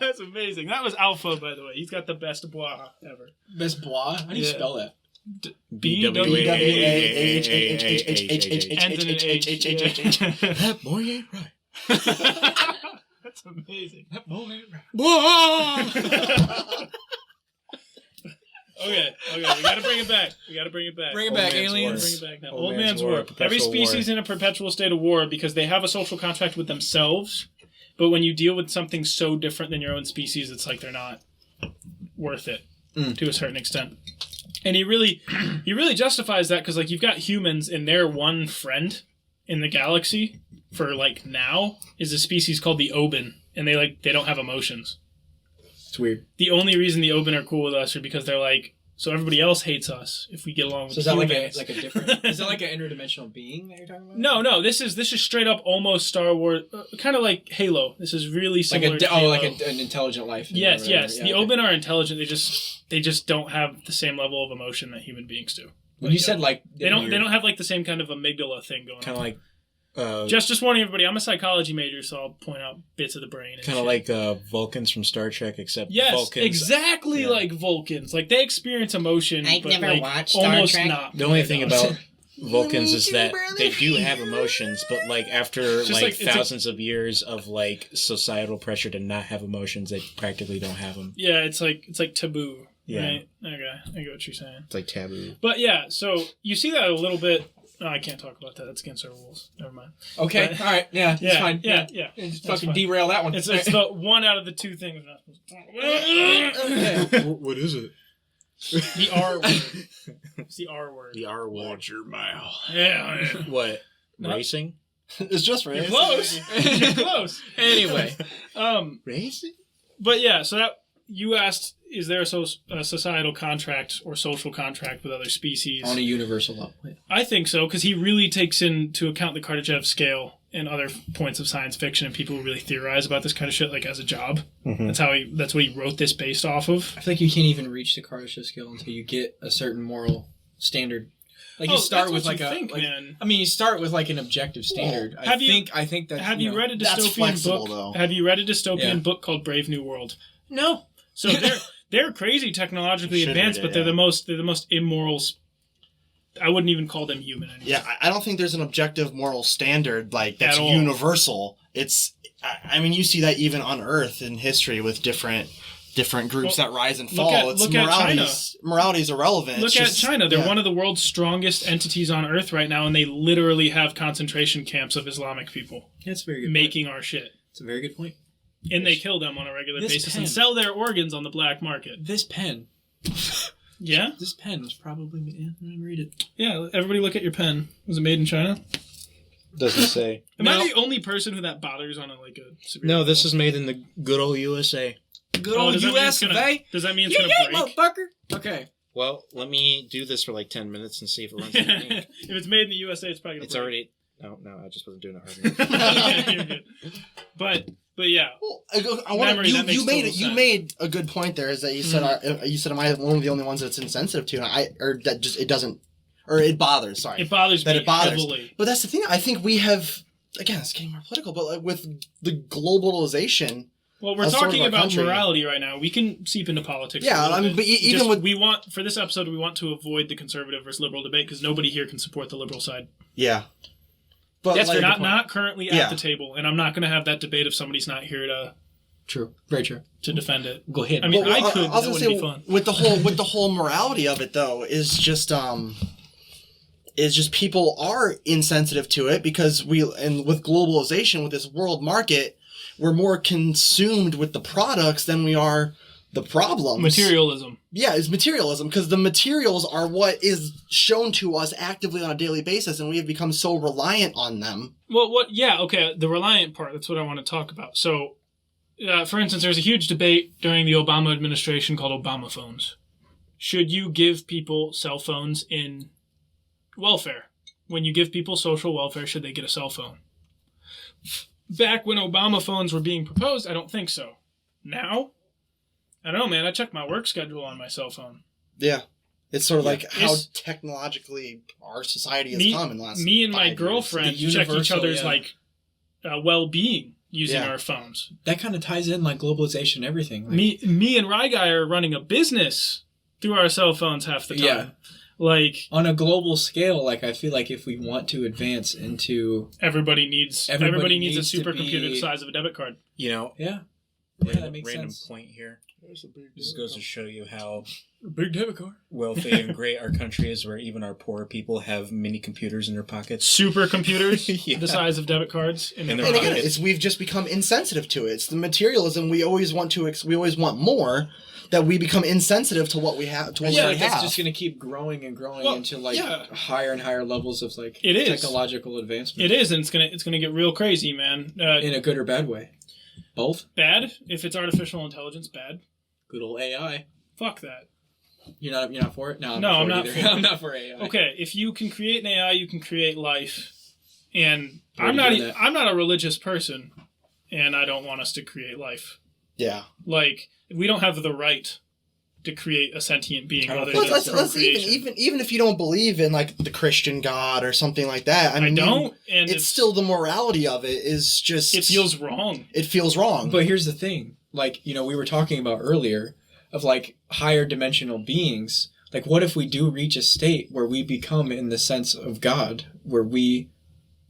That's amazing. That was Alpha, by the way. He's got the best blah ever. Best blah? How do you spell that? B-W-A-H-H-H-H-H-H-H-H-H. That boy ain't right. That's amazing. That boy ain't right. Blah! Okay, we gotta bring it back. Bring it back, aliens. Bring it back now. Old Man's War. Every species in a perpetual state of war because they have a social contract with themselves, but when you deal with something so different than your own species, it's like they're not worth it to a certain extent. And he really justifies that because like you've got humans and their one friend in the galaxy for like now is a species called the Oban, and they don't have emotions. It's weird. The only reason the Oban are cool with us are because they're like, so everybody else hates us if we get along with humans. So is that like a different... Is that like an interdimensional being that you're talking about? No. This is straight up almost Star Wars, kind of like Halo. This is really similar to Halo. Like an intelligent life. Yes. Yeah, the Oban are intelligent. They just don't have the same level of emotion that human beings do. When you said like they don't have like the same kind of amygdala thing going Kind on. of like. Just warning everybody, I'm a psychology major, so I'll point out bits of the brain. Kind of like Vulcans from Star Trek, except yes, Vulcans. exactly like Vulcans. Like they experience emotion, I but never like watched Star almost Trek. not. The only thing Vulcans. about Vulcans is too, that brother. they do have emotions, but like after Just like like- it's thousands of years of like societal pressure to not have emotions, they practically don't have them. Yeah, it's like taboo. Yeah. Right? Okay, I get what you're saying. It's like taboo. But yeah, so you see that a little bit. No, I can't talk about that. That's against our rules. Never mind. Okay, But- all right, yeah, it's Yeah, fine. yeah. Just That's fucking fine. derail that one. It's the one out of the two things. We're not supposed to talk. What is it? The R word. It's the R word. The R word. Your mouth. Yeah. What? No. Racing? It's just You're racing. close. You're close. Anyway, Racing? But yeah, so that you asked, is there a societal contract or social contract with other species? on a universal level. Yeah. I think so, because he really takes into account the Kardashev scale and other points of science fiction, and people who really theorize about this kind of shit, like as a job. Mm-hmm. That's what he wrote this based off of. I feel like you can't even reach the Kardashev scale until you get a certain moral standard. Like you start that's with what like you think, like, man. I mean, you start with like an objective standard. Well, have you- I think that Have you read a that's dystopian flexible, book? though. Have you read a dystopian Yeah. book called Brave New World? No. So they're crazy technologically You should advanced, read it, but they're yeah. the most immoral. I wouldn't even call them human anymore. Yeah, I don't think there's an objective moral standard like that's At all. universal. It's, I mean, you see that even on Earth in history with different groups Well, that rise and look fall. at- It's look at China. morality's irrelevant. Look It's at just- China. They're yeah. one of the world's strongest entities on Earth right now, and they literally have concentration camps of Islamic people That's a very good. making our shit. It's a very good point. And they kill them on a regular This basis pen. and sell their organs on the black market. This pen. Yeah? This pen was probably. Yeah, let me read it. Yeah, everybody look at your pen. Was it made in China? Doesn't say. Am I No. the only person who that bothers on a severe No, this level? is made in the good old USA. Good Oh, old does that mean it's U.S. of gonna- A. Does that mean it's Yeah, going to break? motherfucker. Okay. Well, let me do this for like 10 minutes and see if it runs out of ink. If it's made in the USA, it's probably going It's to break. already... No, I just wasn't doing it hard enough. You're good. But yeah. Well, I wonder, Memory, that makes total you sense. made a good point there. Is that you said am I one of the only ones that's insensitive to, or that just it doesn't, or it bothers. Sorry, It bothers that me it bothers. heavily. But that's the thing. I think we have, again, it's getting more political, but like with the globalization. Well, we're That's sort of talking our about country. morality right now. We can seep into politics. Yeah, a little I mean, bit. but even Just, with- we want for this episode, we want to avoid the conservative versus liberal debate because nobody here can support the liberal side. Yeah, but That's like, fair. Not currently at Yeah. the table, and I'm not going to have that debate if somebody's not here True. Very true. to defend it. Go ahead. I mean, Well, I could. I was That gonna wouldn't say be fun. with the whole morality of it though is just people are insensitive to it because with globalization, with this world market, we're more consumed with the products than we are the problems. Materialism. Yeah, it's materialism because the materials are what is shown to us actively on a daily basis, and we have become so reliant on them. Well, yeah, okay, the reliant part, that's what I want to talk about. So, for instance, there's a huge debate during the Obama administration called Obama phones. Should you give people cell phones in welfare? When you give people social welfare, should they get a cell phone? Back when Obama phones were being proposed, I don't think so. Now, I don't know, man. I check my work schedule on my cell phone. Yeah. It's sort of like how It's- technologically our society has Me, come in the last me and my 5 years. girlfriend The check each universal, other's yeah. well-being using Yeah. our phones. That kind of ties in like globalization and everything. Like, Me and Rye Guy are running a business through our cell phones half the time. Yeah. Like on a global scale, like I feel like if we want to advance into everybody needs a needs to supercomputer be- the size of a debit card. You know, yeah, that makes random sense. point here. This goes to show you how Big debit card. wealthy and great our country is, where even our poor people have mini computers in their pockets. Supercomputers Yeah. the size of debit cards in And their And again, pockets. we've just become insensitive to it. It's the materialism we always want we always want more, that we become insensitive to what we have. To what Yeah, we like have. it's just going to keep growing and growing Well, into like yeah. higher and higher levels of like It is. technological advancement. It is, and it's gonna get real crazy, man. In a good or bad way. Both. Bad if it's artificial intelligence. Bad. Good old AI. Fuck that. You're not for it? No, No, I'm not either. for it. I'm not for AI. Okay, if you can create an AI, you can create life. And Where I'm do you not do that? I'm not a religious person, and I don't want us to create life. yeah. Like we don't have the right to create a sentient being. Other Well, than let's procreation. even if you don't believe in like the Christian God or something like that. I mean, don't, and it's still the morality of it is just it feels wrong. It feels wrong. But here's the thing, like, you know, we were talking about earlier of like higher dimensional beings. Like, what if we do reach a state where we become in the sense of God, where we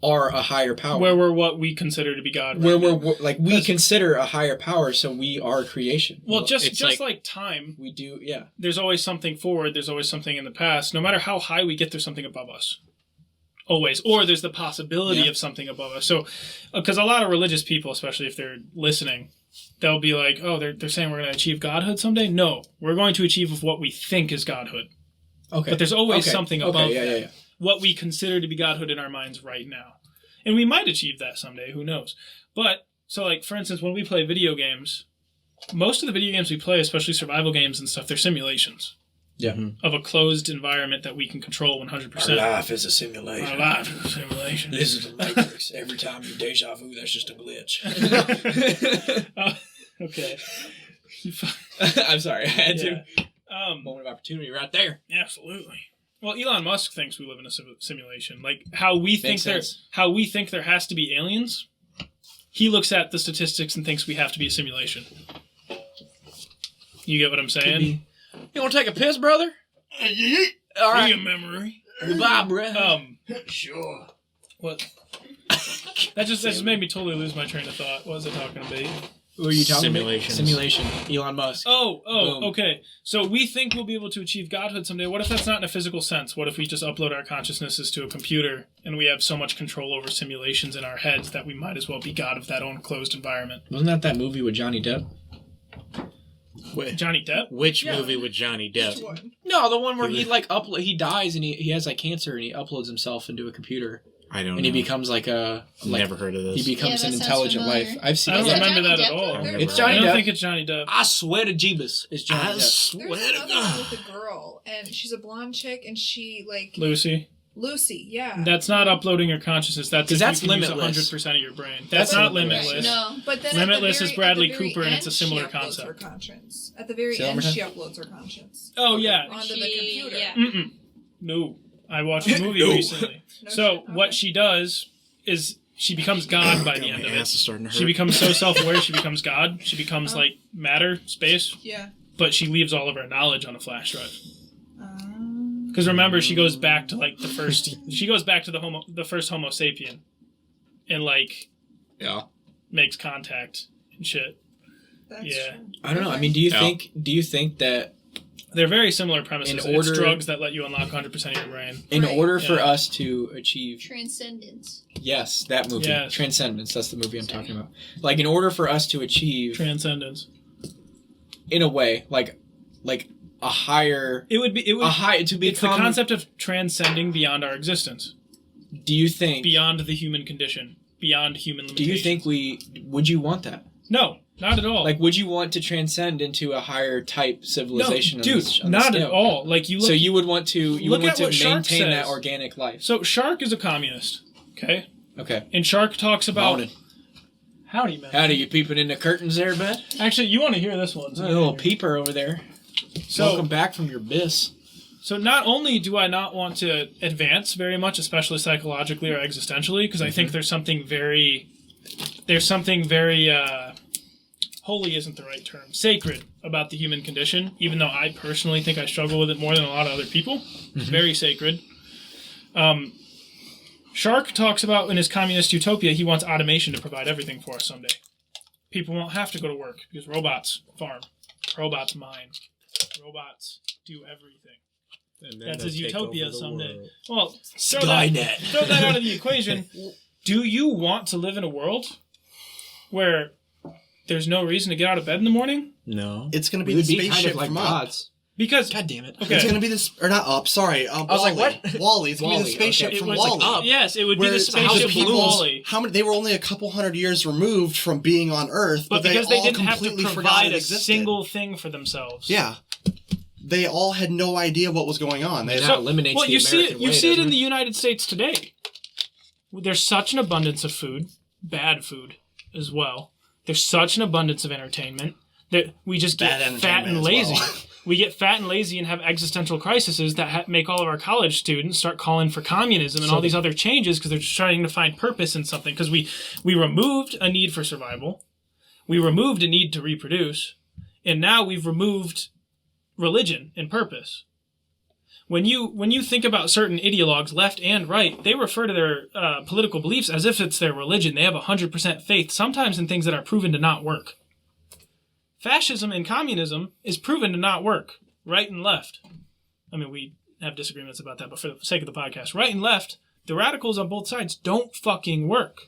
are a higher power, Where we're what we consider to be God. where right we're now. like we consider a higher power, so we are creation. Well, just It's like time, we do, yeah. there's always something forward. There's always something in the past. No matter how high we get, there's something above us. Always, or there's the possibility of something above us. So, because a lot of religious people, especially if they're listening, they'll be like, "Oh, they're saying we're going to achieve godhood someday." No, we're going to achieve what we think is godhood. Okay, But there's always Okay. something Okay, above yeah, that. yeah. What we consider to be godhood in our minds right now. And we might achieve that someday, who knows. But, so like, for instance, when we play video games, most of the video games we play, especially survival games and stuff, they're simulations Yeah. of a closed environment that we can control 100%. life is a simulation. Our life is a simulation. This is the Matrix. Every time you deja vu, that's just a glitch. Okay. I'm sorry, I had to. Yeah. Moment of opportunity right there. Absolutely. Well, Elon Musk thinks we live in a simulation. Like how we think sense. there has to be aliens. He looks at the statistics and thinks we have to be a simulation. You get what I'm saying? You want to take a piss, brother? All right. Memory. Bye, bro. Sure. What? That just made me totally lose my train of thought. What was I talking about? Who are you talking Simulations. about? Simulation. Elon Musk. Oh, Boom. okay. So we think we'll be able to achieve godhood someday. What if that's not in a physical sense? What if we just upload our consciousnesses to a computer and we have so much control over simulations in our heads that we might as well be God of that own closed environment? Wasn't that movie with Johnny Depp? Johnny Depp? Which movie with Johnny Depp? No, the one where he like he dies and he has like cancer and he uploads himself into a computer I don't know. and he becomes like a Never heard of this. he becomes Yeah, an that sounds intelligent familiar. life. I've seen I don't Is that that. remember Johnny that at Depp? all. I've It's never Johnny I don't Depp. think it's Johnny Depp. I swear to Jeebus, it's Johnny I Depp. swear There's to another God. one with a girl, and she's a blonde chick, and she like Lucy. Lucy. Yeah. That's not uploading your consciousness. That's 'Cause if that's you can Limitless. use 100% of your brain. That's That's not Limitless. Limitless. No. But then Limitless at the is very, Bradley at the very Cooper, and it's a end, similar she uploads concept. Her conscience. At the very Say that one end, more she uploads her conscience Oh, yeah. onto the computer. Yeah. Mm-mm. No. I watched a movie No. recently. No So shit, what okay. she does is she becomes God by the end of My ass it. is starting to hurt. She becomes so self-aware, she becomes God. She becomes like matter, space, Yeah. but she leaves all of her knowledge on a flash drive. Because remember, she goes back to like the first. She goes back to the first Homo sapien, and like Yeah. makes contact and shit. That's Yeah. true. I don't know. I mean, do you Yeah. think that They're very similar premises. In order- It's drugs that let you unlock 100% of your brain. in Right. order for Yeah. us to achieve Transcendence. yes, that movie, Yes. Transcendence, that's the movie I'm talking about. Like in order for us to achieve Transcendence. in a way, like a higher It would be. It would. a high to It's the become concept of transcending beyond our existence, do you think beyond the human condition, beyond human do limitations. you think would you want that? No, not at all. Like, would you want to transcend into a higher type no, civilization? dude, on this not at scale? all. Like you look. So you would want to Look at what Shark maintain that says. organic life. So Shark is a communist. Okay, Okay. and Shark talks about. Morning. Howdy, man. Howdy, you peeping in the curtains there, bud? Actually, you want to hear this one? A little peeper over there. So, Welcome back from your bis. so not only do I not want to advance very much, especially psychologically or existentially, because I think there's something very, holy isn't the right term, sacred about the human condition, even though I personally think I struggle with it more than a lot of other people. It's very sacred. Shark talks about in his communist utopia, he wants automation to provide everything for us someday. People won't have to go to work because robots farm, robots mine, robots do everything. And then That's they'll his take utopia over the someday. world. Well, throw that out of the equation. Do you want to live in a world where there's no reason to get out of bed in the morning? No. It's going to We be would the be spaceship kind of like from Up. gods. Because God damn it. Okay. It's going to be this, or not Up. Sorry, was like, Wall-E. what? Wall-E. It's going to be Wall-E, the spaceship okay. it from was Wall-E. like Up. Yes, it would be Where the spaceship from Wall-E. They were only a couple hundred years removed from being on Earth, But they because they all didn't have to completely forgot provide it a existed. single thing for themselves. Yeah. They all had no idea what was going on. They That eliminates well, the you see it. American You way, see it doesn't in the United States today. There's such an abundance of food, bad food as well. There's such an abundance of entertainment that we just Bad get fat entertainment and as lazy. well. We get fat and lazy and have existential crises that make all of our college students start calling for communism and all these other changes because they're just trying to find purpose in something. Because we removed a need for survival. We removed a need to reproduce. And now we've removed religion and purpose. When you think about certain ideologues, left and right, they refer to their political beliefs as if it's their religion. They have 100% faith, sometimes in things that are proven to not work. Fascism and communism is proven to not work, right and left. I mean, we have disagreements about that, but for the sake of the podcast, right and left, the radicals on both sides don't fucking work.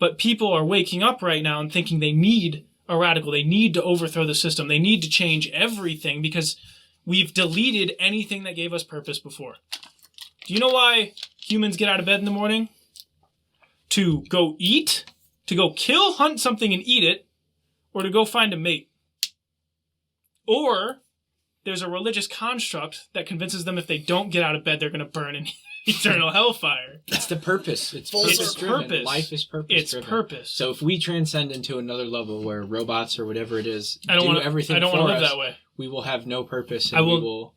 But people are waking up right now and thinking they need a radical. They need to overthrow the system. They need to change everything because we've deleted anything that gave us purpose before. Do you know why humans get out of bed in the morning? To go eat, to go kill, hunt something and eat it, or to go find a mate. Or there's a religious construct that convinces them if they don't get out of bed, they're going to burn in eternal hellfire. It's the purpose. It's It's purpose-driven. purpose. Life is purpose. It's purpose. So if we transcend into another level where robots or whatever it is I don't do want everything to for live us, that way. we will have no purpose. And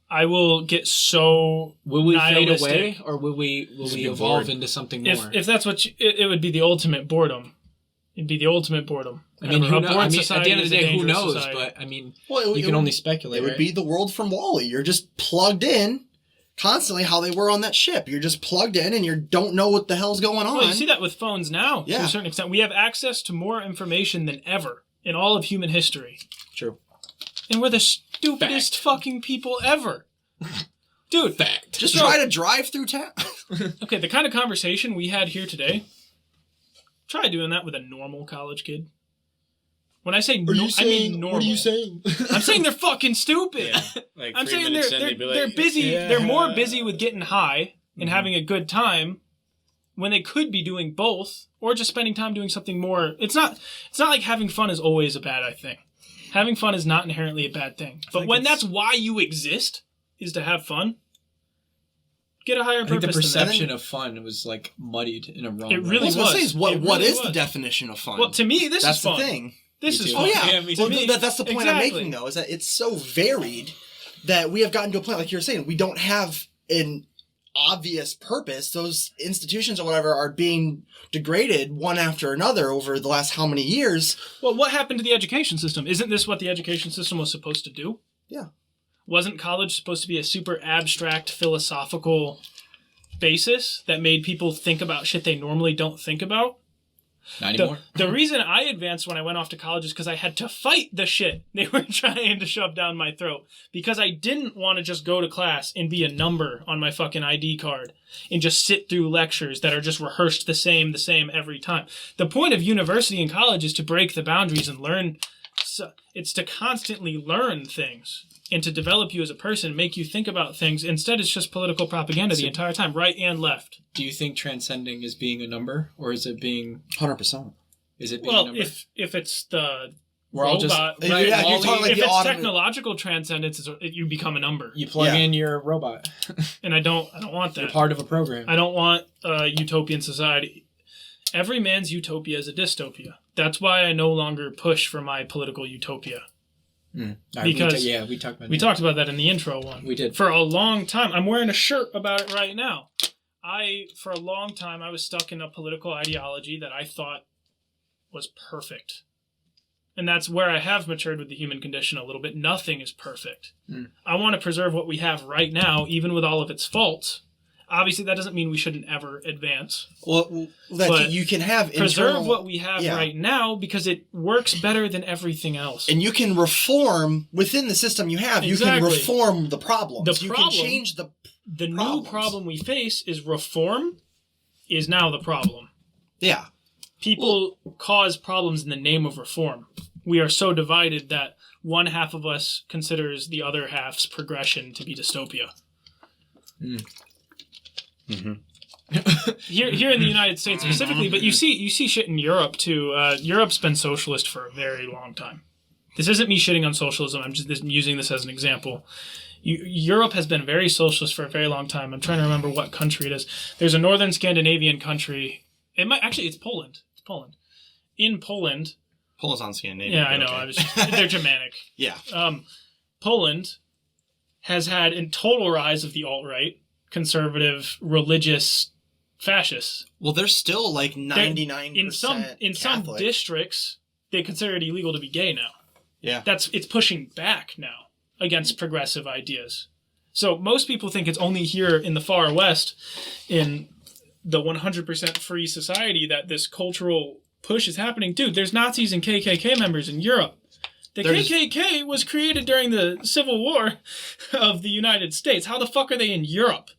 I will get so will we fade nihilistic. away, or will we be evolve bored. into something more? If that's what it would be the ultimate boredom. It'd be the ultimate boredom. I mean, A bored at the society end of is the a day, who dangerous knows? society. But I mean, Well, you can only speculate. It would right? be the world from Wall-E. You're just plugged in constantly how they were on that ship. You're just plugged in and you don't know what the hell's going on. Well, you see that with phones now to Yeah. a certain extent. We have access to more information than ever in all of human history. True. And we're the stupidest fucking people ever. Dude, Fact. Just So- try to drive through town. okay, the kind of conversation we had here today, try doing that with a normal college kid. When I say I mean normal. What are you saying? I'm saying they're fucking stupid. Like I'm 3 saying minutes they're in, they'd be they're like, busy. "Yeah." They're more busy with getting high and having a good time when they could be doing both, or just spending time doing something more. It's not like having fun is always a bad thing. Having fun is not inherently a bad thing. But when that's why you exist, is to have fun, get a higher I think purpose. the than that. perception of fun was like muddied in a wrong It way. really I was going to say, was. what It what really is the was. definition of fun? Well, to me, this That's is fun. the thing. This Me is too. fun. Oh, yeah. Yeah, me Well, too. that's the point I'm Exactly. making, though, is that it's so varied that we have gotten to a point, like you were saying, we don't have an obvious purpose. Those institutions or whatever are being degraded one after another over the last how many years. Well, what happened to the education system? Isn't this what the education system was supposed to do? Yeah. Wasn't college supposed to be a super abstract philosophical basis that made people think about shit they normally don't think about? Not anymore. The reason I advanced when I went off to college is because I had to fight the shit they were trying to shove down my throat. Because I didn't want to just go to class and be a number on my fucking ID card and just sit through lectures that are just rehearsed the same every time. The point of university and college is to break the boundaries and learn. It's to constantly learn things and to develop you as a person, make you think about things. Instead, it's just political propaganda the entire time, right and left. Do you think transcending is being a number, or is it being? 100%. Is it being a Well, number? if it's the We're all just robot, Yeah, right? you're Wall-E, talking like If the it's automated- technological transcendence, you become a number, you plug Yeah. in your robot. and I don't want You're that. part of a program. I don't want a utopian society. Every man's utopia is a dystopia. That's why I no longer push for my political utopia. All right, Because we talked about We that. talked about that in the intro one. We did. For a long time. I'm wearing a shirt about it right now. For a long time, I was stuck in a political ideology that I thought was perfect. And that's where I have matured with the human condition a little bit. Nothing is perfect. I want to preserve what we have right now, even with all of its faults. Obviously, that doesn't mean we shouldn't ever advance. Well, that But you can have Preserve internal, what we have yeah. right now because it works better than everything else. and you can reform within the system you have. You Exactly. can reform the problems. The you problem- can change the. The problems. new problem we face is reform is now the problem. Yeah. People cause problems in the name of reform. We are so divided that one half of us considers the other half's progression to be dystopia. Here in the United States specifically, but you see shit in Europe too. Europe's been socialist for a very long time. This isn't me shitting on socialism. I'm just using this as an example. Europe has been very socialist for a very long time. I'm trying to remember what country it is. There's a northern Scandinavian country. It's Poland. It's Poland. In Poland. Poland's on Scandinavia. Yeah, I know. Okay. They're Germanic. Yeah. Poland has had a total rise of the alt-right, conservative, religious fascists. Well, they're still like 99% in some Catholic. districts, they consider it illegal to be gay now. Yeah. It's pushing back now against progressive ideas. So most people think it's only here in the far west, in the 100% free society, that this cultural push is happening. Dude, there's Nazis and KKK members in Europe. The KKK was created during the Civil War of the United States. How the fuck are they in Europe?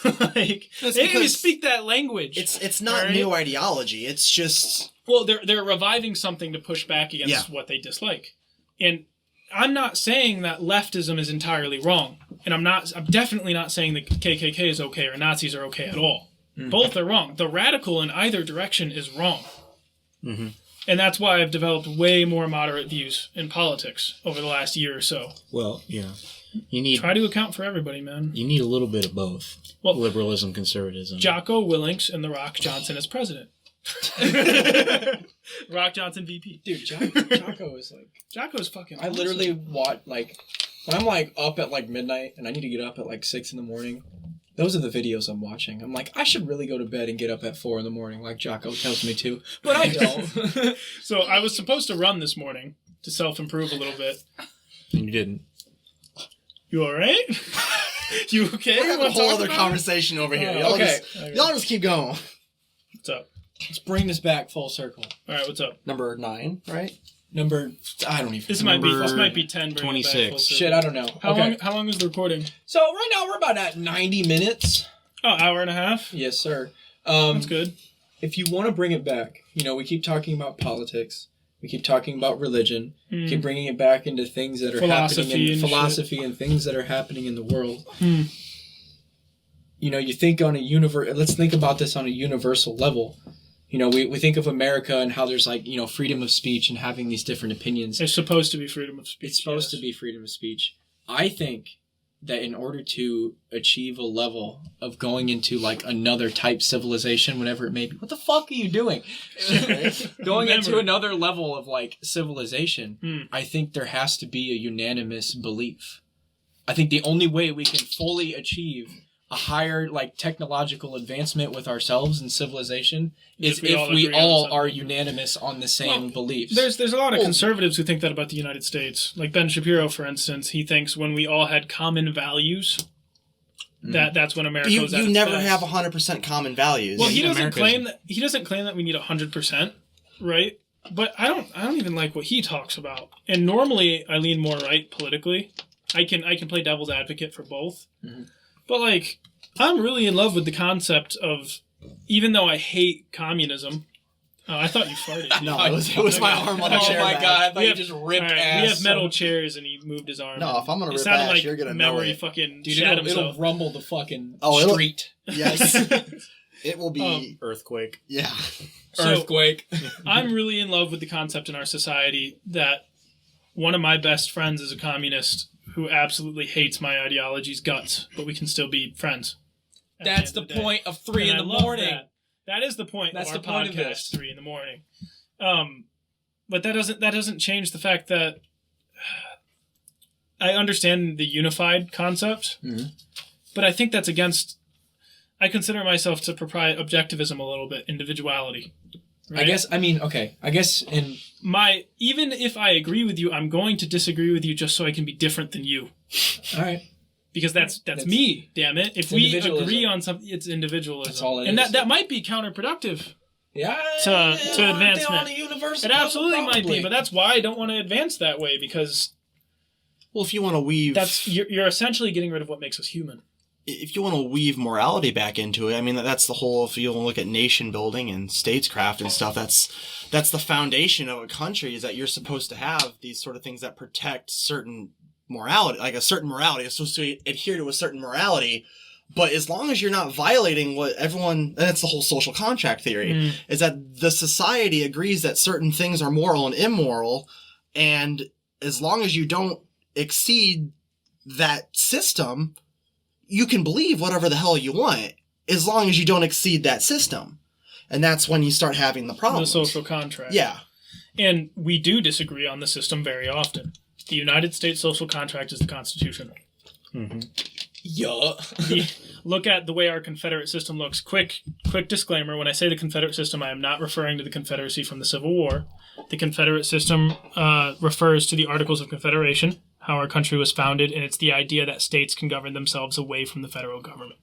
Like, they didn't even speak that language. It's not right? new ideology. It's just... Well, they're reviving something to push back against what they dislike. And I'm not saying that leftism is entirely wrong. And I'm definitely not saying the KKK is okay or Nazis are okay at all. Both are wrong. The radical in either direction is wrong. Mm-hmm. And that's why I've developed way more moderate views in politics over the last year or so. Well, yeah. You need Try to account for everybody, man. You need a little bit of both. Well, liberalism, conservatism. Jocko Willink and The Rock Johnson as president. Rock Johnson VP. Dude, Jocko is like... Jocko's fucking I literally watch, like... When I'm, like, up at, like, midnight and I need to get up at, like, 6 in the morning, those are the videos I'm watching. I'm like, I should really go to bed and get up at 4 in the morning like Jocko tells me to. But I don't. So I was supposed to run this morning to self-improve a little bit. And you didn't. You alright? You okay? We have a whole other conversation over here. Y'all just keep going. What's up? Let's bring this back full circle. Alright, what's up? Number 9, right? I don't even This remember. might be 10. 26. Shit, I don't know. How long is the recording? So right now we're about at 90 minutes. Oh, hour and a half? Yes, sir. That's good. If you want to bring it back, we keep talking about politics. We keep talking about religion. Keep bringing it back into things that are happening in philosophy and things that are happening in the world. You think on a let's think about this on a universal level. We think of America and how there's like, freedom of speech and having these different opinions. There's supposed to be freedom of speech. It's supposed to be freedom of speech. I think that in order to achieve a level of going into like another type civilization, whatever it may be, what the fuck are you doing? Going into another level of like civilization, I think there has to be a unanimous belief. I think the only way we can fully achieve a higher like technological advancement with ourselves and civilization is if we all are unanimous on the same beliefs. There's a lot of conservatives who think that about the United States. Like Ben Shapiro, for instance, he thinks when we all had common values, that's when America was at its You never best. have 100% common values. Well, he doesn't claim that we need 100%, right? But I don't even like what he talks about. And normally I lean more right politically. I can play devil's advocate for both. But, like, I'm really in love with the concept of, even though I hate communism... Oh, I thought you farted. No, it was my arm on the chair. Oh, my back. God. I thought you just ripped ass. We have metal chairs, and he moved his arm. No, if I'm going to rip sounded ass, like you're going to know memory it. fucking Dude, shat it'll himself. rumble the fucking it'll- street. Yes. It will be... Earthquake. Yeah. Earthquake. I'm really in love with the concept in our society that one of my best friends is a communist who absolutely hates my ideology's guts, but we can still be friends. That's the point of 3 in the morning. That is the point That's of our the point podcast, of this. 3 in the morning. But that doesn't change the fact that I understand the unified concept, but I think that's against... I consider myself to propry objectivism a little bit, individuality. Right? I guess in... Even if I agree with you, I'm going to disagree with you just so I can be different than you. All right. Because that's me, damn it. If we agree on something, it's individualism. That's all it and is. that might be counterproductive. Yeah. To advancement. It absolutely might be, but that's why I don't want to advance that way, because... Well, if you want to weave... You're essentially getting rid of what makes us human. If you want to weave morality back into it, I mean, that's the whole... If you look at nation building and statescraft and stuff, that's the foundation of a country, is that you're supposed to have these sort of things that protect certain morality, like a certain morality. It's supposed to adhere to a certain morality, but as long as you're not violating what everyone... And that's the whole social contract theory, is that the society agrees that certain things are moral and immoral, and as long as you don't exceed that system... You can believe whatever the hell you want, as long as you don't exceed that system. And that's when you start having the problems. The social contract. Yeah. And we do disagree on the system very often. The United States social contract is the Constitution. Mm-hmm. Yeah. Look at the way our Confederate system looks. Quick disclaimer, when I say the Confederate system, I am not referring to the Confederacy from the Civil War. The Confederate system refers to the Articles of Confederation, how our country was founded, and it's the idea that states can govern themselves away from the federal government.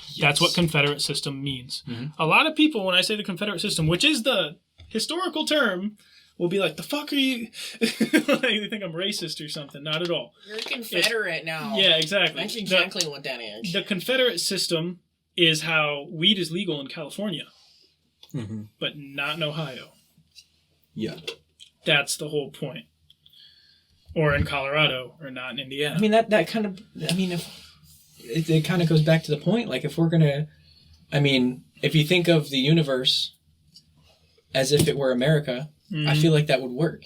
Yes. That's what Confederate system means. Mm-hmm. A lot of people, when I say the Confederate system, which is the historical term, will be like, the fuck are you? Like, they think I'm racist or something. Not at all. You're a Confederate now. Yeah, exactly. That's exactly what that is. The Confederate system is how weed is legal in California, but not in Ohio. Yeah. That's the whole point. Or in Colorado, or not in Indiana. I mean, that kind of, if it kind of goes back to the point, like, if we're going to, if you think of the universe as if it were America, I feel like that would work.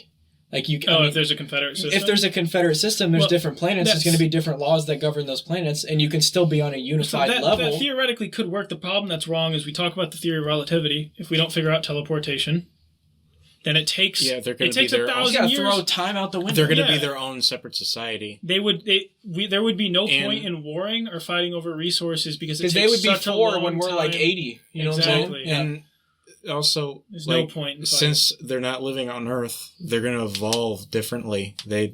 Like if there's a Confederate system? If there's a Confederate system, there's different planets. There's going to be different laws that govern those planets, and you can still be on a unified level. That theoretically could work. The problem that's wrong is we talk about the theory of relativity. If we don't figure out teleportation, then it takes 1,000 years. Throw time out the window. They're going to be their own separate society. There would be no point in warring or fighting over resources because they would be 4 when we're like 80. You know what I'm saying? Yeah. And also, there's no point in since they're not living on Earth, they're going to evolve differently. They'll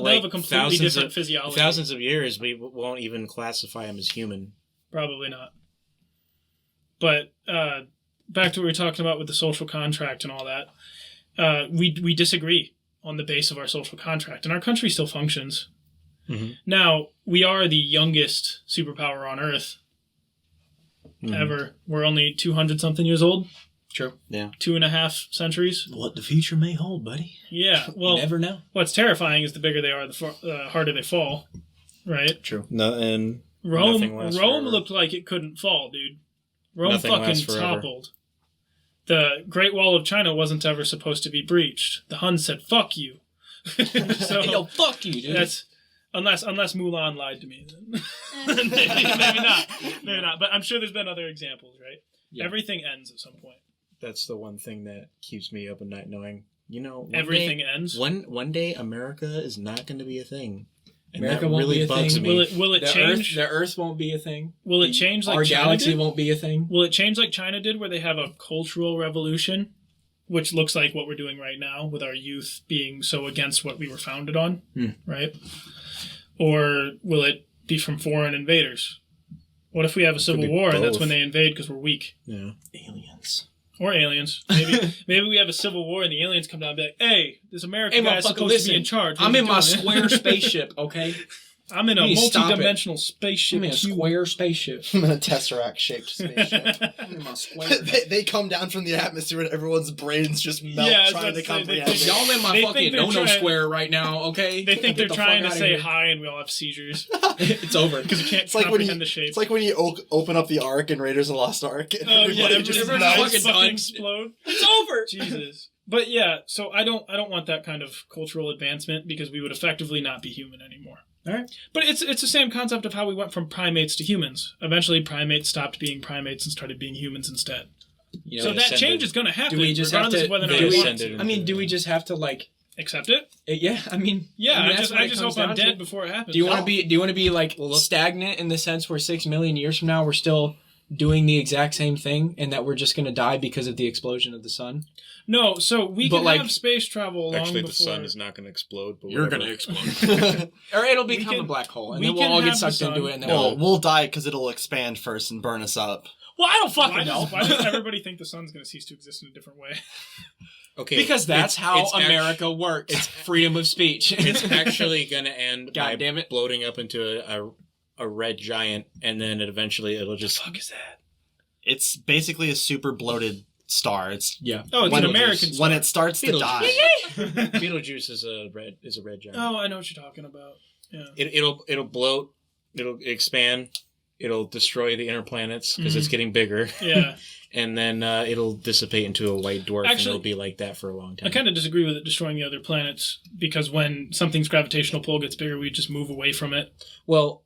have a completely different physiology. Thousands of years, we won't even classify them as human. Probably not. But back to what we were talking about with the social contract and all that, we disagree on the base of our social contract, and our country still functions. Mm-hmm. Now, we are the youngest superpower on Earth. Ever. We're only 200-something years old. True. Yeah. 2.5 centuries. What the future may hold, buddy. Yeah. Well, you never know. What's terrifying is the bigger they are, the harder they fall. Right? True. And Rome looked like it couldn't fall, dude. Rome fucking toppled. The Great Wall of China wasn't ever supposed to be breached. The Huns said, "Fuck you." So, yo, fuck you, dude. That's unless Mulan lied to me, then maybe not. But I'm sure there's been other examples, right? Yeah. Everything ends at some point. That's the one thing that keeps me up at night, knowing everything ends. One day America is not going to be a thing. And America that won't really be a bugs thing. me. Will it change? The Earth won't be a thing. Will it change like our China galaxy did? won't be a thing? Will it change like China did, where they have a cultural revolution, which looks like what we're doing right now with our youth being so against what we were founded on, right? Or will it be from foreign invaders? What if we have a civil war and that's when they invade because we're weak? Yeah, aliens. Or aliens. Maybe we have a civil war and the aliens come down and be like, "Hey, this American guy's supposed to be in charge. I'm in my square spaceship, okay? I'm in a multi-dimensional spaceship. I'm in a square spaceship. I'm in a Tesseract-shaped spaceship. I'm in my square. They come down from the atmosphere and everyone's brains just melt trying to comprehend. Y'all in my fucking no-no square right now, okay? They think they're trying to say hi and we all have seizures. It's over. Because we can't comprehend the shape. It's like when you open up the Ark in Raiders of the Lost Ark. And everybody just fucking explode. It's over! Jesus. But yeah, so I don't want that kind of cultural advancement because we would effectively not be human anymore. All right. But it's the same concept of how we went from primates to humans. Eventually, primates stopped being primates and started being humans instead. So that change is going to happen, regardless of whether or not we want to. Do we just have to, accept it? Yeah, I just hope I'm dead before it happens. Do you want to be stagnant in the sense where 6 million years from now we're still doing the exact same thing and that we're just going to die because of the explosion of the sun? No, so we can have space travel long before... the sun is not going to explode, but you're going to explode. Or it'll become a black hole, and then we'll all get sucked into it. And then we'll die because it'll expand first and burn us up. Well, I don't fucking know. Why does everybody think the sun's going to cease to exist in a different way? Okay, because that's how America works. It's freedom of speech. It's actually going to end by damn it. Bloating up into a red giant, and then it'll just... What the fuck is that? It's basically a super bloated star. It's it's an American star. When it starts to die. Beetlejuice is a red giant. Oh, I know what you're talking about. Yeah. It'll bloat, it'll expand, it'll destroy the inner planets because it's getting bigger. Yeah. And then it'll dissipate into a white dwarf, and it'll be like that for a long time. I kind of disagree with it destroying the other planets, because when something's gravitational pull gets bigger, we just move away from it. Well,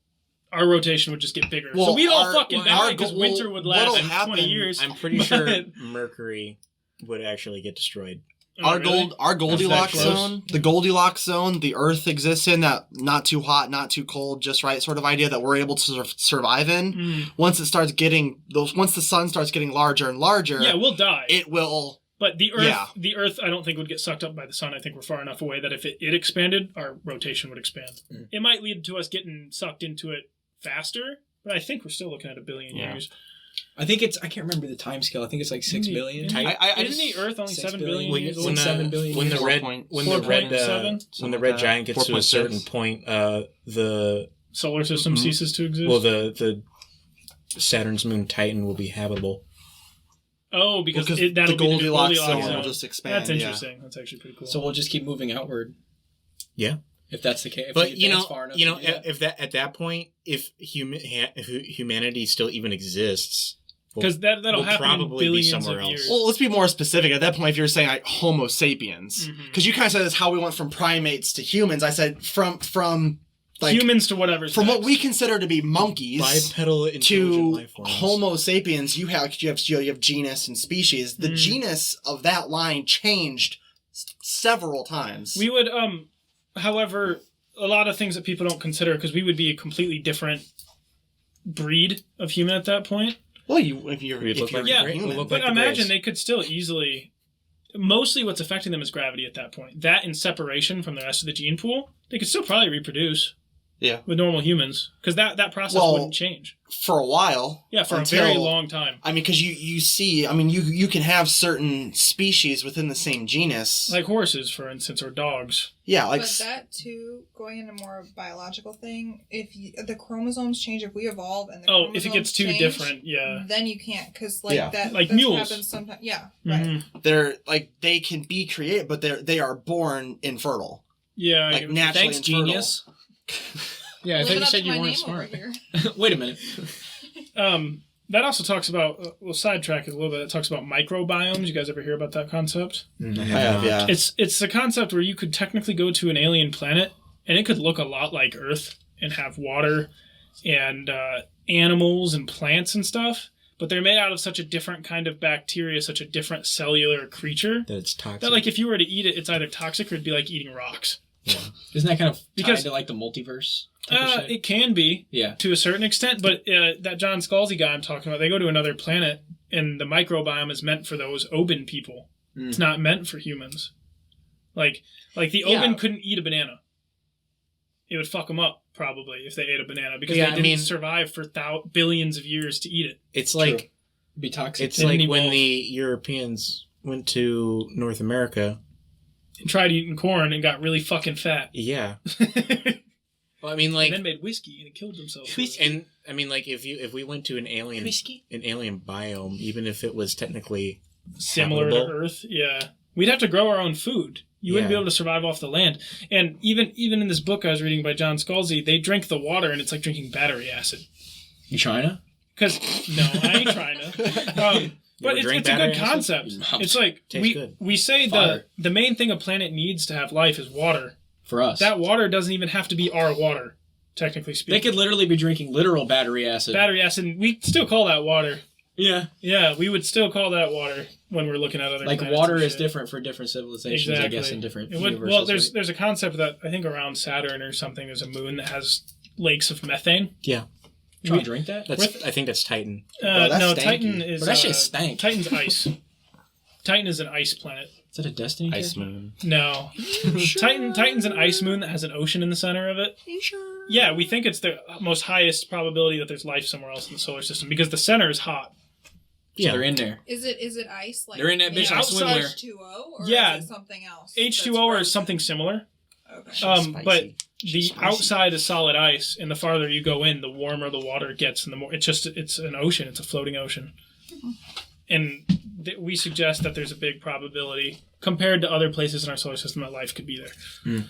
our rotation would just get bigger. So we'd all fucking die because winter would last 20 years. I'm pretty sure Mercury would actually get destroyed. Our really? our Goldilocks close? zone, the Goldilocks zone, the Earth exists in that not too hot, not too cold, just right sort of idea that we're able to survive in. Once it starts getting once the sun starts getting larger and larger, Yeah, we'll die. it will. But the Earth, I don't think would get sucked up by the sun. I think we're far enough away that if it expanded, our rotation would expand. It might lead to us getting sucked into it faster, but I think we're still looking at 1 billion years. I think I can't remember the time scale. I think it's like 6 billion. Isn't the Earth only 7 billion years old? When 7 billion when the years. red giant gets to a certain point, the solar system ceases to exist? well the Saturn's moon Titan will be habitable. Oh, because the that'll be the Goldilocks zone zone. will just expand. That's interesting. That's actually pretty cool. So we'll just keep moving outward. Yeah. If that's the case. But Far enough if at that point, if humanity still even exists, because that'll we'll happen in probably be billions somewhere of else. years. Well, let's be more specific. At that point, if you're saying like Homo sapiens, because you kind of said that's how we went from primates to humans. I said from like humans to whatever's from next. what we consider to be monkeys bipedal intelligent to life forms. Homo sapiens. You have genus and species. The genus of that line changed several times. We would, however, a lot of things that people don't consider, because we would be a completely different breed of human at that point. Well, if you're Yeah, human. but imagine they could still easily. Mostly, what's affecting them is gravity at that point. That in separation from the rest of the gene pool, they could still probably reproduce. Yeah. With normal humans, because that process wouldn't change. For a while. Yeah, for a very long time. I mean, because you see, I mean, you can have certain species within the same genus. Like horses, for instance, or dogs. Yeah, like... But that, too, going into more biological thing, if the chromosomes change, if we evolve and the chromosomes if it gets too change, different, yeah. Then you can't, because, that like that mules. happens sometimes. Yeah, right. They're, like, they can be created, but they are born infertile. Yeah. Like, naturally Thanks, infertile. genius. Yeah, I Living thought you up said to you my weren't name smart. over here. Wait a minute. That also talks about, we'll sidetrack it a little bit, it talks about microbiomes. You guys ever hear about that concept? I have, yeah. It's a concept where you could technically go to an alien planet, and it could look a lot like Earth, and have water, and animals, and plants, and stuff, but they're made out of such a different kind of bacteria, such a different cellular creature, that it's toxic. that, like, if you were to eat it, it's either toxic or it'd be like eating rocks. Yeah. Isn't that kind of Because- tied to like the multiverse? type of shit? It can be, Yeah. to a certain extent, but that John Scalzi guy I'm talking about, they go to another planet, and the microbiome is meant for those Oban people. It's not meant for humans. Like the Oban couldn't eat a banana. It would fuck them up, probably, if they ate a banana, because they didn't survive for billions of years to eat it. It's like... It'd be toxic. It's like when the Europeans went to North America... And tried eating corn and got really fucking fat. Yeah. Well, I mean, like... And then made whiskey and killed themselves. And, I mean, like, if we went to an alien biome, even if it was technically... Similar to Earth, yeah. We'd have to grow our own food. You wouldn't be able to survive off the land. And even in this book I was reading by John Scalzi, they drink the water and it's like drinking battery acid. You China? Because, no, I ain't trying to. But it's a good concept. It's like, we say the main thing a planet needs to have life is water. For us. That water doesn't even have to be our water, technically speaking. They could literally be drinking literal battery acid. Battery acid, and we still call that water. Yeah. Yeah, we would still call that water when we're looking at other planets. Like water is different for different civilizations, exactly. I guess, in different universes. Well, there's a concept that I think around Saturn or something, there's a moon that has lakes of methane. Yeah. Try to drink that? I think that's Titan. that's no, stanky. Titan is... But that shit stank. Titan's ice. Titan is an ice planet. Is that a Destiny Ice character? moon. No. Titan's an ice moon that has an ocean in the center of it. Are you sure? Yeah, we think it's the most highest probability that there's life somewhere else in the solar system because the center is hot. Yeah. So they're in there. Is it ice? Like They're in that bitch on outside- swimwear. H2O? Or Yeah. is it something else? H2O or something similar. Okay. But the outside is solid ice, and the farther you go in, the warmer the water gets, and the more it's an ocean. It's a floating ocean, and we suggest that there's a big probability compared to other places in our solar system that life could be there.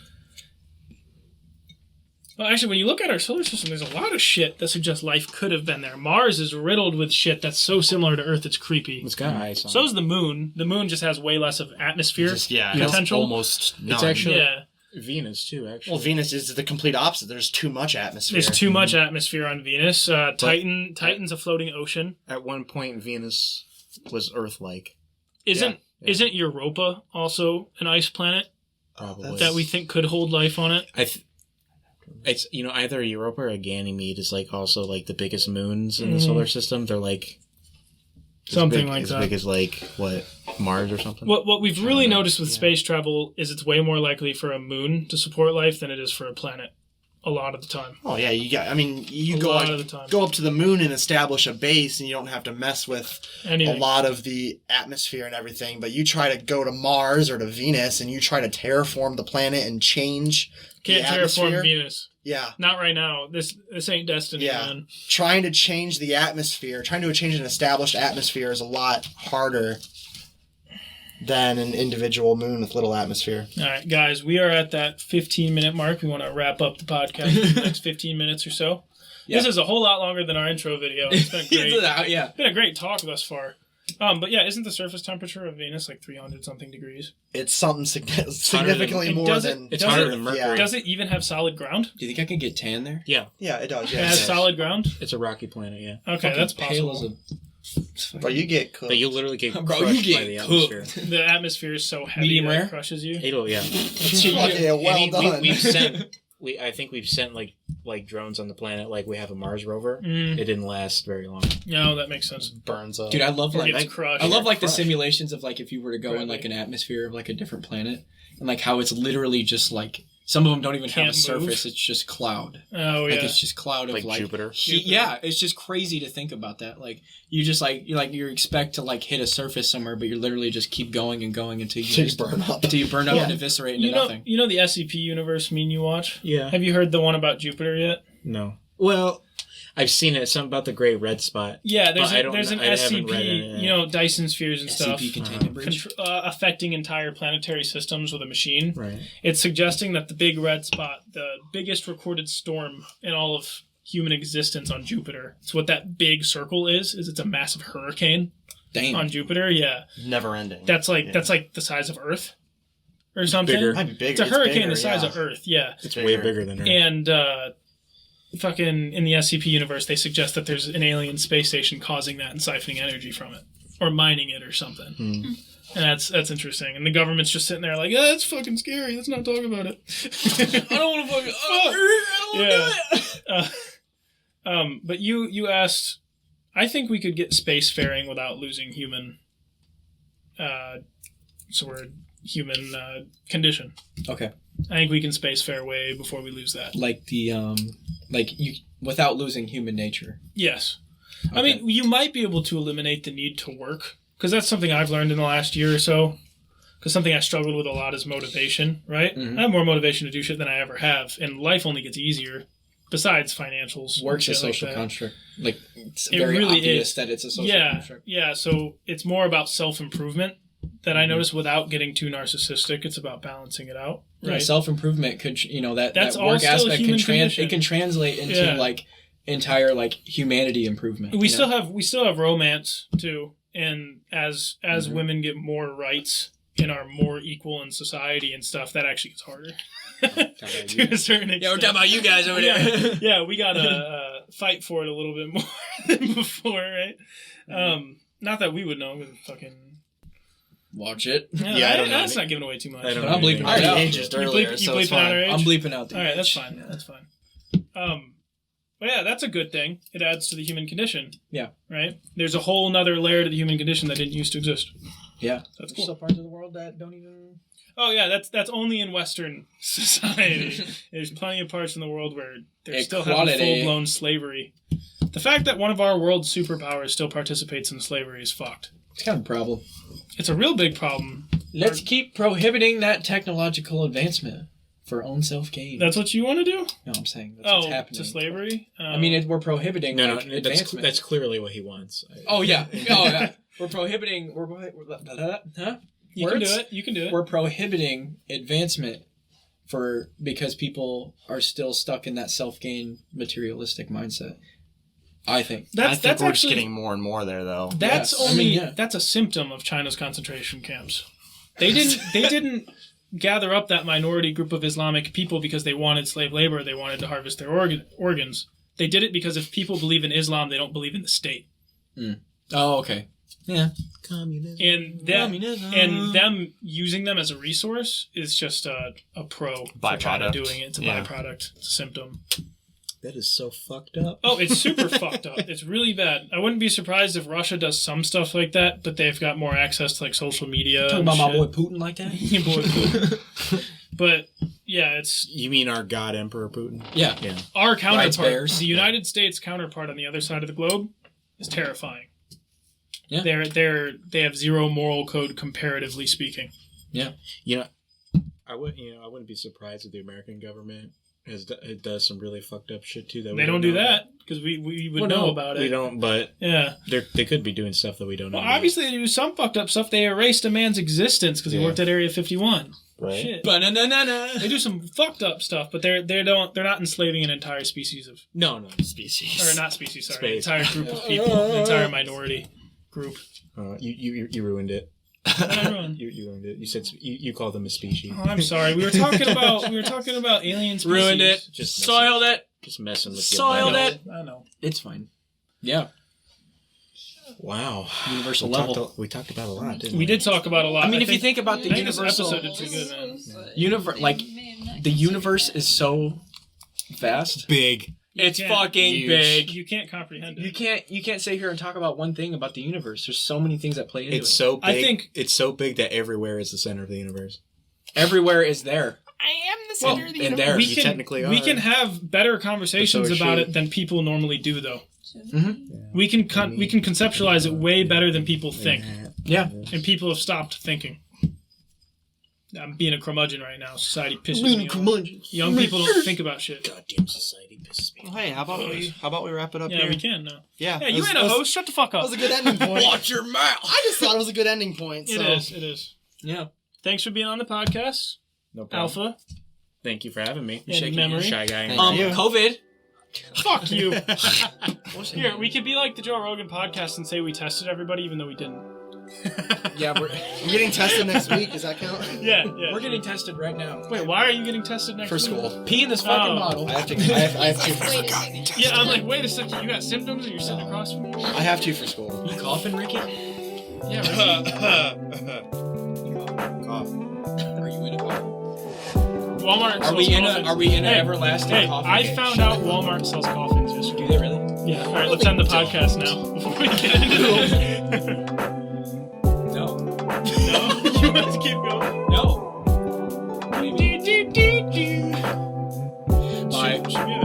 Well, actually, when you look at our solar system, there's a lot of shit that suggests life could have been there. Mars is riddled with shit that's so similar to Earth, it's creepy. It's got ice on So's the moon. The moon just has way less of atmosphere potential. Almost none. It's actually... Yeah. Venus, too, actually. Well, Venus is the complete opposite. There's too much atmosphere. There's too much atmosphere on Venus. Titan's a floating ocean. At one point, Venus was Earth-like. Isn't Isn't Europa also an ice planet Probably. that we think could hold life on it? It's either Europa or Ganymede is like also like the biggest moons in the solar system. They're like Something like as that. big as like what Mars or something. What we've really noticed with space travel is it's way more likely for a moon to support life than it is for a planet. A lot of the time. Oh yeah, you A go lot of the time. go up to the moon and establish a base, and you don't have to mess with Anything. a lot of the atmosphere and everything. But you try to go to Mars or to Venus, and you try to terraform the planet and change Can't the atmosphere. terraform Venus. Yeah, Not right now. This ain't destiny, Yeah. man. trying to change the atmosphere, trying to change an established atmosphere is a lot harder than an individual moon with little atmosphere. All right, guys, we are at that 15-minute mark. We want to wrap up the podcast in the next 15 minutes or so. Yeah. This is a whole lot longer than our intro video. It's been great. Yeah. It's been a great talk thus far. But yeah, isn't the surface temperature of Venus like 300-something degrees? It's something significantly And more does than. It's does harder it- than Mercury. Yeah. Does it even have solid ground? Do you think I could get tan there? Yeah, Yeah, it does. It Yeah, has it solid ground? it's a rocky planet. Yeah, Okay, Fucking that's pale possible. does. But you get cooked. but you literally get Bro, crushed you by get the cooked. atmosphere. The atmosphere is so heavy Medium that rare? it crushes you. It'll yeah. Yeah, well done. We've sent. I think we've sent like drones on the planet. Like we have a Mars rover. Mm. It didn't last very long. No, that makes sense. burns up. Dude, I love Or like gets crushed. I love like the crushed. simulations of like if you were to go in Gravity. like an atmosphere of like a different planet and like how it's literally just like some of them don't even have a Can't move. surface. It's just cloud. Oh, Like yeah. it's just cloud of Like like Jupiter. heat. Yeah, it's just crazy to think about that. Like you just you expect to like hit a surface somewhere, but you literally just keep going and going until you Till you just burn up. until you burn up Yeah. and eviscerate into You know, nothing. you know the SCP universe meme you watch? Yeah. Have you heard the one about Jupiter yet? No. Well, I've seen it. Something about the Great Red Spot. Yeah, there's But I don't there's an know- I haven't read SCP, it. you know, Dyson spheres and stuff, SCP containment bridge. affecting entire planetary systems with a machine. Right. It's suggesting that the big red spot, the biggest recorded storm in all of human existence on Jupiter, it's what that big circle is it's a massive hurricane Damn. on Jupiter. Yeah, Never ending. that's like Yeah. the size of Earth or something. Bigger. Might be bigger. It's a hurricane bigger, the size yeah. of Earth. Yeah, It's way bigger than Earth. and fucking in the SCP universe, they suggest that there's an alien space station causing that and siphoning energy from it, or mining it or something. And that's interesting. And the government's just sitting there like, yeah, that's fucking scary. Let's not talk about it. I don't want to fucking. I don't Yeah. want to do it. But you asked, I think we could get spacefaring without losing human, human condition. Okay. I think we can spacefare way before we lose that. Like the like you without losing human nature. Yes. I Okay. mean, you might be able to eliminate the need to work, because that's something I've learned in the last year or so. Because something I struggled with a lot is motivation, right? Mhm. I have more motivation to do shit than I ever have, and life only gets easier, besides financials. and Work's a shit like social that. construct. Like it's It very really obvious is. that it's a social Yeah, construct. yeah. So it's more about self-improvement that Mm-hmm. I notice without getting too narcissistic. It's about balancing it out, Yeah, right? self improvement could That's that all work still a aspect human can condition. it can translate into Yeah. like entire like humanity improvement. we you still know? have romance too, and as Mhm. women get more rights and are more equal in society and stuff, that actually gets harder to a certain extent. Yeah, we're talking about you guys over yeah, there. yeah, we gotta fight for it a little bit more than before, right? Not that we would know, because fucking Watch it. Yeah, I don't know. That's not giving away too much. I don't But I'm know bleeping I it out. already aged You earlier, bleep- so you it's bleeping out our fine. age? I'm bleeping out the All right, that's age. fine. That's fine. But yeah, that's a good thing. It adds to the human condition. Yeah. Right? There's a whole nother layer to the human condition that didn't used to exist. Yeah. That's There's cool. still parts of the world that don't even. Oh yeah, that's only in Western society. There's plenty of parts in the world where they're still having Equality. full-blown slavery. The fact that one of our world's superpowers still participates in slavery is fucked. It's kind of a problem. It's a real big problem. Let's keep prohibiting that technological advancement for own self gain. That's what you want to do? No, I'm saying that's what's Oh, happening. to slavery? I mean, we're prohibiting No, like, no, advancement. that's clearly what he wants. Oh yeah, oh yeah. We're prohibiting. Huh? you can do Words? it. You can do it. We're prohibiting advancement because people are still stuck in that self gain materialistic mindset. I think. I think That's we're actually just getting more and more there, though. that's Yes. I only mean, yeah. that's a symptom of China's concentration camps. They didn't gather up that minority group of Islamic people because they wanted slave labor. They wanted to harvest their organs. They did it because if people believe in Islam, they don't believe in the state. Oh, okay. Yeah. Communism. And them using them as a resource is just a pro for China Byproduct. doing it. It's a byproduct. It's a symptom. That is so fucked up. Oh, it's super fucked up. It's really bad. I wouldn't be surprised if Russia does some stuff like that, but they've got more access to like social media. Talking about my boy Putin like that? Your boy Putin. But yeah, it's You mean our God Emperor Putin? Yeah. Yeah. our Rides counterpart. bears. The United States counterpart on the other side of the globe is terrifying. Yeah. They have zero moral code comparatively speaking. Yeah. You know, I wouldn't be surprised if the American government it does some really fucked up shit too. That They don't do that because we would know about it. We don't, but Yeah. they could be doing stuff that we don't know. Well, obviously they do some fucked up stuff. They erased a man's existence because he worked at Area 51. Right. Shit. Ba-na-na-na-na. They do some fucked up stuff, but they're not enslaving an entire species of No species. or not species. Sorry, Space. entire group of people, an entire minority group. You ruined it. Everyone. You ruined it. You said you called them a species. Oh, I'm sorry. We were talking about alien species. Ruined it. Just Soiled it. Just messing with Soiled you. it. I know. It's fine. Yeah. Wow. Universal level. We talked about a lot, didn't we? We did talk about a lot. I mean, if you think about the I think this universal episode did pretty good, man. universe, like the universe is so vast. Big. It's can't- fucking huge. big. You can't comprehend it. You can't sit here and talk about one thing about the universe. There's so many things that play into It's it. so big. I think- it's so big that everywhere is the center of the universe. Everywhere is there. I am the Well, center of the and universe. there. we You can technically we are. can have better conversations But so is about she. it than people normally do, though. Mhm. We can conceptualize it way better than people think, Yeah. and people have stopped thinking. I'm being a curmudgeon right now. Society pisses me off. Young people don't think about shit. Goddamn society pisses me Well, off. hey, how about we wrap it up Yeah, here? we can now. Yeah. Yeah, you ain't a host. Shut the fuck That up. was a good ending point. Watch your mouth. I just thought it was a good ending point. So. It is. Yeah. Thanks for being on the podcast, No problem. Alpha. Thank you for having me. In Shaking memory. Shy guy. COVID. Fuck you. Here, we could be like the Joe Rogan podcast and say we tested everybody even though we didn't. Yeah, I'm getting tested next week. Does that count? Yeah. we're getting tested right now Wait, why are you getting tested next For week? school. Pee in this fucking Oh. bottle. I have to. I have to. Wait a second. Yeah, I'm like, wait a second, you got symptoms and you're sitting across from me? I have to for school. You coughing, Ricky? Yeah, Ricky. Cough. Are you in a cough? Walmart Are we sells in a coffins. Are we in an Hey, everlasting Hey, coffin? I found out Walmart sells coffins yesterday. Do they really? Yeah, alright, let's end the podcast now before we get into this. No. No? You want to keep going? No. What do you mean? Bye. Should we have